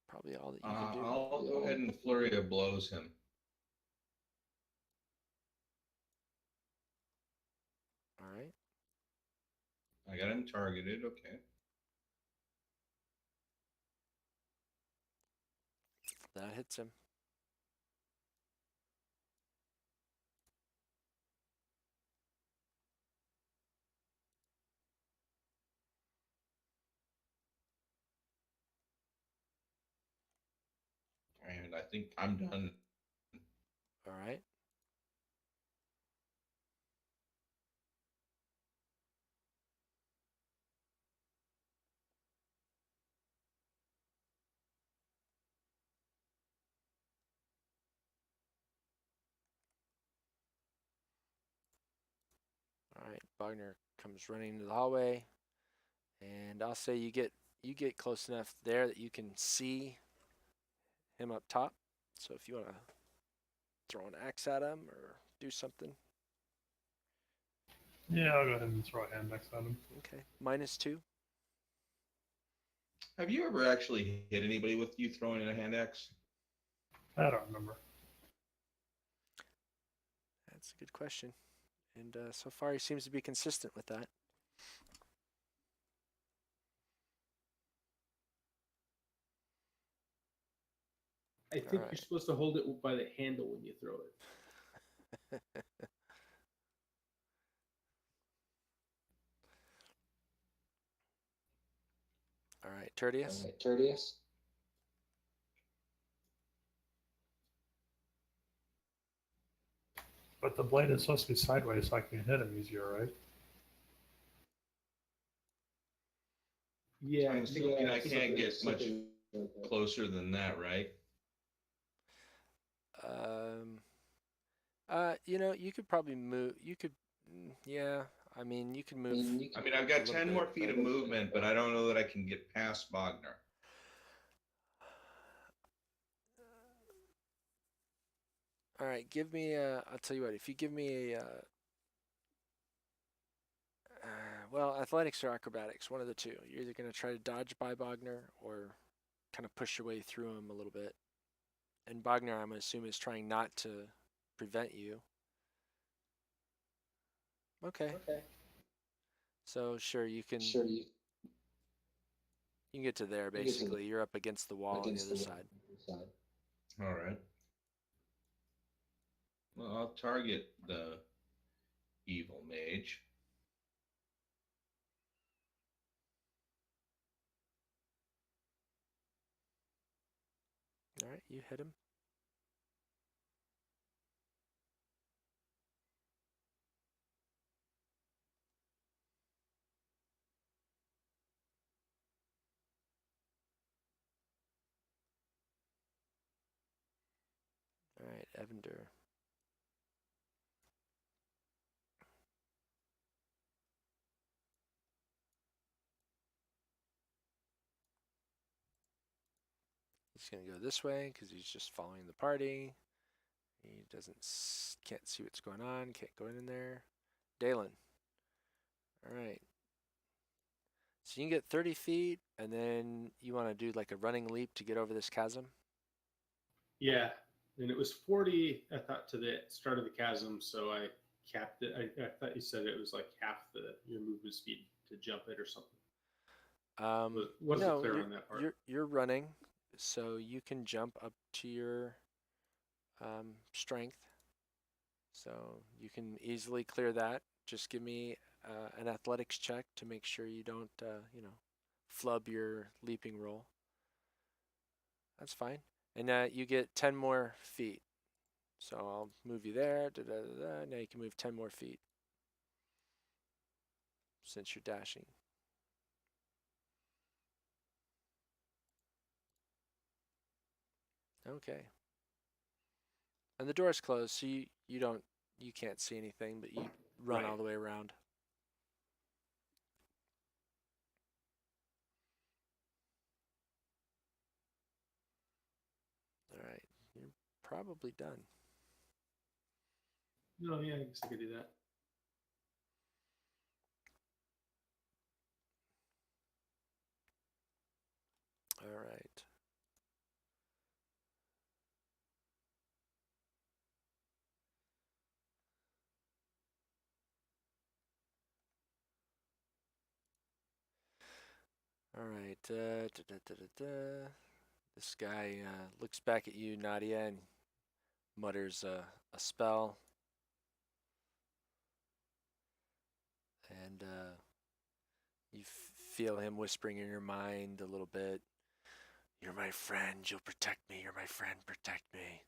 probably all that you can do. I'll go ahead and flurry of blows him. All right. I got him targeted. Okay. That hits him. And I think I'm done. All right. All right. Wagner comes running into the hallway, and I'll say you get close enough there that you can see him up top. So if you want to throw an axe at him or do something. Yeah, I'll go ahead and throw a hand next at him. Okay. -2. Have you ever actually hit anybody with you throwing in a hand axe? I don't remember. That's a good question. And so far he seems to be consistent with that. I think Alright. you're supposed to hold it by the handle when you throw it. All right, Tertius. all right, Tertius. But the blade is supposed to be sideways so I can hit him easier, right? Yeah, I'm thinking I it's can't get much something like that. closer than that, right? You could probably move. You could, yeah. I mean, you could move. I mean, I've got 10 more feet of movement, but I don't know that I can get past Wagner. All right, give me. I'll tell you what. If you give me a, athletics or acrobatics, one of the two. You're either gonna try to dodge by Wagner or kind of push your way through him a little bit. And Wagner, I'm gonna assume, is trying not to prevent you. Okay. Okay. So sure, you can. Sure, you You can get to there. can get to Basically, you're up against the wall on the against other the side. side. All right. Well, I'll target the evil mage. All right, you hit him. All right, Evander. He's gonna go this way because he's just following the party. He can't see what's going on. Can't go in there. Dalen. All right. So you can get 30 feet, and then you want to do like a running leap to get over this chasm. Yeah, and it was 40. I thought to the start of the chasm, so I capped it. I thought you said it was like half your movement speed to jump it or something. Wasn't No, clear you're on that part. you're running, so you can jump up to your strength. So you can easily clear that. Just give me an athletics check to make sure you don't, flub your leaping roll. That's fine. And you get 10 more feet. So I'll move you there. Da, da, da, da. Now you can move 10 more feet since you're dashing. Okay. And the door's closed, so you can't see anything, but you run all Right. the way around. All right. You're probably done. No, yeah, I guess I could do that. All right. All right. Da, da, da, da, da. This guy looks back at you, Nadia, and mutters a spell. And you feel him whispering in your mind a little bit. You're my friend. You'll protect me. You're my friend. Protect me.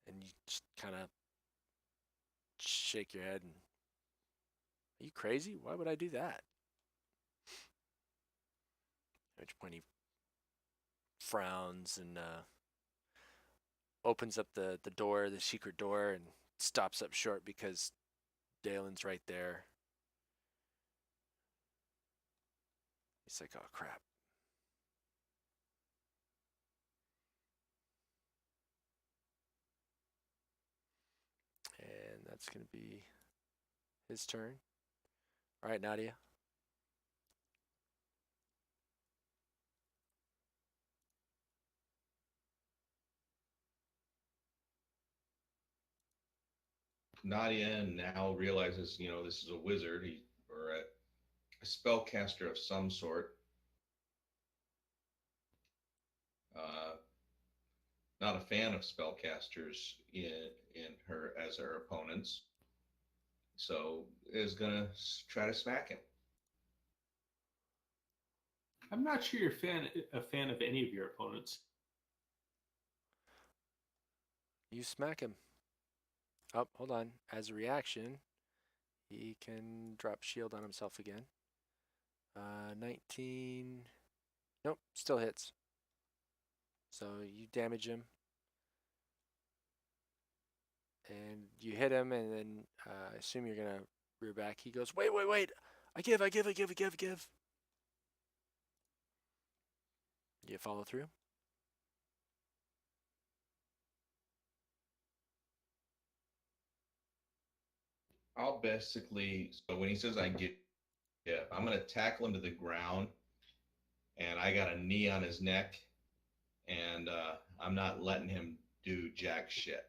And you just kind of shake your head and, are you crazy? Why would I do that? At which point he frowns and opens up the door, the secret door, and stops up short because Dalen's right there. He's like, oh crap. And that's going to be his turn. All right, Nadia. Nadia now realizes, this is a wizard or a spellcaster of some sort. Uh, Not a fan of spellcasters in her as her opponents, so is gonna try to smack him. I'm not sure you're a fan of any of your opponents. You smack him. Oh, hold on. As a reaction, he can drop shield on himself again. 19. Nope, still hits. So you damage him. And you hit him, and then I assume you're going to rear back. He goes, wait. I give. You follow through? I'll basically, so when he says I get, yeah, I'm gonna tackle him to the ground, and I got a knee on his neck, and I'm not letting him do jack shit.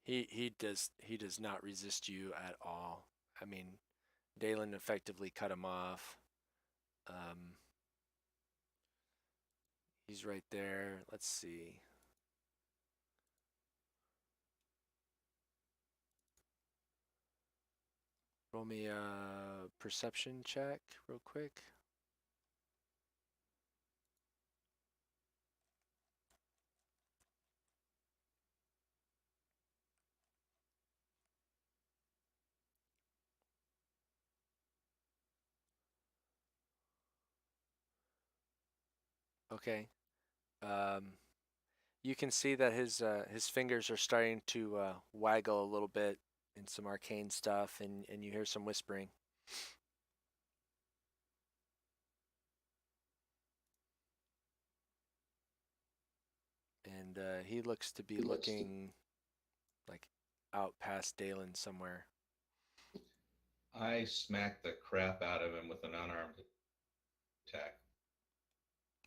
He does not resist you at all. I mean, Dalen effectively cut him off. He's right there. Let's see. Roll me a perception check real quick. Okay. You can see that his fingers are starting to waggle a little bit in some arcane stuff, and you hear some whispering. And he looks to be looking like out past Dalen somewhere. I smacked the crap out of him with an unarmed attack.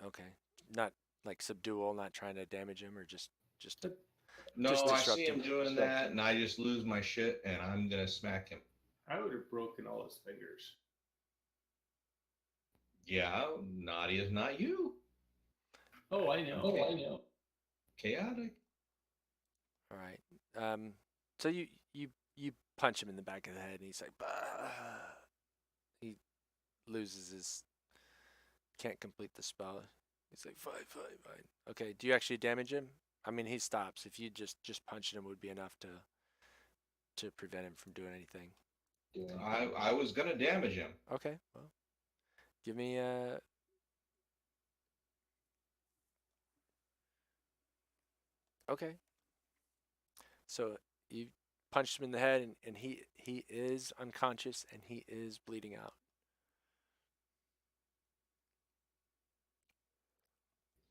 Okay. Not like subdual, not trying to damage him, or just No, just I disrupt see him him. doing that, and I just lose my shit, and I'm gonna smack him. I would have broken all his fingers. Yeah, Nadia's not you. Oh, I know. Oh, I know. Chaotic. All right. So you punch him in the back of the head, and he's like, bah! He loses his, can't complete the spell. He's like, fine, fine, fine. Okay. Do you actually damage him? I mean, he stops. If you just punching him would be enough to prevent him from doing anything. I was gonna damage him. Okay. Well, give me okay. So you punched him in the head, and he is unconscious, and he is bleeding out.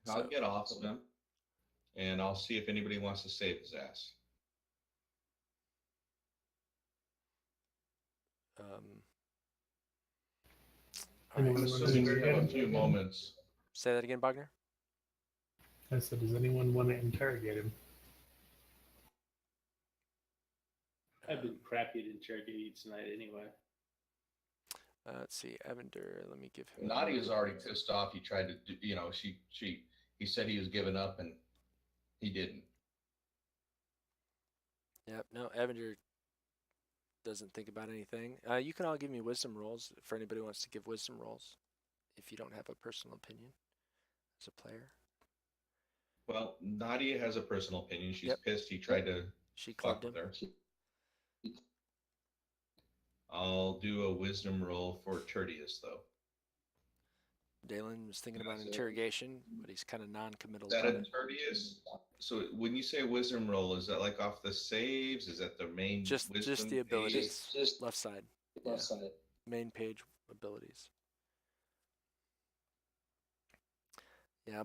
I'll So get off of him, and I'll see if anybody wants to save his ass. um, all Anyone right. want to Assuming we interrogate have a him? few moments. Say that again, Bogner. I said, does anyone want to interrogate him? I've been crappy at interrogating tonight anyway. Let's see, Evander. Let me give him. Nadia's already pissed off. He tried to do, he said he was giving up, and he didn't. Yep. No, Evander doesn't think about anything. You can all give me wisdom rolls for anybody who wants to give wisdom rolls, if you don't have a personal opinion as a player. Well, Nadia has a personal opinion. She's Yep. pissed. He tried to She fuck clubbed with him. her. I'll do a wisdom roll for Tertius, though. Dalen was thinking about That's it. interrogation, but he's kind of non-committal Is that about a it. Tertius? So when you say wisdom roll, is that like off the saves? Is that the main Just wisdom the page? abilities. Just Left side, left side. main page abilities. Yeah,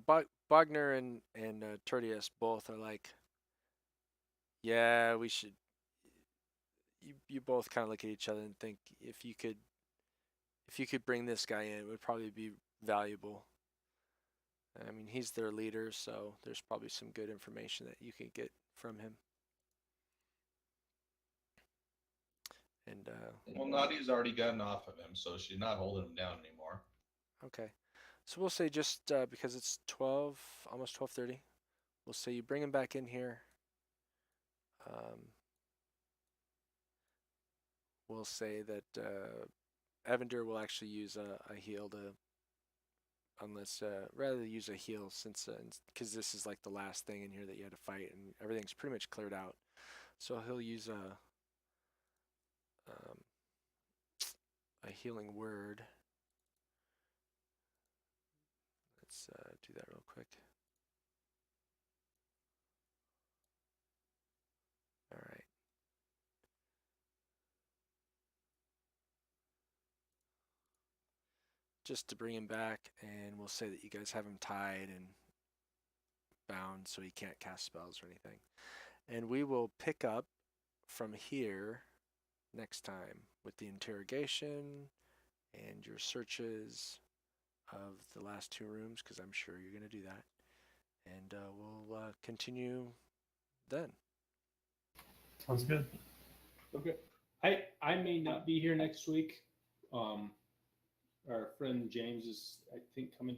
Bogner and Tertius both are like, yeah, we should. You both kind of look at each other and think if you could bring this guy in, it would probably be valuable. I mean, he's their leader, so there's probably some good information that you can get from him. And Well, Nadia's already gotten off of him, so she's not holding him down anymore. okay, so we'll say just because it's 12, almost 12:30, we'll say you bring him back in here. We'll say that Evander will actually use a heal to, unless rather use a heal since because this is like the last thing in here that you had to fight and everything's pretty much cleared out. So he'll use a healing word. Let's do that real quick. All right. Just to bring him back, and we'll say that you guys have him tied and bound so he can't cast spells or anything. And we will pick up from here next time with the interrogation and your searches of the last two rooms, because I'm sure you're going to do that. And we'll continue then. Sounds good. Okay. I may not be here next week. Our friend James is, I think, coming to